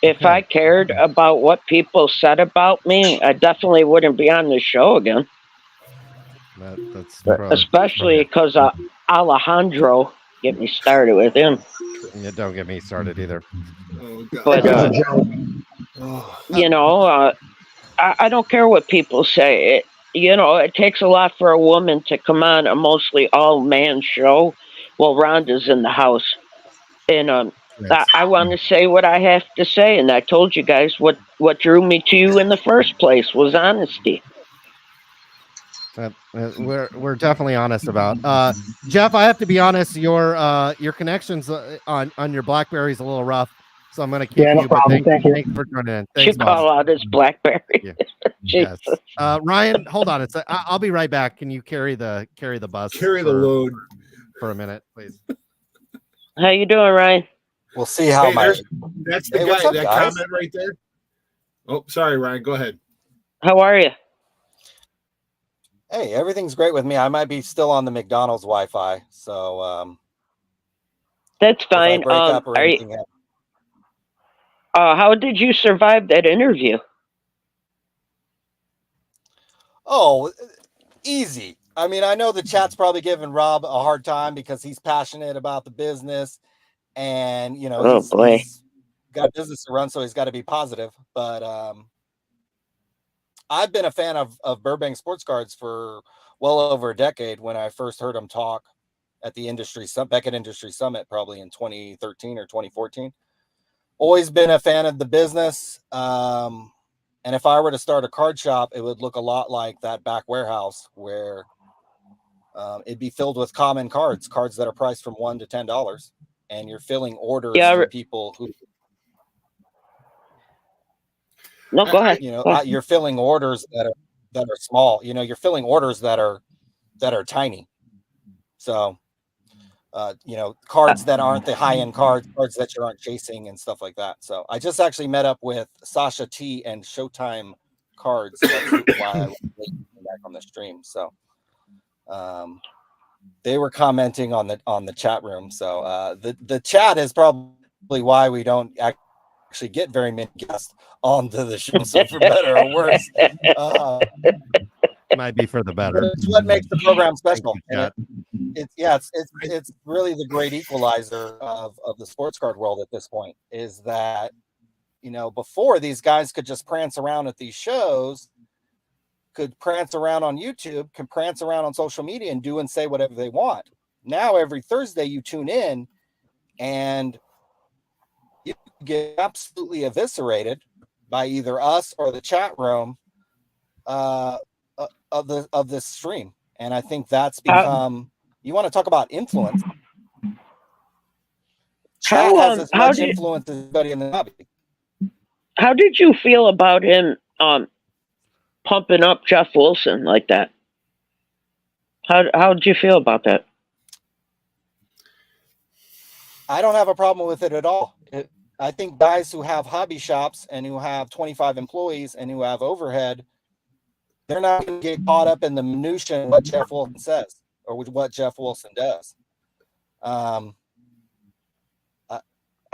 If I cared about what people said about me, I definitely wouldn't be on the show again. That's especially because Alejandro, get me started with him. Yeah, don't get me started either. Oh, God. But you know, I don't care what people say. It takes a lot for a woman to come on a mostly all-man show. Well, Rhonda's in the house, and I want to say what I have to say. And I told you guys what drew me to you in the first place was honesty. We're definitely honest about. Jeff, I have to be honest. Your connections on your BlackBerry is a little rough, so I'm going to keep no you. problem. But Thank you. thanks for joining in. Should call out his BlackBerry. Yeah. Jesus. Yes. Ryan, hold on. I'll be right back. Can you carry the bus? Carry the load for a minute, please. How you doing, Ryan? We'll see how that's the guy. That comment right there. Oh, sorry, Ryan. Go ahead. How are you? Hey, everything's great with me. I might be still on the McDonald's Wi-Fi, so that's fine. How did you survive that interview? Oh, easy. I mean, I know the chat's probably giving Rob a hard time because he's passionate about the business, and he's got a business to run, so he's got to be positive. But I've been a fan of Burbank Sports Cards for well over a decade. When I first heard him talk at the Beckett Industry Summit, probably in 2013 or 2014. Always been a fan of the business. And if I were to start a card shop, it would look a lot like that back warehouse where it'd be filled with common cards that are priced from $1 to $10, and you're filling orders for people who. No, go ahead. You're filling orders that are small. You're filling orders that are tiny. So, cards that aren't the high end cards that you aren't chasing and stuff like that. So I just actually met up with Sasha T and Showtime Cards. That's why I was back on the stream. So, they were commenting on the chat room. So the chat is probably why we don't actually get very many guests onto the show. So for better or worse, might be for the better. It's what makes the program special. It's really the great equalizer of the sports card world at this point. Is that before these guys could just prance around at these shows, could prance around on YouTube, can prance around on social media and do and say whatever they want. Now every Thursday you tune in and you get absolutely eviscerated by either us or the chat room of this stream. And I think that's become, you want to talk about influence. Chat has as much influence as anybody in the hobby. How did you feel about him pumping up Jeff Wilson like that? How did you feel about that? I don't have a problem with it at all. I think guys who have hobby shops and who have 25 employees and who have overhead, they're not going to get caught up in the minutia of what Jeff Wilson says or what Jeff Wilson does.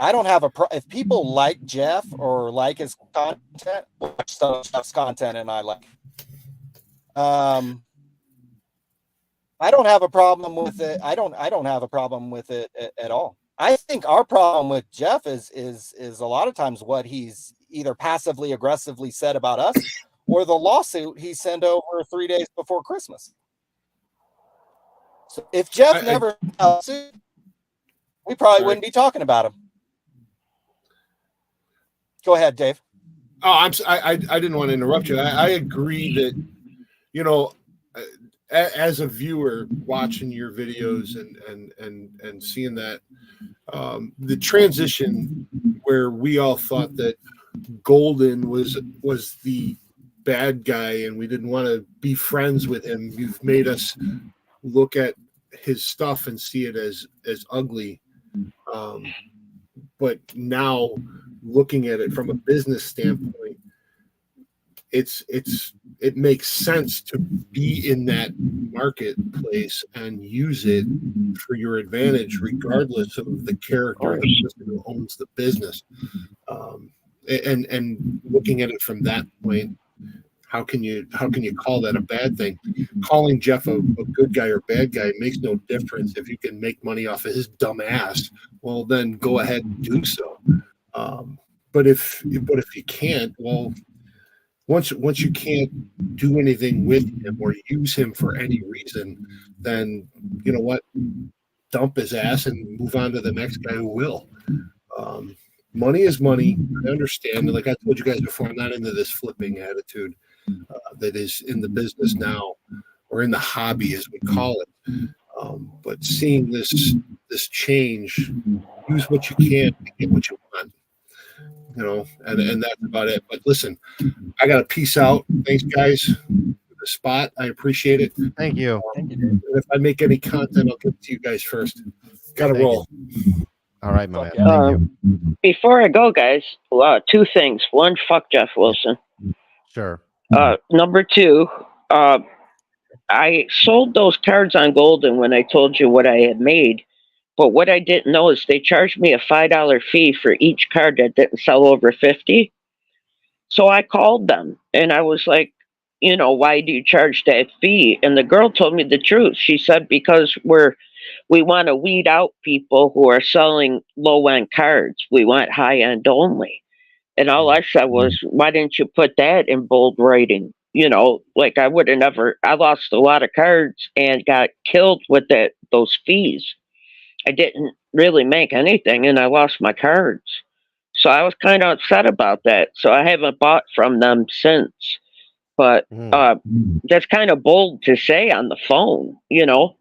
I don't have if people like Jeff or like his content, watch some of Jeff's content and I like it. I don't have a problem with it. I don't have a problem with it at all. I think our problem with Jeff is a lot of times what he's either passively aggressively said about us or the lawsuit he sent over 3 days before Christmas. So if Jeff never sued, we probably wouldn't be talking about him. Go ahead, Dave. Oh, I didn't want to interrupt you. I agree that, as a viewer watching your videos and seeing that, the transition where we all thought that Golden was the bad guy and we didn't want to be friends with him. You've made us look at his stuff and see it as ugly. But now looking at it from a business standpoint, it makes sense to be in that marketplace and use it for your advantage, regardless of the character of the person who owns the business. And looking at it from that point, how can you call that a bad thing? Calling Jeff a good guy or bad guy makes no difference. If you can make money off of his dumb ass, well, then go ahead and do so. But if you can't, well, once you can't do anything with him or use him for any reason, then you know what? Dump his ass and move on to the next guy who will. Money is money. I understand. Like I told you guys before, I'm not into this flipping attitude that is in the business now, or in the hobby as we call it. But seeing this change, use what you can to get what you want. You know, and that's about it. But listen, I got to peace out. Thanks, guys, for the spot. I appreciate it. Thank you. And if I make any content, I'll give it to you guys first. Got to roll. All right, my man. Thank you. Before I go, guys, two things. One, fuck Jeff Wilson. Sure. Number two, I sold those cards on Golden when I told you what I had made. But what I didn't know is they charged me a $5 fee for each card that didn't sell over 50. So I called them and I was like, you know, why do you charge that fee? And the girl told me the truth. She said, because we want to weed out people who are selling low-end cards. We want high-end only. And all I said was, why didn't you put that in bold writing? You know, like I would have never, I lost a lot of cards and got killed with those fees. I didn't really make anything and I lost my cards. So I was kind of upset about that. So I haven't bought from them since. But that's kind of bold to say on the phone, you know.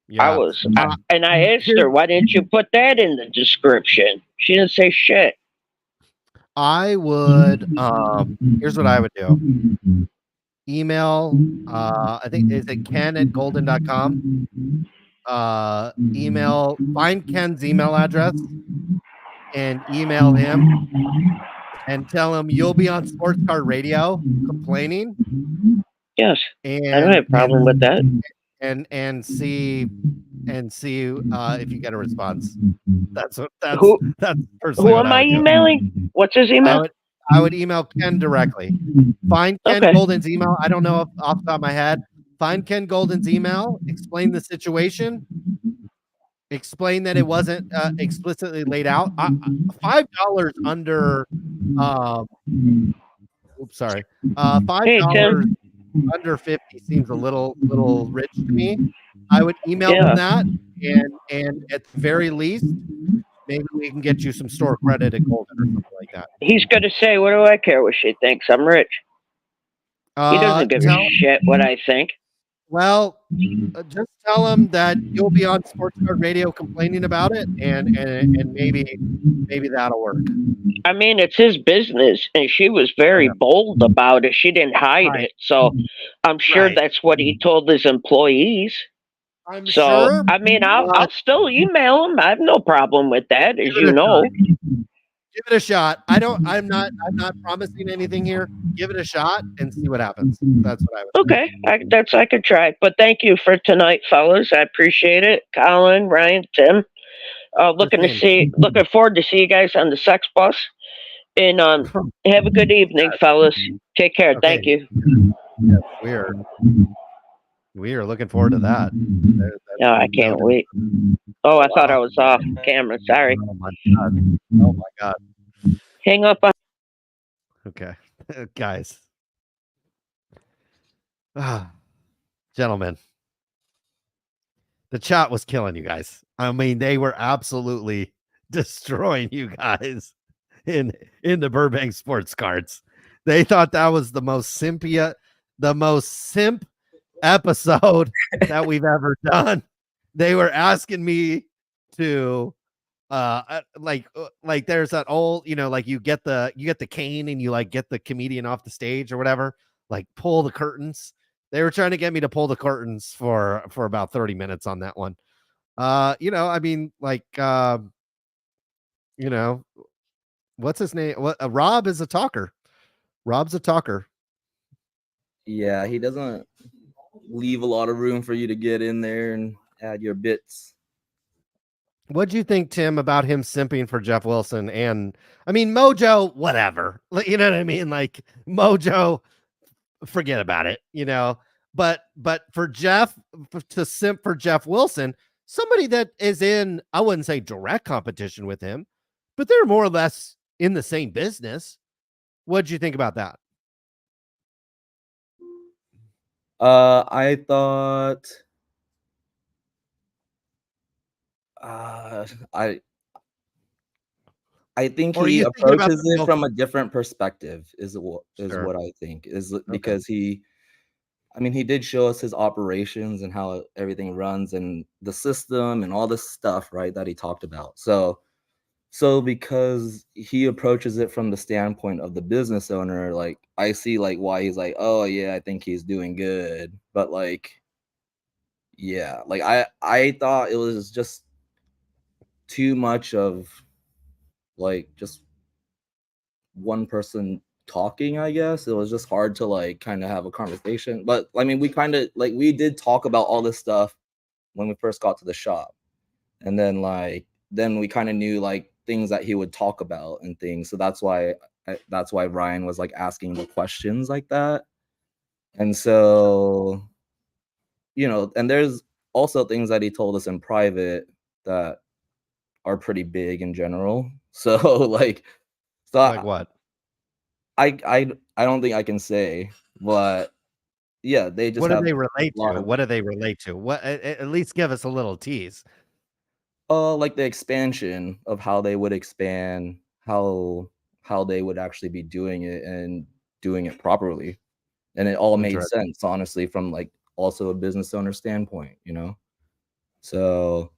Yeah. And I asked her, why didn't you put that in the description? She didn't say shit. I would, here's what I would do. Email, I think, is it ken@golden.com? Find Ken's email address and email him and tell him you'll be on Sports Card Radio complaining. Yes. And I don't have a problem with that. And see if you get a response. That's who am I emailing? What's his email? I would email Ken directly. Find Ken Golden's email. I don't know off the top of my head. Find Ken Golden's email. Explain the situation. Explain that it wasn't explicitly laid out. $5 under. Oops, sorry. $5 under 50 seems a little rich to me. I would email him that, and at the very least, maybe we can get you some store credit at Golden or something like that. He's going to say, what do I care what she thinks? I'm rich. He doesn't give a shit what I think. Well, just tell him that you'll be on Sports Card Radio complaining about it, and maybe that'll work. I mean, it's his business, and she was very bold about it. She didn't hide it, so I'm sure that's what he told his employees. I'm sure. I mean, I'll still email him. I have no problem with that, as you know. Give it a shot. I'm not promising anything here. Give it a shot and see what happens. That's what I would say. I could try. But thank you for tonight, fellas. I appreciate it. Colin, Ryan, Tim. Looking forward to see you guys on the sex bus. And have a good evening, fellas. Take care. Okay. Thank you. Yeah, we are looking forward to that. No, I can't wait. Oh, I thought I was off camera. Sorry. Oh my god. Hang up. Okay, guys. Gentlemen. The chat was killing you guys. I mean, they were absolutely destroying you guys in the Burbank sports cards. They thought that was the most simp episode that we've ever done. They were asking me to like there's that old, you know, like you get the cane and you like get the comedian off the stage or whatever, like pull the curtains They were trying to get me to pull the curtains for about 30 minutes on that one. You know, I mean, like, you know, what's his name? What Rob is a talker. Rob's a talker. Yeah, he doesn't leave a lot of room for you to get in there and add your bits. What'd you think, Tim, about him simping for Jeff Wilson? And I mean, Mojo, whatever. You know what I mean? Like Mojo, forget about it, you know. But for Jeff to simp for Jeff Wilson, somebody that is in, I wouldn't say direct competition with him, but they're more or less in the same business. What'd you think about that? I thought I think he approaches it from a different perspective is what I think is because he did show us his operations and how everything runs and the system and all this stuff, right, that he talked about. So because he approaches it from the standpoint of the business owner, like I see like why he's like, oh yeah, I think he's doing good. But like, yeah, like I thought it was just too much of like just one person talking, I guess. It was just hard to like kind of have a conversation. But I mean, we kind of like we did talk about all this stuff when we first got to the shop. And then we kind of knew like things that he would talk about and things. So that's why Ryan was like asking the questions like that. And so, you know, and there's also things that he told us in private that are pretty big in general. So like what? I don't think I can say, but yeah, they just what do they relate to? What do they relate to? What at least give us a little tease. Like the expansion of how they would expand, how they would actually be doing it and doing it properly. And it all made sense, honestly, from like also a business owner standpoint, you know? So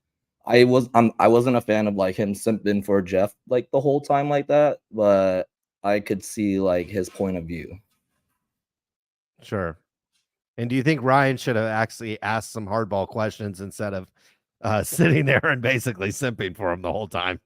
I wasn't a fan of like him simping for Jeff like the whole time like that, but I could see like his point of view. Sure. And do you think Ryan should have actually asked some hardball questions instead of sitting there and basically simping for him the whole time?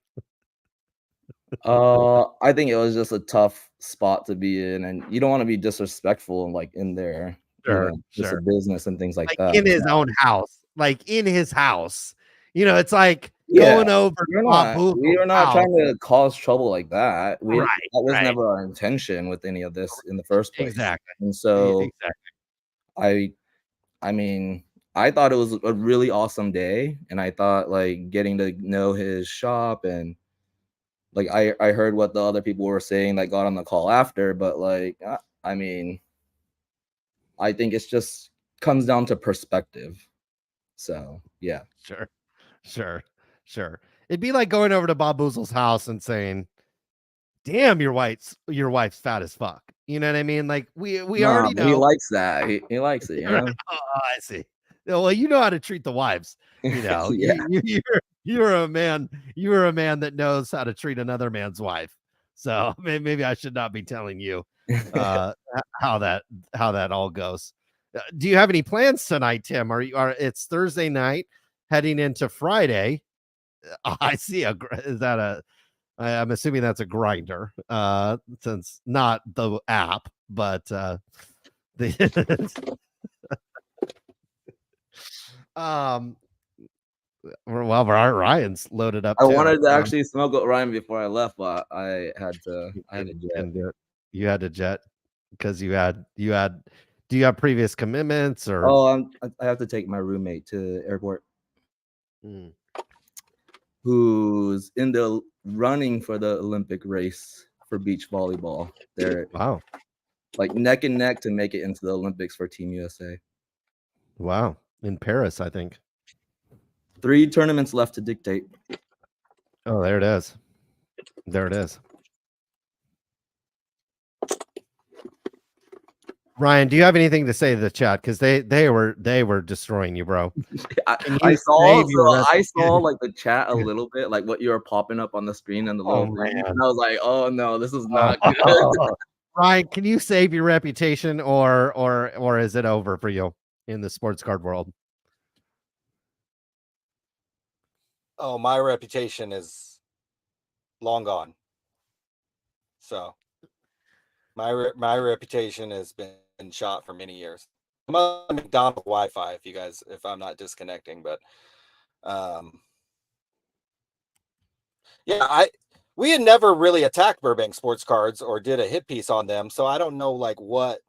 I think it was just a tough spot to be in, and you don't want to be disrespectful like in there. Sure, you know, just a business and things like that. In his own house, like in his house. You know, it's like going over. We are not trying to cause trouble like that. That was never our intention with any of this in the first place. Exactly. And so I mean, I thought it was a really awesome day, and I thought like getting to know his shop and like I heard what the other people were saying that got on the call after, but like I mean, I think it's just comes down to perspective. So yeah. Sure. It'd be like going over to Bob Boozle's house and saying, damn, your wife's fat as fuck. You know what I mean? Like we already know. He likes that. He likes it, you know? Oh, I see. Well, you know how to treat the wives, you know. You're a man that knows how to treat another man's wife. So maybe I should not be telling you how that all goes. Do you have any plans tonight, Tim? It's Thursday night heading into Friday. I see I'm assuming that's a grinder, since not the app, but well, Ryan's loaded up. I wanted to actually smoke with Ryan before I left, but I had to jet. You had to jet because you had. Do you have previous commitments or? Oh, I have to take my roommate to the airport. Who's in the running for the Olympic race for beach volleyball. They're like neck and neck to make it into the Olympics for Team USA. Wow. In Paris, I think. 3 tournaments left to dictate. Oh, there it is. There it is. Ryan, do you have anything to say to the chat? Because they were destroying you, bro. I saw like the chat a little bit, like what you were popping up on the screen and the little thing. And I was like, oh no, this is not good. Ryan, can you save your reputation, or is it over for you in the sports card world? Oh, my reputation is long gone. So my reputation has been shot for many years. I'm on McDonald's Wi-Fi if I'm not disconnecting, but yeah, we had never really attacked Burbank Sports Cards or did a hit piece on them, so I don't know what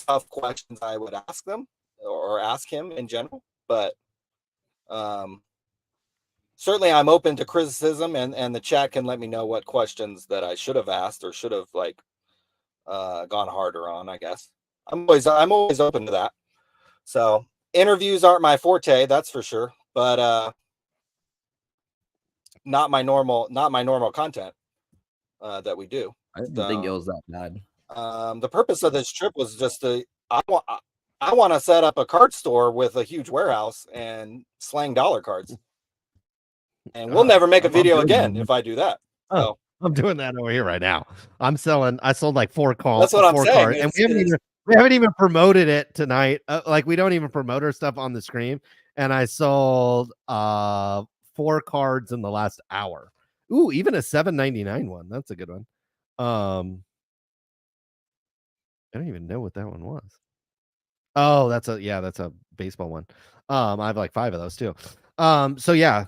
tough questions I would ask them or ask him in general, but certainly I'm open to criticism, and the chat can let me know what questions that I should have asked or should have gone harder on, I guess. I'm always open to that. So interviews aren't my forte, that's for sure, but not my normal content that we do. I didn't think it was that bad. The purpose of this trip was just I want to set up a card store with a huge warehouse and slang dollar cards. And we'll never make a video again if I do that. So I'm doing that over here right now. I sold like 4 calls. That's what I'm saying. Cards, and we haven't even promoted it tonight. We don't even promote our stuff on the screen. And I sold 4 cards in the last hour. Ooh, even a $7.99 one. That's a good one. I don't even know what that one was. Oh, that's a baseball one. I have like 5 of those too. So yeah,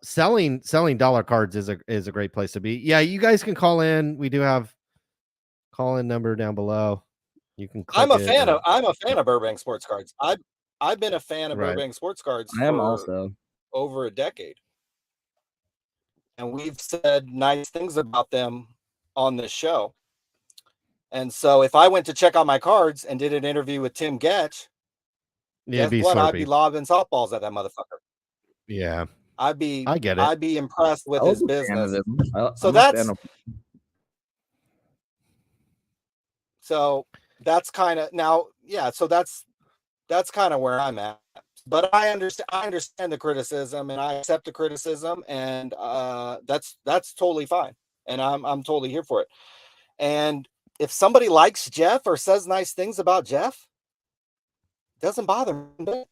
selling dollar cards is a great place to be. Yeah, you guys can call in. We do have call-in number down below. You can I'm a fan of Burbank Sports Cards. I've been a fan of Burbank Sports Cards I am also over a decade. And we've said nice things about them on this show. And so if I went to check out my cards and did an interview with Tim Getch, guess what? I'd be lobbing softballs at that motherfucker. Yeah. I get it. I'd be impressed with his business. So that's kind of now, yeah. So that's kind of where I'm at. But I understand the criticism, and I accept the criticism, and that's totally fine. And I'm totally here for it. And if somebody likes Jeff or says nice things about Jeff, doesn't bother me.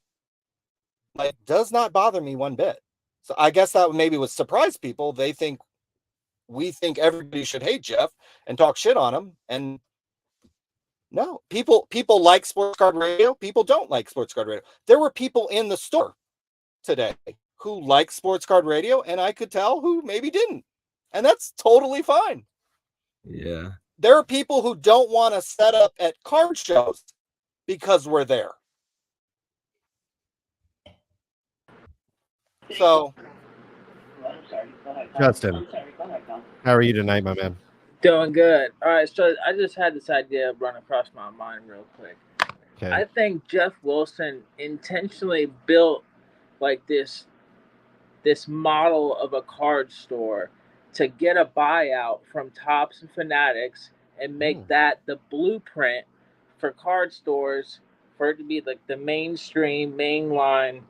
Does not bother me one bit. So I guess that maybe would surprise people. We think everybody should hate Jeff and talk shit on him. And no, people like Sports Card Radio. People don't like Sports Card Radio. There were people in the store today who like Sports Card Radio, and I could tell who maybe didn't. And that's totally fine. Yeah. There are people who don't want to set up at card shows because we're there. So, Justin, how are you tonight, my man? Doing good. All right, so I just had this idea run across my mind real quick. Okay. I think Jeff Wilson intentionally built this model of a card store to get a buyout from Topps and Fanatics and make that the blueprint for card stores, for it to be like the mainline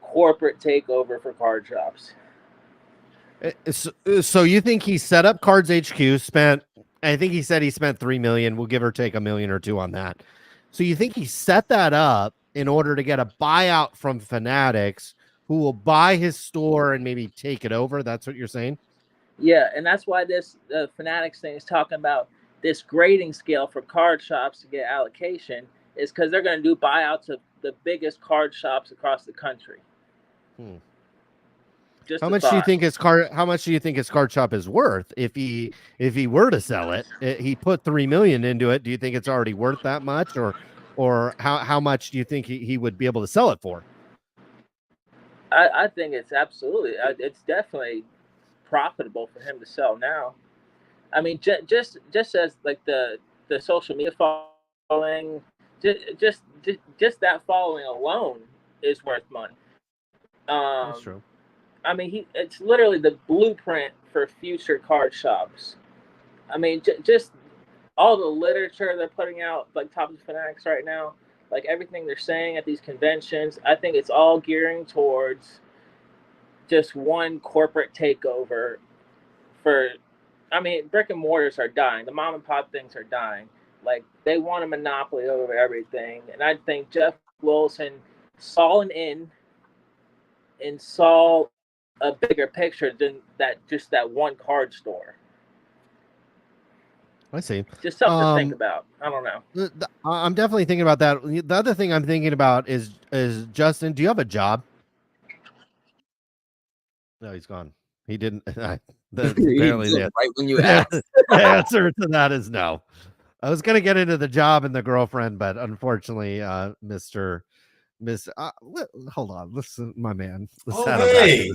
corporate takeover for card shops. So you think he set up Cards HQ, I think he said he spent $3 million. We'll give or take $1 million or $2 million on that. So you think he set that up in order to get a buyout from Fanatics, who will buy his store and maybe take it over? That's what you're saying? Yeah, and that's why this Fanatics thing is talking about this grading scale for card shops to get allocation, is because they're going to do buyouts of the biggest card shops across the country. How much do you think his card shop is worth if he were to sell it? He put $3 million into it. Do you think it's already worth that much, or how much do you think he would be able to sell it for? I think it's it's definitely profitable for him to sell now. I mean, just as like the social media following, just that following alone is worth money. That's true. I mean, it's literally the blueprint for future card shops. I mean, just all the literature they're putting out, like Topps and Fanatics right now, like everything they're saying at these conventions, I think it's all gearing towards just one corporate takeover for I mean, brick and mortars are dying. The mom and pop things are dying. Like, they want a monopoly over everything. And I think Jeff Wilson saw an in and saw a bigger picture than just that one card store. I see. Just something to think about. I don't know. I'm definitely thinking about that. The other thing I'm thinking about is Justin, do you have a job? No, he's gone. He didn't. Apparently, right when you asked. The answer to that is no. I was going to get into the job and the girlfriend, but unfortunately, hold on, listen, my man. Hey,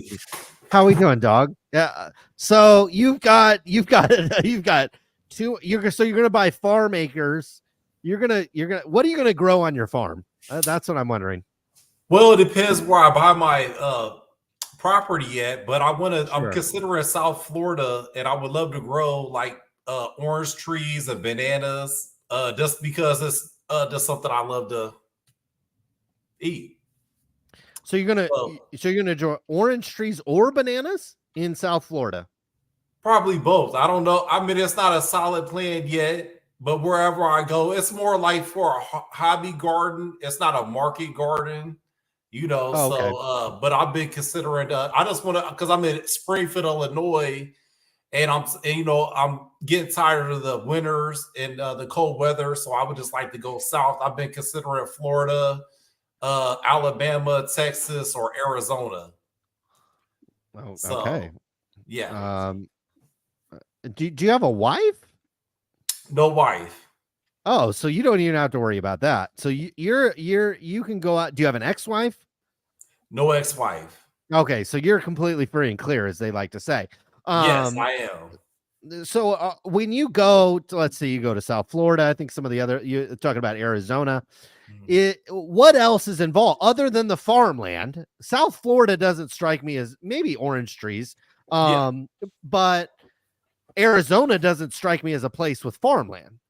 how we doing, dog? Yeah. So you've got two. You're going to buy farm acres. What are you going to grow on your farm? That's what I'm wondering. Well, it depends where I buy my property at, but I'm considering South Florida, and I would love to grow like orange trees and bananas, just because it's just something I love to eat. So you're gonna grow orange trees or bananas in South Florida? Probably both. I don't know. I mean, it's not a solid plan yet, but wherever I go, it's more like for a hobby garden. It's not a market garden, you know. Okay. But I've been considering. I just want to, because I'm in Springfield, Illinois, and I'm getting tired of the winters and the cold weather. So I would just like to go south. I've been considering Florida, Alabama, Texas, or Arizona. Oh, okay. Yeah. Do you have a wife? No wife. Oh, so you don't even have to worry about that. So you can go out. Do you have an ex-wife? No ex-wife. Okay, so you're completely free and clear, as they like to say. Yes, I am. So when you go to, let's say you go to South Florida, I think some of the other, you're talking about Arizona. What else is involved other than the farmland? South Florida doesn't strike me as, maybe orange trees, but Arizona doesn't strike me as a place with farmland.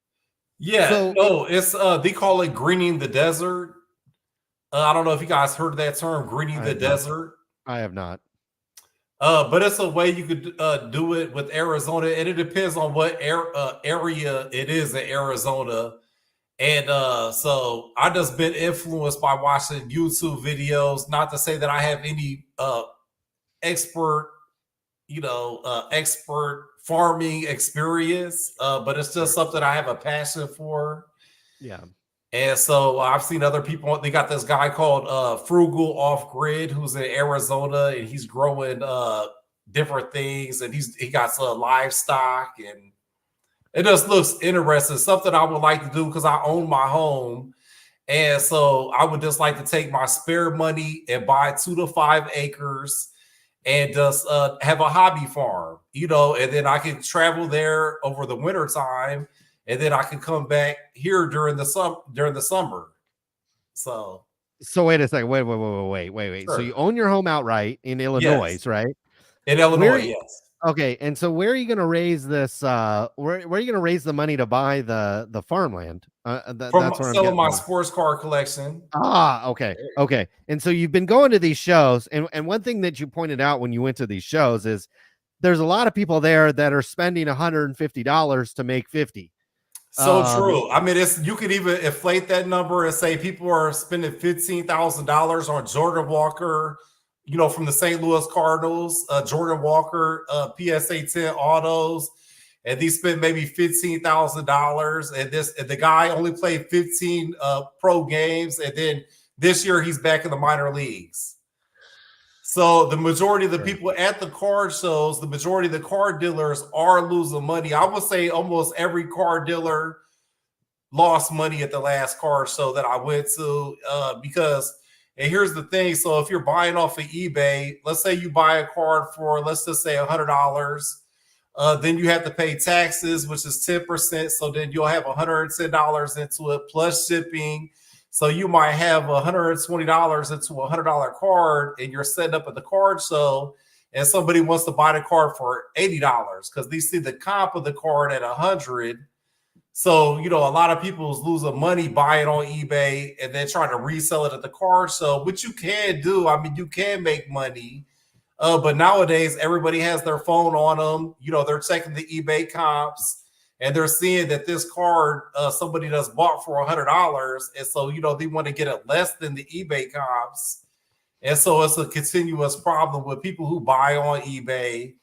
Yeah, it's they call it greening the desert. I don't know if you guys heard that term, greening the desert. I have not. But it's a way you could do it with Arizona, and it depends on what area it is in Arizona. And so I just been influenced by watching YouTube videos. Not to say that I have any expert farming experience, but it's just something I have a passion for. Yeah. And so I've seen other people. They got this guy called Frugal Off Grid, who's in Arizona, and he's growing different things, and he got some livestock, and it just looks interesting. Something I would like to do because I own my home, and so I would just like to take my spare money and buy 2 to 5 acres and just have a hobby farm, and then I can travel there over the winter time. And then I can come back here during the summer. So wait a second. Wait. Sure. So you own your home outright in Illinois, yes. Right? In Illinois, yes. Okay. And so where are you going to raise this? Where are you going to raise the money to buy the farmland? That's where I'm selling my sports car collection. Okay. Okay. And so you've been going to these shows, and one thing that you pointed out when you went to these shows is there's a lot of people there that are spending $150 to make 50. So true. I mean, you could even inflate that number and say people are spending $15,000 on Jordan Walker, from the St. Louis Cardinals, Jordan Walker, PSA 10 autos, and they spent maybe $15,000. And the guy only played 15 pro games, and then this year he's back in the minor leagues. So the majority of the people at the card shows, the majority of the card dealers are losing money. I would say almost every card dealer lost money at the last card show that I went to because, and here's the thing. So if you're buying off of eBay, let's say you buy a card for, let's just say $100, then you have to pay taxes, which is 10%. So then you'll have $110 into it plus shipping. So you might have $120 into a $100 card, and you're setting up at the card show, and somebody wants to buy the card for $80 because they see the comp of the card at $100. So, a lot of people is losing money buying on eBay and then trying to resell it at the card show, which you can do. I mean, you can make money. But nowadays, everybody has their phone on them. You know, they're checking the eBay comps, and they're seeing that this card somebody does bought for $100, and so you know they want to get it less than the eBay comps, and so it's a continuous problem with people who buy on eBay.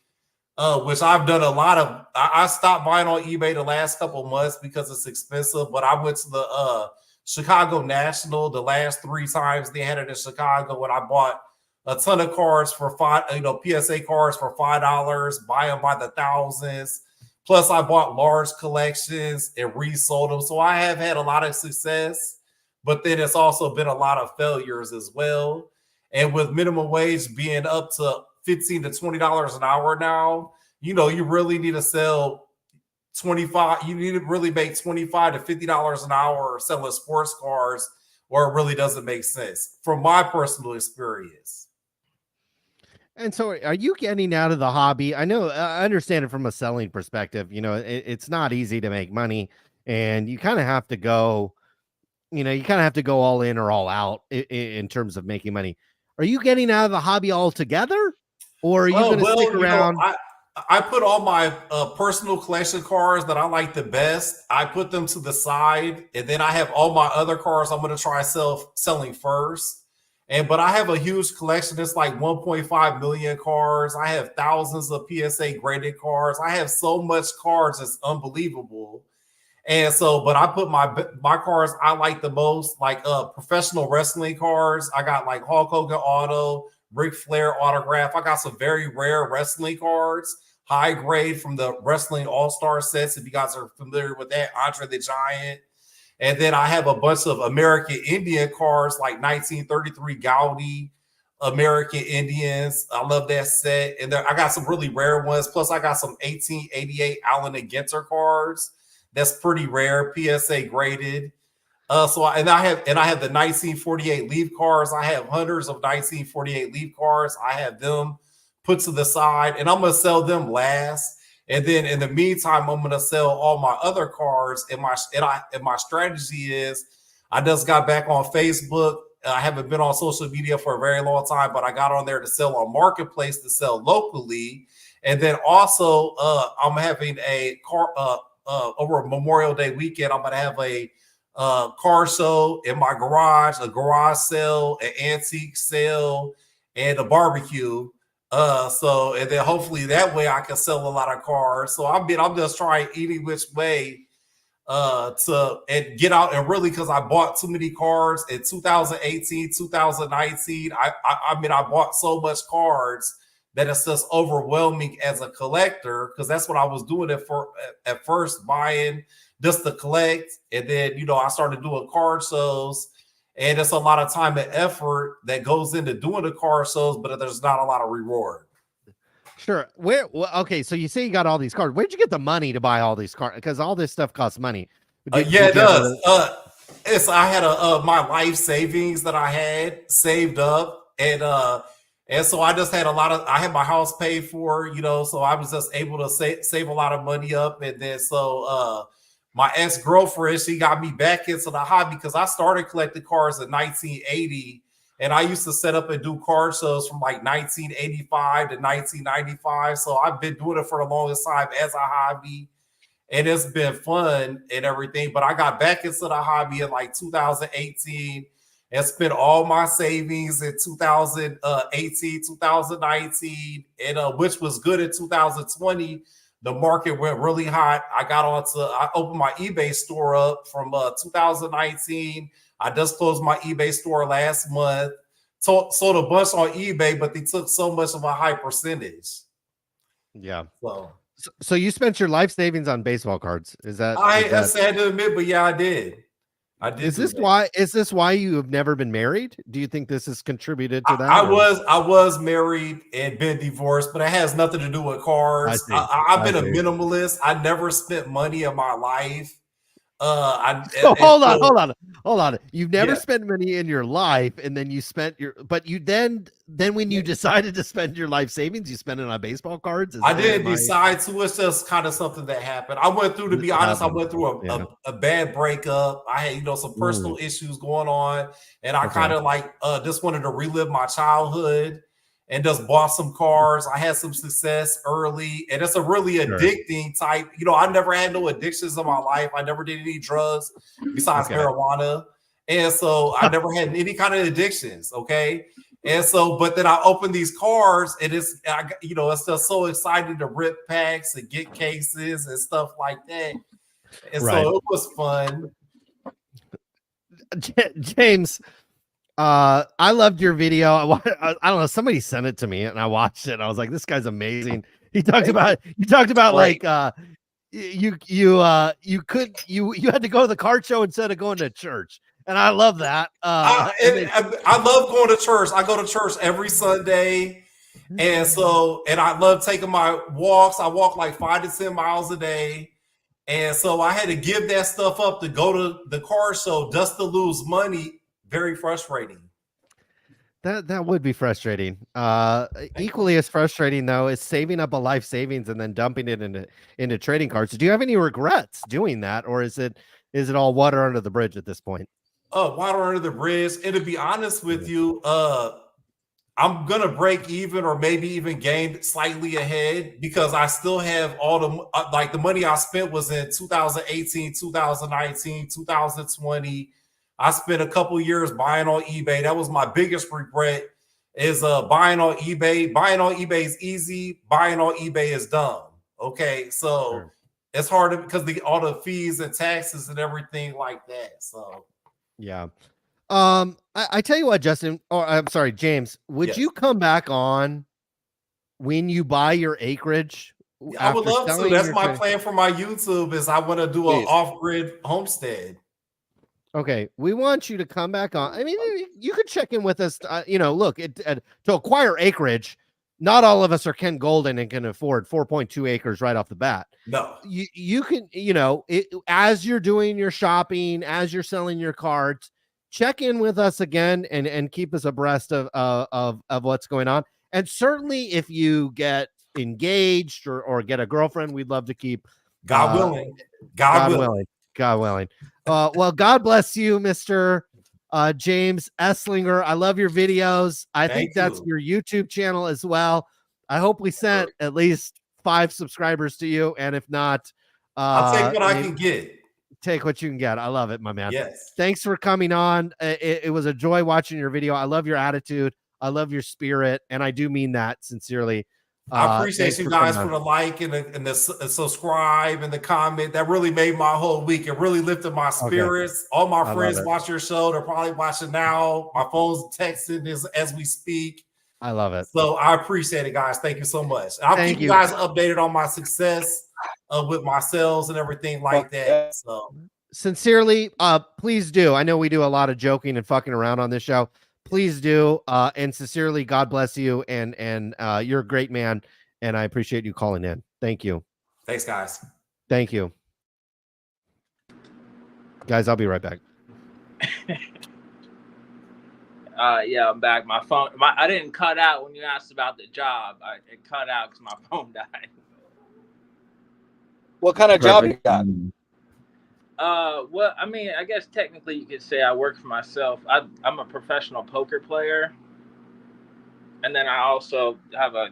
Which I've done a lot of. I stopped buying on eBay the last couple of months because it's expensive. But I went to the Chicago National the last 3 times they had it in Chicago, and I bought a ton of cards for PSA cards for $5, buy them by the thousands. Plus, I bought large collections and resold them. So I have had a lot of success, but then it's also been a lot of failures as well. And with minimum wage being up to $15 to $20 an hour now, you know, you really need to sell 25. You need to really make $25 to $50 an hour selling sports cars, or it really doesn't make sense from my personal experience. And so are you getting out of the hobby? I know, I understand it from a selling perspective. You know, it's not easy to make money, and you kind of have to go, you know, you kind of have to go all in or all out in terms of making money. Are you getting out of the hobby altogether? Or are you going to stick around? I put all my personal collection cars that I like the best. I put them to the side, and then I have all my other cars I'm going to try selling first. But I have a huge collection. It's like 1.5 million cards. I have thousands of PSA graded cards. I have so much cards, it's unbelievable. And so, but I put my cars I like the most, like professional wrestling cards. I got like Hulk Hogan auto, Ric Flair autograph. I got some very rare wrestling cards, high grade from the Wrestling All-Star sets. If you guys are familiar with that, Andre the Giant. And then I have a bunch of American Indian cards, like 1933 Gaudi American Indians. I love that set. And I got some really rare ones. Plus, I got some 1888 Allen and Ginter cards. That's pretty rare, PSA graded. I have the 1948 Leaf cards. I have hundreds of 1948 Leaf cards. I have them put to the side, and I'm gonna sell them last. And then in the meantime, I'm gonna sell all my other cards. And my strategy is, I just got back on Facebook. I haven't been on social media for a very long time, but I got on there to sell on Marketplace to sell locally. And then also, I'm having a car over Memorial Day weekend. I'm gonna have a car show in my garage, a garage sale, an antique sale, and a barbecue. And then hopefully that way I can sell a lot of cars. So I'm just trying any which way to get out, and really, because I bought too many cars in 2018, 2019. I bought so much cards that it's just overwhelming as a collector, because that's what I was doing at first, buying just to collect. And then, you know, I started doing card shows, and it's a lot of time and effort that goes into doing the card shows, but there's not a lot of reward. Sure. Okay, so you say you got all these cards. Where'd you get the money to buy all these cards? Because all this stuff costs money. It does. I had my life savings that I had saved up, and so I just had I had my house paid for, you know, so I was just able to save a lot of money up. And then so my ex-girlfriend, she got me back into the hobby, because I started collecting cards in 1980, and I used to set up and do card shows from like 1985 to 1995. So I've been doing it for the longest time as a hobby, and it's been fun and everything. But I got back into the hobby in like 2018 and spent all my savings in 2018, 2019, and which was good in 2020. The market went really hot. I opened my eBay store up from 2019. I just closed my eBay store last month. Sold a bunch on eBay, but they took so much of a high percentage. Yeah. So you spent your life savings on baseball cards. Is that? I sad to admit, but yeah, I did. Is this why you have never been married? Do you think this has contributed to that? I was married and been divorced, but it has nothing to do with cars. I've been a minimalist. I never spent money in my life. Hold on. You've never spent money in your life, and then you spent but you then when you decided to spend your life savings, you spent it on baseball cards. I didn't decide to. It's just kind of something that happened. I went through, to be honest, a bad breakup. I had, you know, some personal issues going on, and I kind of just wanted to relive my childhood. and just bought some cars. I had some success early, and it's a really addicting type. You know, I never had no addictions in my life. I never did any drugs besides marijuana. And so I never had any kind of addictions. Okay. And so, but then I opened these cars, and it's just so exciting to rip packs and get cases and stuff like that. And so it was fun. James, I loved your video. I don't know, somebody sent it to me and I watched it and I was like, this guy's amazing. You talked about like you had to go to the car show instead of going to church. And I love that. I love going to church. I go to church every Sunday. And I love taking my walks. I walk like 5 to 10 miles a day. And so I had to give that stuff up to go to the car show just to lose money. Very frustrating. That would be frustrating. Equally as frustrating though is saving up a life savings and then dumping it into trading cards. Do you have any regrets doing that, or is it all water under the bridge at this point? Water under the bridge. And to be honest with you, I'm gonna break even or maybe even gain slightly ahead because I still have all the money I spent was in 2018, 2019, 2020. I spent a couple years buying on eBay. That was my biggest regret is buying on eBay. Buying on eBay is easy. Buying on eBay is dumb. Okay, so it's hard because all the fees and taxes and everything like that. So yeah. I tell you what, Justin, I'm sorry, James, would you come back on when you buy your acreage? I would love to. That's my plan for my YouTube is I want to do an off-grid homestead. Okay, we want you to come back on. I mean, you could check in with us. Look, to acquire acreage, not all of us are Ken Golden and can afford 4.2 acres right off the bat. No, you can, as you're doing your shopping, as you're selling your cards, check in with us again and keep us abreast of what's going on. And certainly if you get engaged or get a girlfriend, we'd love to keep God willing. God willing. Well, God bless you, Mr. James Esslinger. I love your videos. I think that's your YouTube channel as well. I hope we sent at least 5 subscribers to you. And if not, I'll take what I can get. Take what you can get. I love it, my man. Yes. Thanks for coming on. It was a joy watching your video. I love your attitude. I love your spirit. And I do mean that sincerely. I appreciate you guys for the like and the subscribe and the comment. That really made my whole week. It really lifted my spirits. Okay. All my friends watch your show. They're probably watching now. My phone's texting as we speak. I love it. So I appreciate it, guys. Thank you so much. I'll keep you guys updated on my success with my sales and everything like that. So sincerely, please do. I know we do a lot of joking and fucking around on this show. Please do. And sincerely, God bless you. And you're a great man. And I appreciate you calling in. Thank you. Thanks, guys. Thank you. Guys, I'll be right back. Yeah, I'm back. My phone, I didn't cut out when you asked about the job. It cut out because my phone died. What kind of job you got? Well, I mean, I guess technically you could say I work for myself. I'm a professional poker player. And then I also have a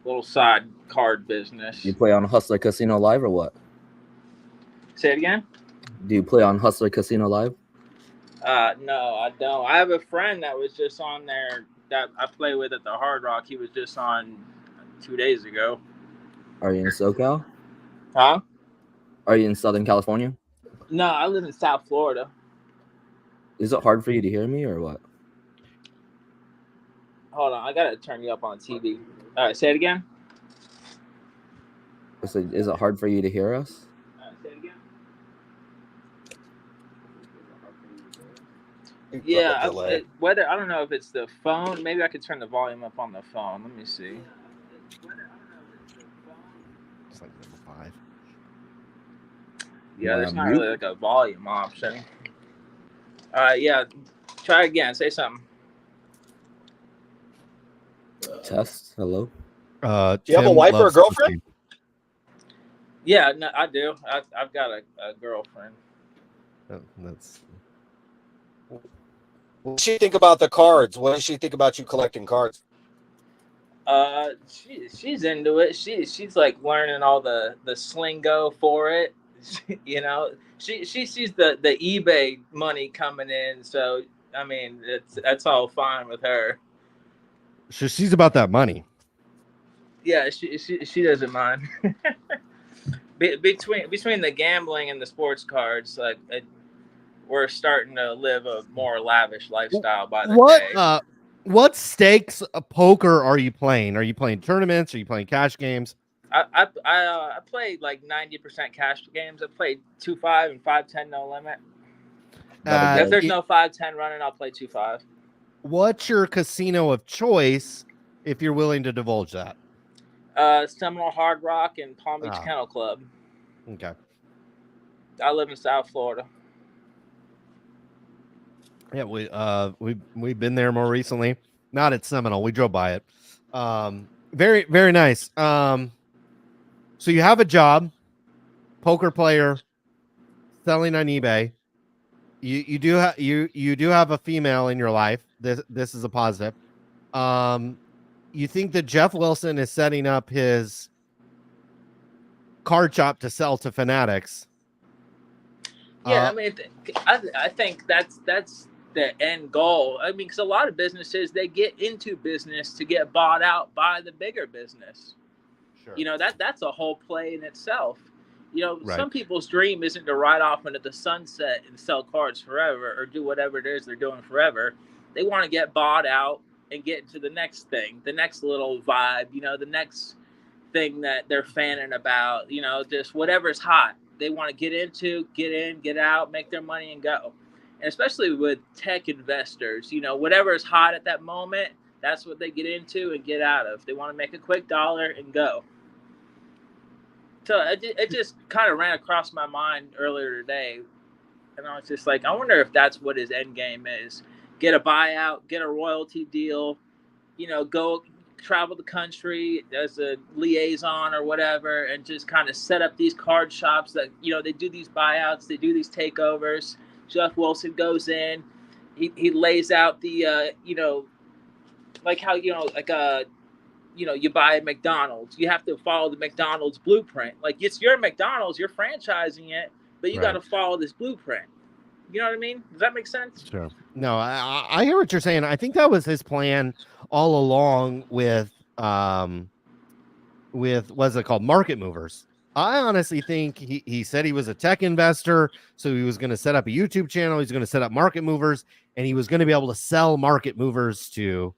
little side card business. You play on Hustler Casino Live or what? Say it again? Do you play on Hustler Casino Live? No, I don't. I have a friend that was just on there that I play with at the Hard Rock. He was just on 2 days ago. Are you in SoCal? Huh? Are you in Southern California? No, I live in South Florida. Is it hard for you to hear me or what? Hold on, I gotta turn you up on TV. All right, say it again. Is it hard for you to hear us? Say it again. Yeah, whether I don't know if it's the phone. Maybe I could turn the volume up on the phone. Let me see. It's like number 5. Yeah, there's not really like a volume option. All right, yeah. Try again. Say something. Test. Hello. Do you have a wife or a girlfriend? Yeah, no, I do. I've got a girlfriend. That's. What does she think about the cards? What does she think about you collecting cards? She's into it. She's like learning all the slingo for it. You know, she sees the eBay money coming in, so I mean that's all fine with her. So she's about that money. Yeah, she doesn't mind. Between the gambling and the sports cards, like we're starting to live a more lavish lifestyle by the day. What stakes poker are you playing? Are you playing tournaments? Are you playing cash games? I played like 90% cash games. I played 2-5 and 5-10 no limit. If there's no 5-10 running, I'll play 2-5. What's your casino of choice, if you're willing to divulge that? Seminole Hard Rock and Palm Beach Kennel Club. Okay. I live in South Florida. Yeah, we've been there more recently. Not at Seminole. We drove by it. Very, very nice. So you have a job, poker player, selling on eBay. You do have a female in your life. This is a positive. You think that Jeff Wilson is setting up his card shop to sell to Fanatics? Yeah, I mean, I think that's the end goal. I mean, because a lot of businesses, they get into business to get bought out by the bigger business. Sure. You know, that's a whole play in itself. You know, some people's dream isn't to ride off into the sunset and sell cards forever or do whatever it is they're doing forever. They want to get bought out and get into the next thing, the next little vibe, you know, the next thing that they're fanning about, you know, just whatever's hot. They want to get into, get in, get out, make their money and go. And especially with tech investors, you know, whatever is hot at that moment, that's what they get into and get out of. They want to make a quick dollar and go. So it just kind of ran across my mind earlier today. And I was just like, I wonder if that's what his end game is. Get a buyout, get a royalty deal, you know, go travel the country as a liaison or whatever, and just kind of set up these card shops that, you know, they do these buyouts, they do these takeovers. Jeff Wilson goes in, he lays out the, you know, like how, you know, like you know, you buy a McDonald's, you have to follow the McDonald's blueprint. Like, it's your McDonald's, you're franchising it, but you got to follow this blueprint. You know what I mean? Does that make sense? Sure. No, I hear what you're saying. I think that was his plan all along with what's it called? Market movers. I honestly think he said he was a tech investor, so he was going to set up a YouTube channel. He's going to set up market movers, and he was going to be able to sell market movers to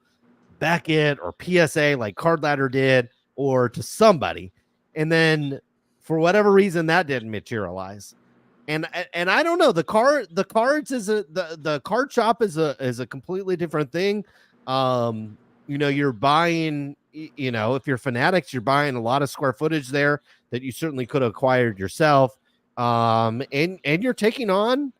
Beckett or PSA like Card Ladder did, or to somebody. And then for whatever reason that didn't materialize. And I don't know, the cards is the card shop is a completely different thing. You know, you're buying, you know, if you're Fanatics, you're buying a lot of square footage there that you certainly could have acquired yourself. And you're taking on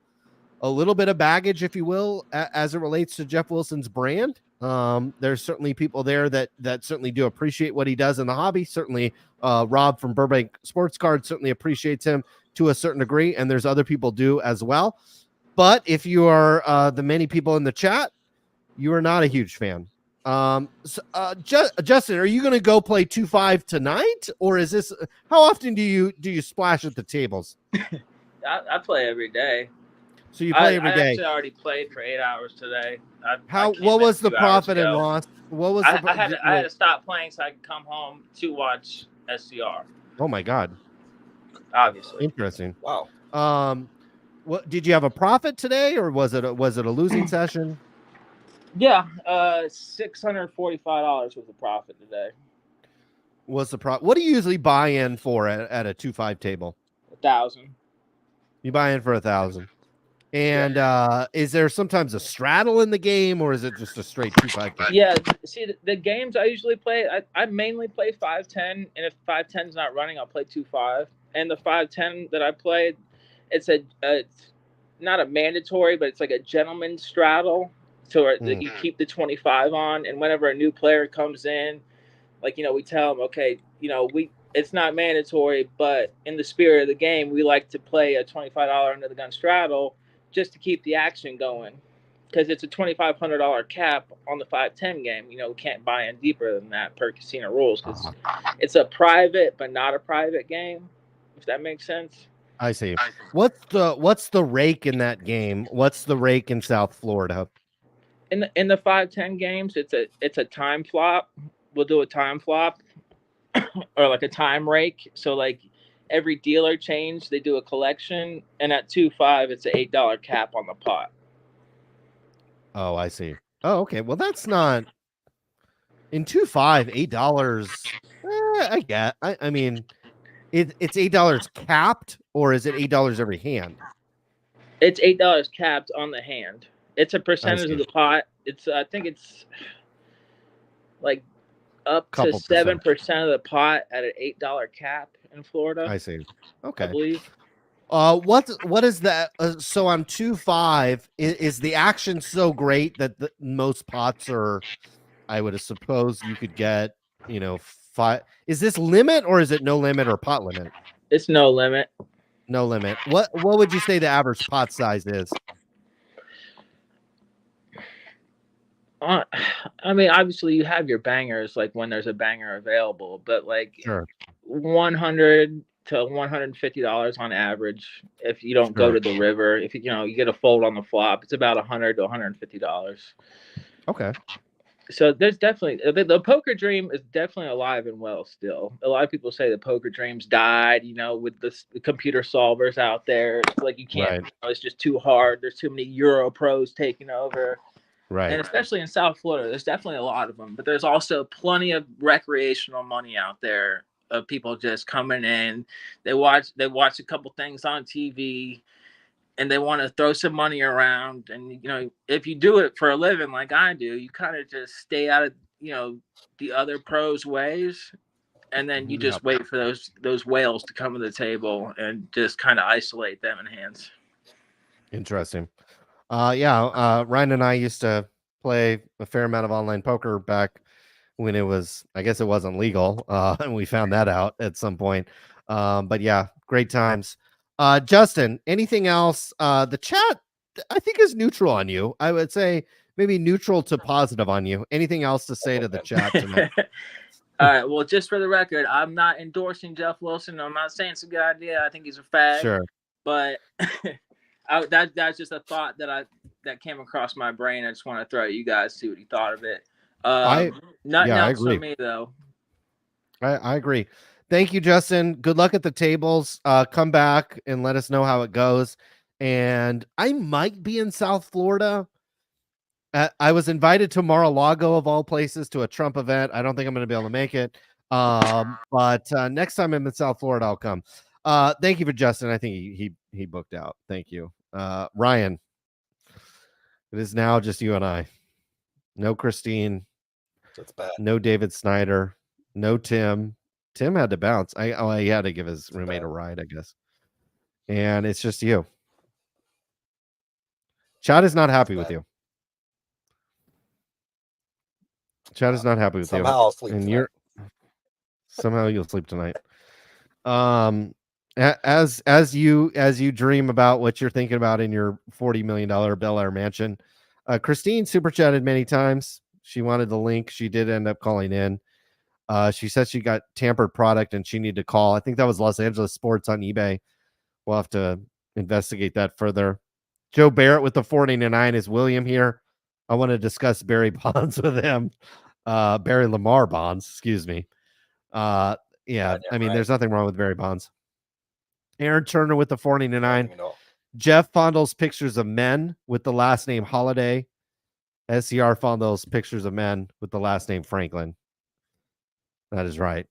a little bit of baggage, if you will, as it relates to Jeff Wilson's brand. There's certainly people there that certainly do appreciate what he does in the hobby. Certainly Rob from Burbank Sports Cards certainly appreciates him to a certain degree, and there's other people do as well. But if you are the many people in the chat, you are not a huge fan. Justin, are you going to go play 2-5 tonight, or is this, how often do you splash at the tables? I play every day. So you play every day. I actually already played for 8 hours today. What was the profit and loss? What was I had to stop playing so I could come home to watch SCR. Oh my God. Obviously. Interesting. Wow. What did you have a profit today, or was it a losing session? Yeah, $645 was the profit today. What's the profit? What do you usually buy in for at a 2-5 table? 1,000. You buy in for 1,000. And is there sometimes a straddle in the game, or is it just a straight 2-5 game? Yeah, see, the games I usually play, I mainly play 5-10, and if 5-10's not running, I'll play 2-5. And the 5-10 that I played, it's not a mandatory, but it's like a gentleman's straddle. So that you keep the 25 on, and whenever a new player comes in, like, you know, we tell them, okay, you know, it's not mandatory, but in the spirit of the game, we like to play a $25 under the gun straddle just to keep the action going. because it's a $2,500 cap on the 5-10 game. You know, we can't buy in deeper than that per casino rules because it's a private but not a private game. If that makes sense. I see. What's the rake in that game? What's the rake in South Florida? In the 5-10 games, it's a time flop. We'll do a time flop or like a time rake. So like every dealer change, they do a collection, and at 2-5, it's an $8 cap on the pot. Oh, I see. Oh, okay. Well, that's not in 2-5, $8. I get. I mean, it's $8 capped, or is it $8 every hand? It's $8 capped on the hand. It's a percentage of the pot. It's I think it's like up to 7% of the pot at an $8 cap in Florida. I see. Okay. I believe. What is that? So on 2-5, is the action so great that most pots are? I would suppose you could get, 5. Is this limit or is it no limit or pot limit? It's no limit. No limit. What would you say the average pot size is? I mean, obviously you have your bangers like when there's a banger available, but like sure. $100 to $150 on average. If you don't go to the river, if you get a fold on the flop, it's about $100 to $150. Okay. So there's definitely the poker dream is definitely alive and well still. A lot of people say the poker dreams died, with the computer solvers out there. It's like you can't. It's just too hard. There's too many Euro pros taking over. Right. And especially in South Florida, there's definitely a lot of them. But there's also plenty of recreational money out there of people just coming in. They watch a couple things on TV, and they want to throw some money around. And if you do it for a living like I do, you kind of just stay out of the other pros' ways, and then you just wait for those whales to come to the table and just kind of isolate them in hands. Interesting. Ryan and I used to play a fair amount of online poker back when I guess it wasn't legal, and we found that out at some point. But yeah, great times. Justin, anything else? The chat, I think, is neutral on you. I would say maybe neutral to positive on you. Anything else to say to the chat tonight? All right. Well, just for the record, I'm not endorsing Jeff Wilson. I'm not saying it's a good idea. I think he's a fag. Sure. But that's just a thought that came across my brain. I just want to throw at you guys, see what you thought of it. Nothing else for me though. I agree. Thank you, Justin. Good luck at the tables. Come back and let us know how it goes. And I might be in South Florida. I was invited to Mar-a-Lago of all places to a Trump event. I don't think I'm going to be able to make it. But next time I'm in South Florida, I'll come. Thank you for Justin. I think he booked out. Thank you. Ryan, it is now just you and I. No Christine. That's bad. No David Snyder. No Tim. Tim had to bounce. He had to give his roommate a ride, I guess. And it's just you. Chad is not happy with you. Chad is not happy with you. I'll sleep and tonight. Somehow you'll sleep tonight. As you dream about what you're thinking about in your $40 million Bel Air mansion, Christine super chatted many times. She wanted the link. She did end up calling in. She said she got tampered product and she needed to call. I think that was Los Angeles Sports on eBay. We'll have to investigate that further. Joe Barrett with the 499 is William here. I want to discuss Barry Bonds with him. Barry Lamar Bonds, excuse me. I mean, there's nothing wrong with Barry Bonds. Aaron Turner with the 499. Jeff fondles pictures of men with the last name Holiday. SCR fondles pictures of men with the last name Franklin. That is right.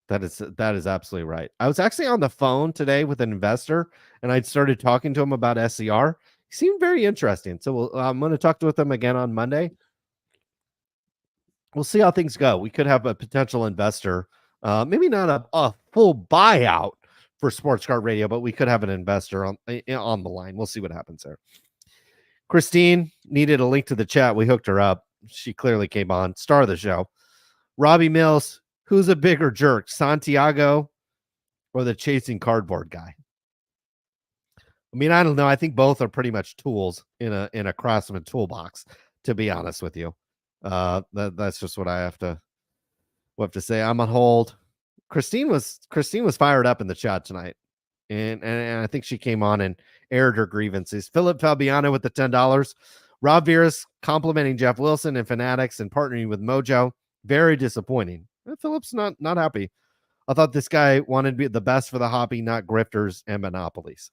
That is absolutely right. I was actually on the phone today with an investor, and I started talking to him about SCR. He seemed very interesting. So I'm going to talk with him again on Monday. We'll see how things go. We could have a potential investor, maybe not a full buyout for Sports Card Radio, but we could have an investor on the line. We'll see what happens there. Christine needed a link to the chat. We hooked her up. She clearly came on. Star of the show. Robbie Mills, who's a bigger jerk, Santiago or the chasing cardboard guy? I mean, I don't know. I think both are pretty much tools in a craftsman toolbox, to be honest with you. That's just what I have to say. I'm on hold. Christine was fired up in the chat tonight. And I think she came on and aired her grievances. Philip Fabiano with the $10. Rob Veras complimenting Jeff Wilson and Fanatics and partnering with Mojo. Very disappointing. Philip's not happy. I thought this guy wanted to be the best for the hobby, not grifters and monopolies.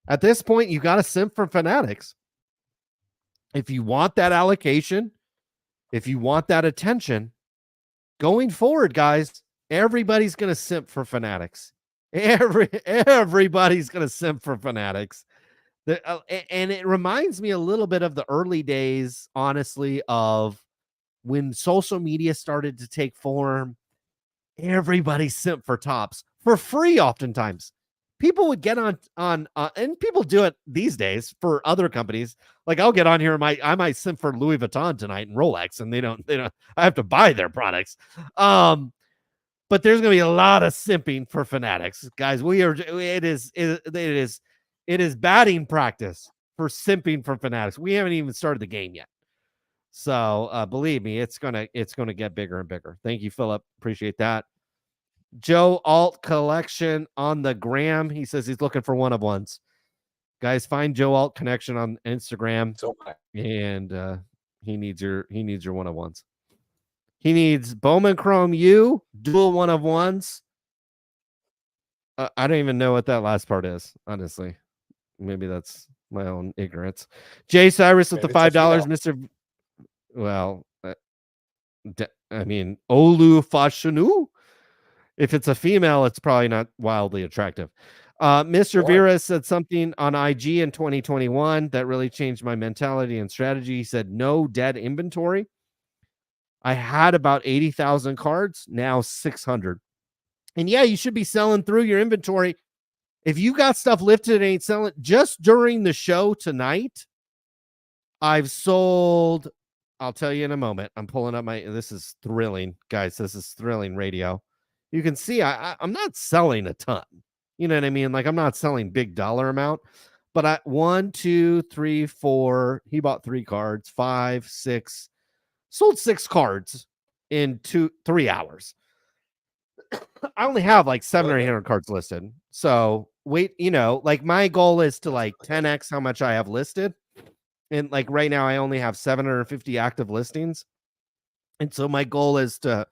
At this point, you got to simp for Fanatics. If you want that allocation, if you want that attention, going forward, guys, everybody's going to simp for Fanatics. Everybody's going to simp for Fanatics. And it reminds me a little bit of the early days, honestly, of when social media started to take form. Everybody simp for tops for free oftentimes. People would get on and people do it these days for other companies. Like I'll get on here and I might simp for Louis Vuitton tonight and Rolex, and they don't I have to buy their products. But there's going to be a lot of simping for Fanatics, guys. It is batting practice for simping for Fanatics. We haven't even started the game yet. So believe me, it's gonna get bigger and bigger. Thank you, Philip. Appreciate that. Joe Alt Collection on the gram. He says he's looking for one of ones. Guys, find Joe Alt Connection on Instagram. And he needs your one of ones. He needs Bowman Chrome U, dual one of ones. I don't even know what that last part is, honestly. Maybe that's my own ignorance. Jay Cyrus with the $5, Mr. Well, I mean, Olu Fashanu. If it's a female, it's probably not wildly attractive. Mr. Vera said something on IG in 2021 that really changed my mentality and strategy. He said, no dead inventory. I had about 80,000 cards, now 600. And yeah, you should be selling through your inventory. If you got stuff lifted and ain't selling, just during the show tonight, I've sold, I'll tell you in a moment. I'm pulling up this is thrilling, guys. This is thrilling radio. You can see I'm not selling a ton. You know what I mean? Like I'm not selling big dollar amount, but 1, 2, 3, 4, he bought 3 cards, 5, 6, sold 6 cards in 3 hours. I only have like 700 or 800 cards listed. So wait, like my goal is to like 10x how much I have listed. And like right now I only have 750 active listings. And so my goal is to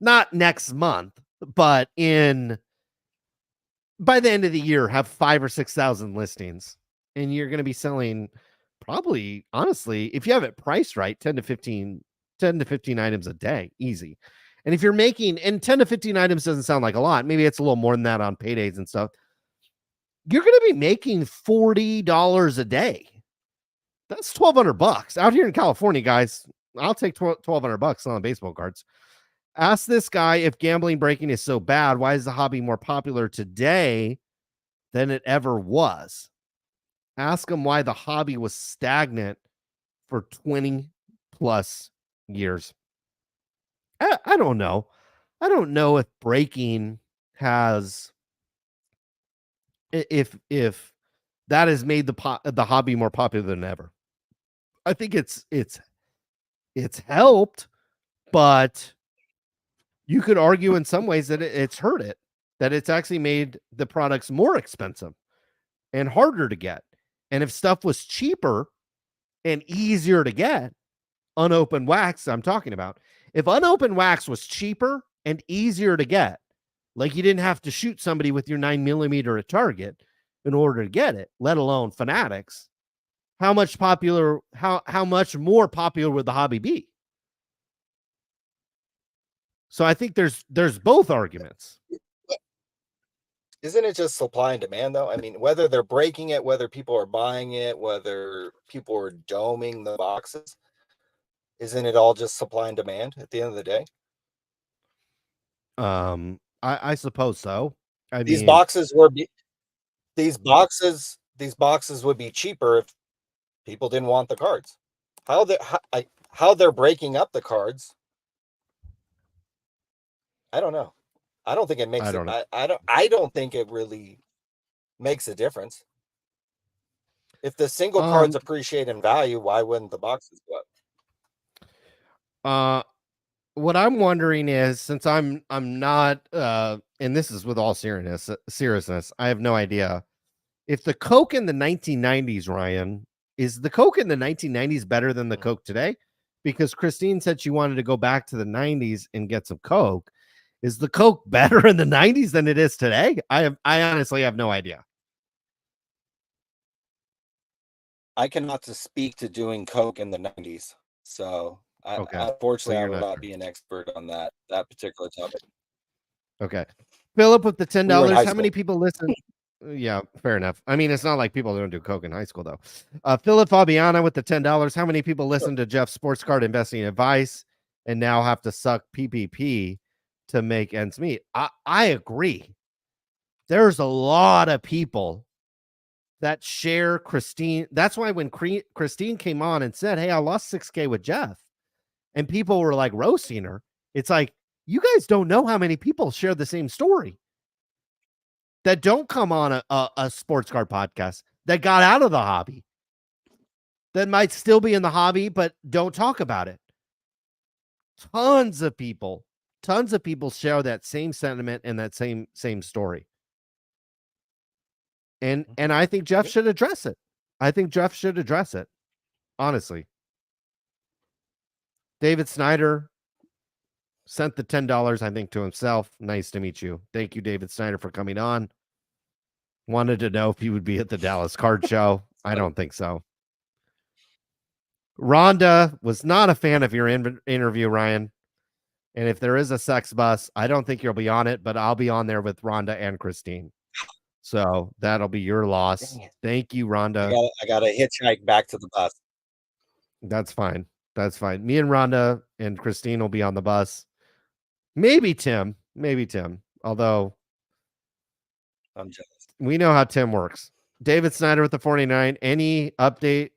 not next month, but by the end of the year, have 5,000 or 6,000 listings. And you're going to be selling probably, honestly, if you have it priced right, 10 to 15 items a day, easy. And if you're making, and 10 to 15 items doesn't sound like a lot, maybe it's a little more than that on paydays and stuff, you're going to be making $40 a day. That's $1,200 out here in California, guys. I'll take $1,200 on baseball cards. Ask this guy if gambling breaking is so bad. Why is the hobby more popular today than it ever was? Ask him why the hobby was stagnant for 20 plus years. I don't know. I don't know if breaking has, if that has made the hobby more popular than ever. I think it's helped, but you could argue in some ways that it's hurt it, that it's actually made the products more expensive and harder to get. And if stuff was cheaper and easier to get, unopened wax, I'm talking about, if unopened wax was cheaper and easier to get, like you didn't have to shoot somebody with your 9mm at Target in order to get it, let alone Fanatics, how much more popular would the hobby be? So I think there's both arguments. Isn't it just supply and demand, though? I mean, whether they're breaking it, whether people are buying it, whether people are doming the boxes, isn't it all just supply and demand at the end of the day? I suppose so. These boxes would be cheaper if people didn't want the cards. How they're breaking up the cards, I don't know. I don't think it makes it. I don't think it really makes a difference. If the single cards appreciate in value, why wouldn't the boxes go up? What I'm wondering is, since I'm not, and this is with all seriousness, I have no idea if the Coke in the 1990s, Ryan, is the Coke in the 1990s better than the Coke today? Because Christine said she wanted to go back to the 90s and get some Coke. Is the Coke better in the 90s than it is today? I honestly have no idea. I cannot speak to doing Coke in the 90s. So unfortunately, I will not be an expert on that particular topic. Okay. Philip with the $10. How many people listen? Yeah, fair enough. I mean, it's not like people don't do Coke in high school, though. Philip Fabiana with the $10. How many people listen to Jeff's sports card investing advice and now have to suck PPP to make ends meet? I agree. There's a lot of people that share Christine. That's why when Christine came on and said, hey, I lost 6K with Jeff, and people were like roasting her, it's like, you guys don't know how many people share the same story that don't come on a sports card podcast, that got out of the hobby, that might still be in the hobby, but don't talk about it. Tons of people share that same sentiment and that same story. And I think Jeff should address it. Honestly. David Snyder sent the $10, I think, to himself. Nice to meet you. Thank you, David Snyder, for coming on. Wanted to know if he would be at the Dallas Card Show. I don't think so. Rhonda was not a fan of your interview, Ryan. And if there is a sex bus, I don't think you'll be on it, but I'll be on there with Rhonda and Christine. So that'll be your loss. Thank you, Rhonda. I got to hitchhike back to the bus. That's fine. Me and Rhonda and Christine will be on the bus. Maybe Tim. Although I'm jealous. We know how Tim works. David Snyder with the 49. Any update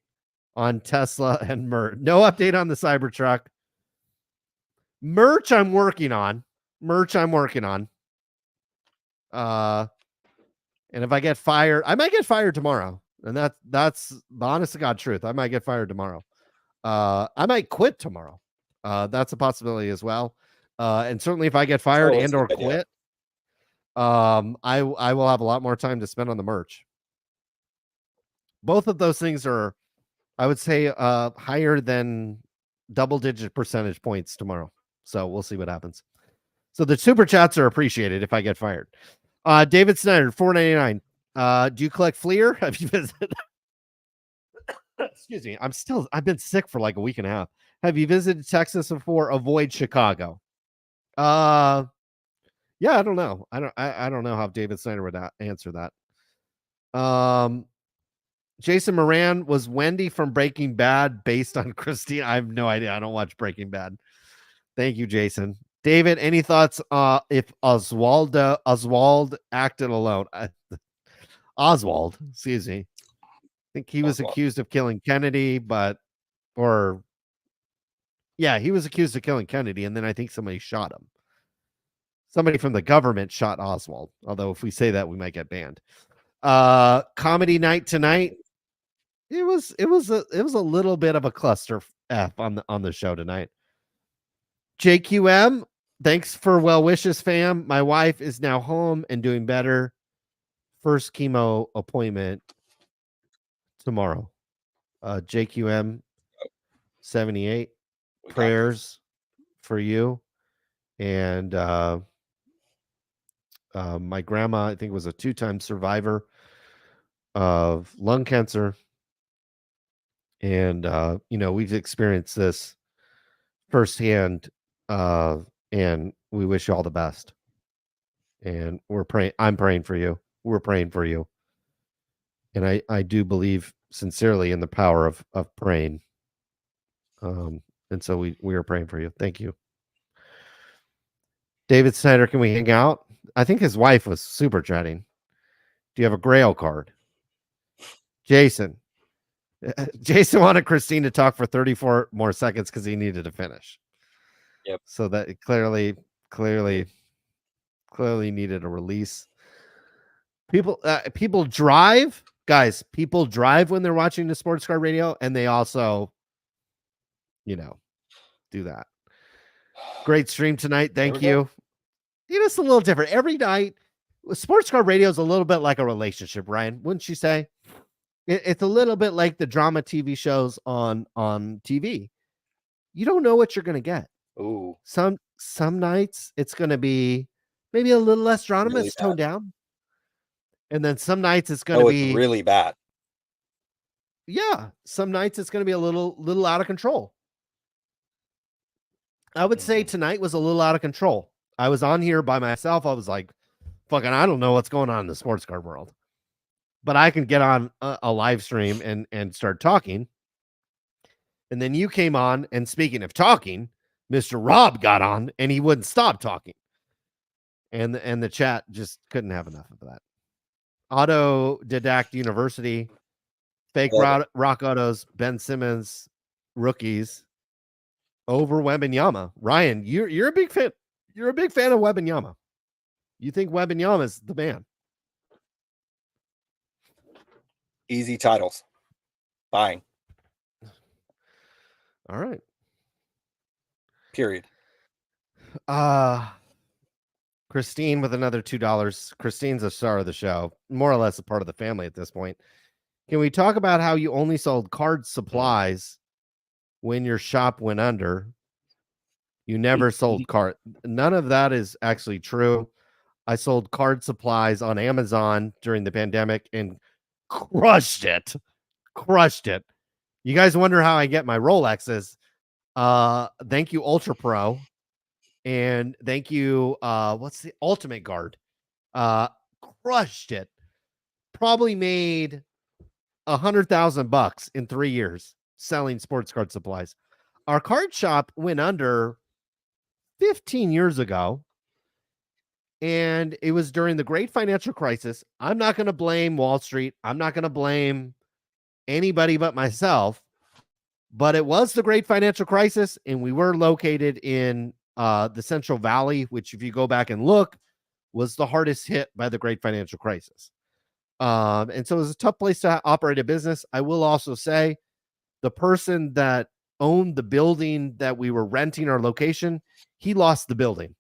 on Tesla and merch? No update on the Cybertruck. Merch I'm working on. And if I get fired, I might get fired tomorrow. And that's the honest to God truth. I might get fired tomorrow. I might quit tomorrow. That's a possibility as well. And certainly if I get fired and or quit, I will have a lot more time to spend on the merch. Both of those things are, I would say, higher than double-digit percentage points tomorrow. So we'll see what happens. So the super chats are appreciated if I get fired. David Snyder, $4.99. Do you collect Fleer? Have you visited? Excuse me. I've been sick for like a week and a half. Have you visited Texas before? Avoid Chicago. Yeah, I don't know. I don't know how David Snyder would answer that. Jason Moran, was Wendy from Breaking Bad based on Christine? I have no idea. I don't watch Breaking Bad. Thank you, Jason. David, any thoughts if Oswald acted alone? Oswald, excuse me. I think he was accused of killing Kennedy, he was accused of killing Kennedy, and then I think somebody shot him. Somebody from the government shot Oswald. Although if we say that, we might get banned. Comedy night tonight. It was a little bit of a cluster F on the show tonight. JQM, thanks for well wishes, fam. My wife is now home and doing better. First chemo appointment tomorrow. JQM 78. Prayers for you. And my grandma, I think, was a 2-time survivor of lung cancer. And we've experienced this firsthand. And we wish you all the best. And we're praying. I'm praying for you. We're praying for you. And I do believe sincerely in the power of praying. And so we are praying for you. Thank you. David Snyder, can we hang out? I think his wife was super chatting. Do you have a Grail card? Jason wanted Christine to talk for 34 more seconds because he needed to finish. Yep. So that clearly needed a release. People drive, guys. People drive when they're watching the sports car radio, and they also, do that. Great stream tonight. Thank you. It's a little different every night. Sports car radio is a little bit like a relationship, Ryan. Wouldn't you say? It's a little bit like the drama TV shows on TV. You don't know what you're going to get. Ooh. Some nights it's going to be maybe a little less drama, really toned down. And then some nights it's going to be really bad. Yeah, some nights it's going to be a little out of control. I would say tonight was a little out of control. I was on here by myself. I was like, fucking, I don't know what's going on in the sports car world. But I can get on a live stream and start talking. And then you came on, and speaking of talking, Mr. Rob got on, and he wouldn't stop talking. And the chat just couldn't have enough of that. Autodidact University, Fake Rock Autos, Ben Simmons, Rookies, over Wembanyama. Ryan, you're a big fan. You're a big fan of Wembanyama. You think Wembanyama is the man? Easy titles. Buying. All right. Period. Christine with another $2. Christine's a star of the show, more or less a part of the family at this point. Can we talk about how you only sold card supplies when your shop went under? You never sold card. None of that is actually true. I sold card supplies on Amazon during the pandemic and crushed it. You guys wonder how I get my Rolexes. Thank you, Ultra Pro. And thank you, what's the Ultimate Guard? Crushed it. Probably made $100,000 in 3 years selling sports card supplies. Our card shop went under 15 years ago, and it was during the great financial crisis. I'm not going to blame Wall Street. I'm not going to blame anybody but myself, but it was the great financial crisis, and we were located in the Central Valley, which, if you go back and look, was the hardest hit by the great financial crisis. And so it was a tough place to operate a business. I will also say the person that owned the building that we were renting our location, he lost the building.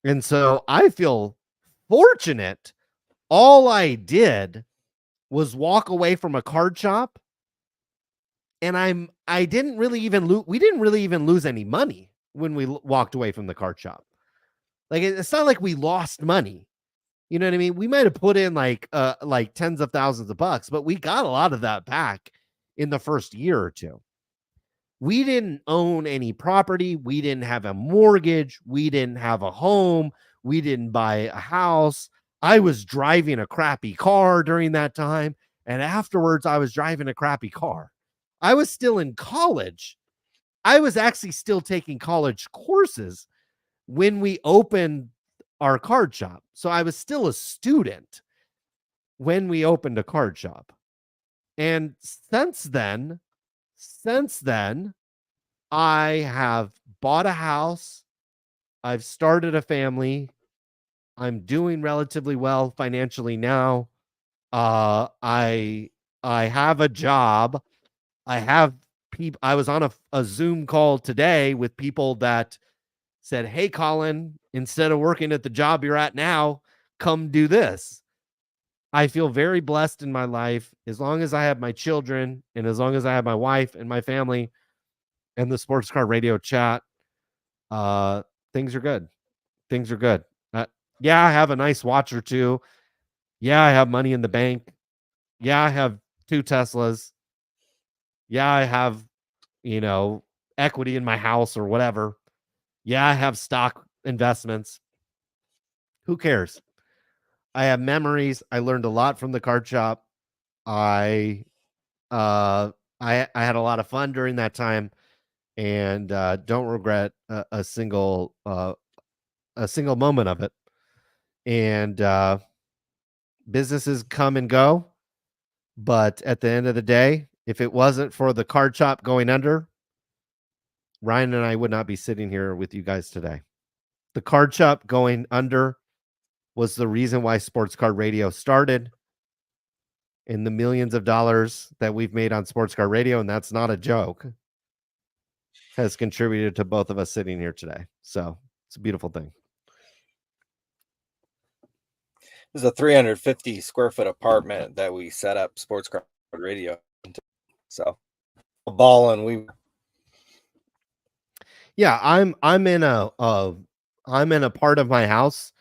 And so I feel fortunate. All I did was walk away from a card shop, and we didn't really even lose any money when we walked away from the card shop. Like, it's not like we lost money. You know what I mean? We might have put in like tens of thousands of bucks, but we got a lot of that back in the first year or two. We didn't own any property. We didn't have a mortgage. We didn't have a home. We didn't buy a house. I was driving a crappy car during that time. And afterwards, I was driving a crappy car. I was still in college. I was actually still taking college courses when we opened our card shop. So I was still a student when we opened a card shop. And since then, I have bought a house. I've started a family. I'm doing relatively well financially now. I have a job. I have people. I was on a Zoom call today with people that said, "Hey, Colin, instead of working at the job you're at now, come do this." I feel very blessed in my life. As long as I have my children, and as long as I have my wife and my family and the sports car radio chat, things are good. Things are good. Yeah, I have a nice watch or two. Yeah, I have money in the bank. Yeah, I have 2 Teslas. Yeah, I have, equity in my house or whatever. Yeah, I have stock investments. Who cares? I have memories. I learned a lot from the card shop. I had a lot of fun during that time, and don't regret a single moment of it. And businesses come and go, but at the end of the day, if it wasn't for the card shop going under, Ryan and I would not be sitting here with you guys today. The card shop going under was the reason why sports car radio started, and the millions of dollars that we've made on sports car radio, and that's not a joke, has contributed to both of us sitting here today. So it's a beautiful thing. This is a 350 square foot apartment that we set up sports car radio into. So balling. I'm in a part of my house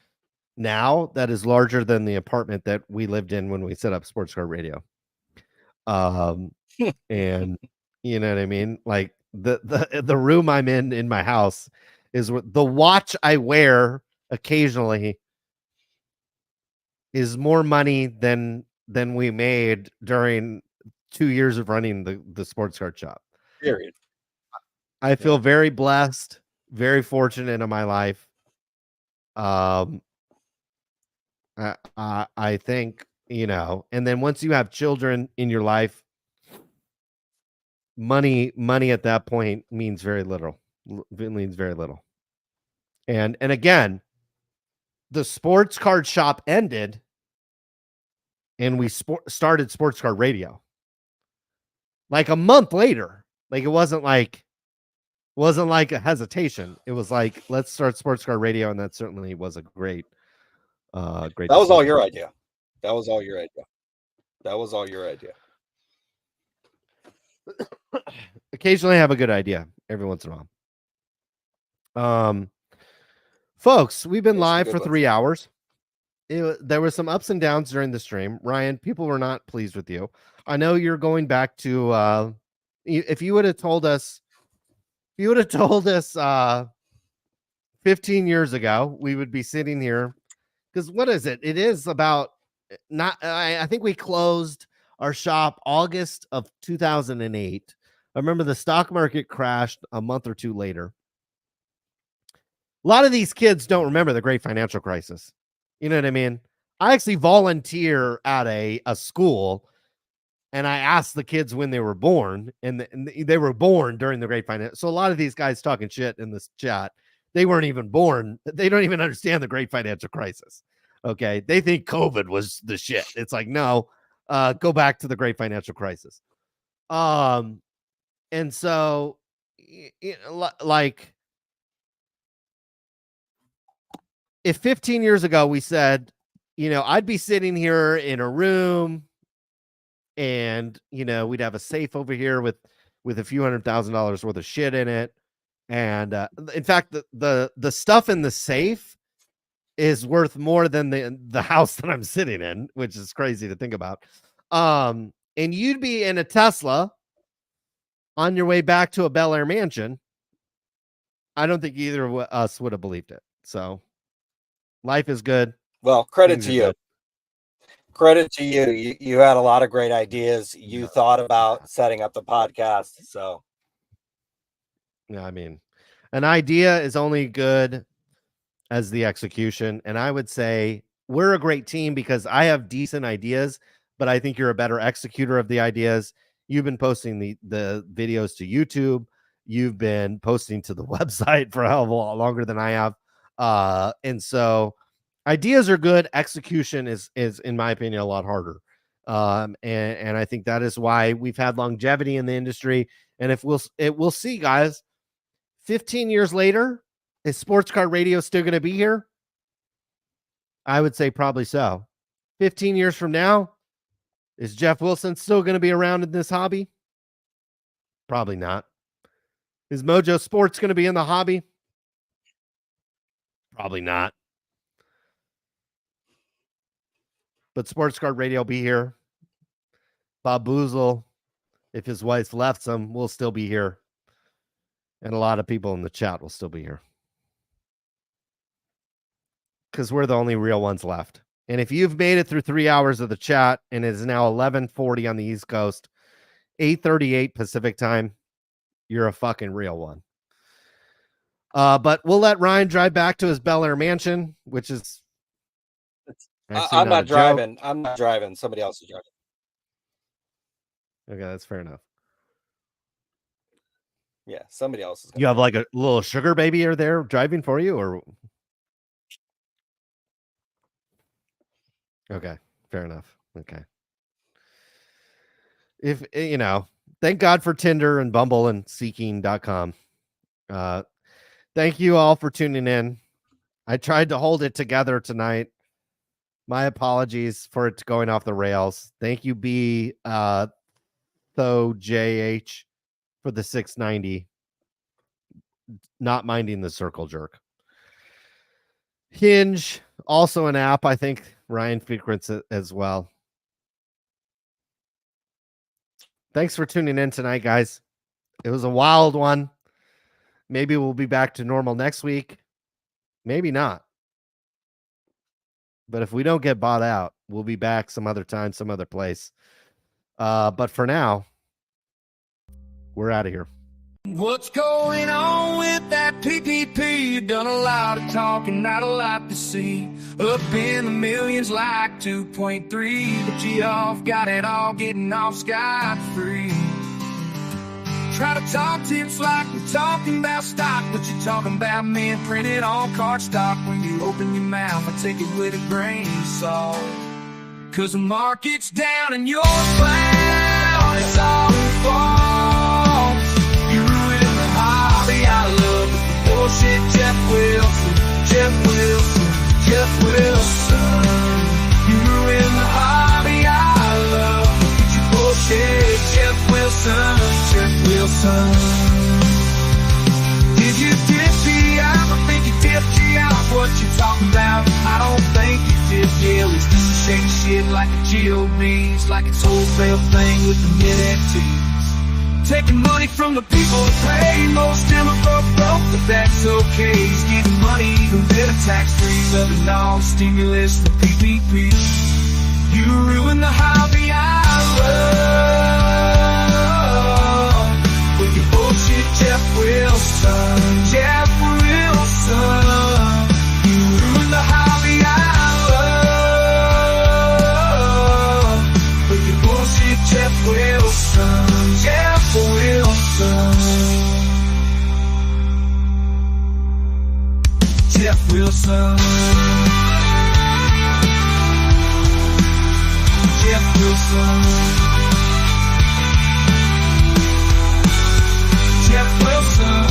now that is larger than the apartment that we lived in when we set up sports car radio. And you know what I mean? Like the room I'm in my house is the watch I wear occasionally is more money than we made during 2 years of running the sports car shop. Period. I feel very blessed, very fortunate in my life. I think, you know, and then once you have children in your life, money at that point means very little. It means very little. And again, the sports card shop ended and we started sports car radio like a month later. Like it wasn't like a hesitation. It was like, let's start sports car radio. And that certainly was a great that was all your idea. That was all your idea. Occasionally I have a good idea every once in a while. Folks, we've been live for 3 hours. There were some ups and downs during the stream. Ryan, people were not pleased with you. I know you're going back to if you would have told us 15 years ago, we would be sitting here, because what is it? It is about I think we closed our shop August of 2008. I remember the stock market crashed a month or two later. A lot of these kids don't remember the great financial crisis. You know what I mean? I actually volunteer at a school, and I asked the kids when they were born, and they were born during the great financial. So a lot of these guys talking shit in this chat, they weren't even born. They don't even understand the great financial crisis. Okay. They think COVID was the shit. It's like, no, go back to the great financial crisis. And so, like, if 15 years ago we said, you know, I'd be sitting here in a room and, you know, we'd have a safe over here with a few $100,000 worth of shit in it. And in fact, the stuff in the safe is worth more than the house that I'm sitting in, which is crazy to think about. And you'd be in a Tesla on your way back to a Bel Air mansion. I don't think either of us would have believed it. So life is good. Well, credit to you. Good. Credit to you. You had a lot of great ideas. You thought about setting up the podcast. So, yeah, I mean, an idea is only good as the execution. And I would say we're a great team because I have decent ideas, but I think you're a better executor of the ideas. You've been posting the videos to YouTube. You've been posting to the website for a hell of a lot longer than I have. And so ideas are good. Execution is in my opinion, a lot harder. And I think that is why we've had longevity in the industry. And we'll see, guys, 15 years later, is sports car radio still going to be here? I would say probably so. 15 years from now, is Jeff Wilson still going to be around in this hobby? Probably not. Is Mojo Sports going to be in the hobby? Probably not. But sports car radio will be here. Bob Boozle, if his wife left him, will still be here. And a lot of people in the chat will still be here. Because we're the only real ones left. And if you've made it through 3 hours of the chat and it is now 11:40 on the East Coast, 8:38 Pacific time, you're a fucking real one. But we'll let Ryan drive back to his Bel Air mansion, which is I'm not driving. I'm not driving. Somebody else is driving. Okay, that's fair enough. Yeah, somebody else is. You have like a little sugar baby there driving for you, or Okay, fair enough. Okay. If thank God for Tinder and Bumble and Seeking.com. Thank you all for tuning in. I tried to hold it together tonight. My apologies for it going off the rails. Thank you, B. Tho JH for the 690. Not minding the circle jerk. Hinge, also an app. I think Ryan frequents it as well. Thanks for tuning in tonight, guys. It was a wild one. Maybe we'll be back to normal next week. Maybe not. But if we don't get bought out, we'll be back some other time, some other place. But for now, we're out of here. What's going on with that PPP? You done a lot of talking, not a lot to see. Up in the millions like 2.3, but you all got it all getting off scot-free. Try to talk tips like we're talking about stock, but you're talking about men printed on cardstock. When you open your mouth, I take it with a grain of salt. Cause the market's down and yours down, it's all your fault. You ruin the hobby I love with the bullshit. Jeff Wilson. You ruin the hobby I love with your bullshit. Jeff Wilson. Did you dip me out? I think you dipped you out. What you talking about? I don't think you did. Yeah, let's do shake shit like a GOBs, like it's wholesale thing with the mid-FTs. Taking money from the people that pay. Most of them are broke, but that's okay. He's getting money, even better tax-free. Loving all stimulus, the PPP. You ruin the hobby I love. With your bullshit, Jeff Wilson. You ruin the hobby I love. With your bullshit, Jeff Wilson. Jeff Wilson. Jeff Wilson. Jeff Wilson.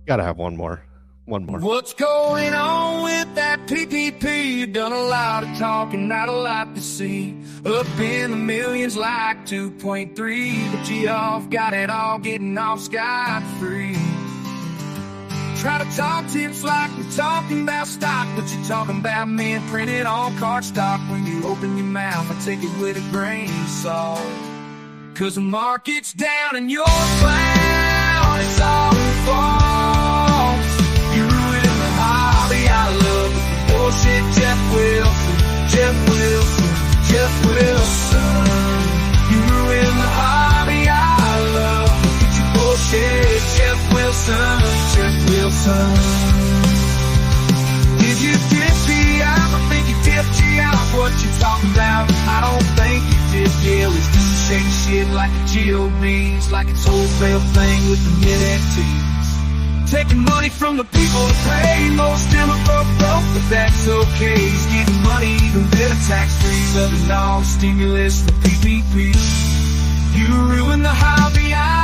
Gotta have one more. What's going on with that PPP? You done a lot of talking, not a lot to see. Up in the millions like 2.3, but you all got it all getting off scot-free. Try to talk tips like we're talking about stock, but you're talking about men printed on cardstock. When you open your mouth, I take it with a grain of salt. Cause the market's down and yours down, it's all your fault. You ruin the hobby I love with the bullshit. Jeff Wilson. You ruin the hobby I love with your bullshit. Jeff Wilson. Did you dip me out? I think you dipped you out. What you talking about? I don't think you did. Yeah, let's do shake shit like the GOBs, like it's wholesale thing with the mid-FTs. Taking money from the people that pay. Most of them are broke, but that's okay. He's getting money, even better tax-free. Loving all stimulus, the PPP. You ruin the hobby I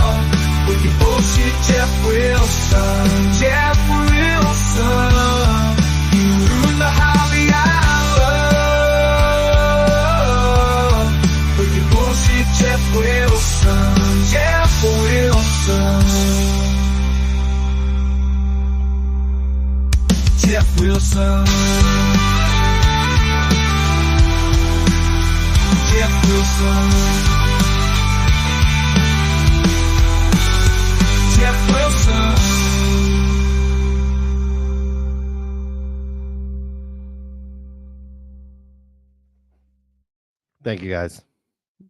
love with your bullshit, Jeff Wilson. You ruin the hobby I love with your bullshit, Jeff Wilson. Jeff Wilson. Thank you, guys.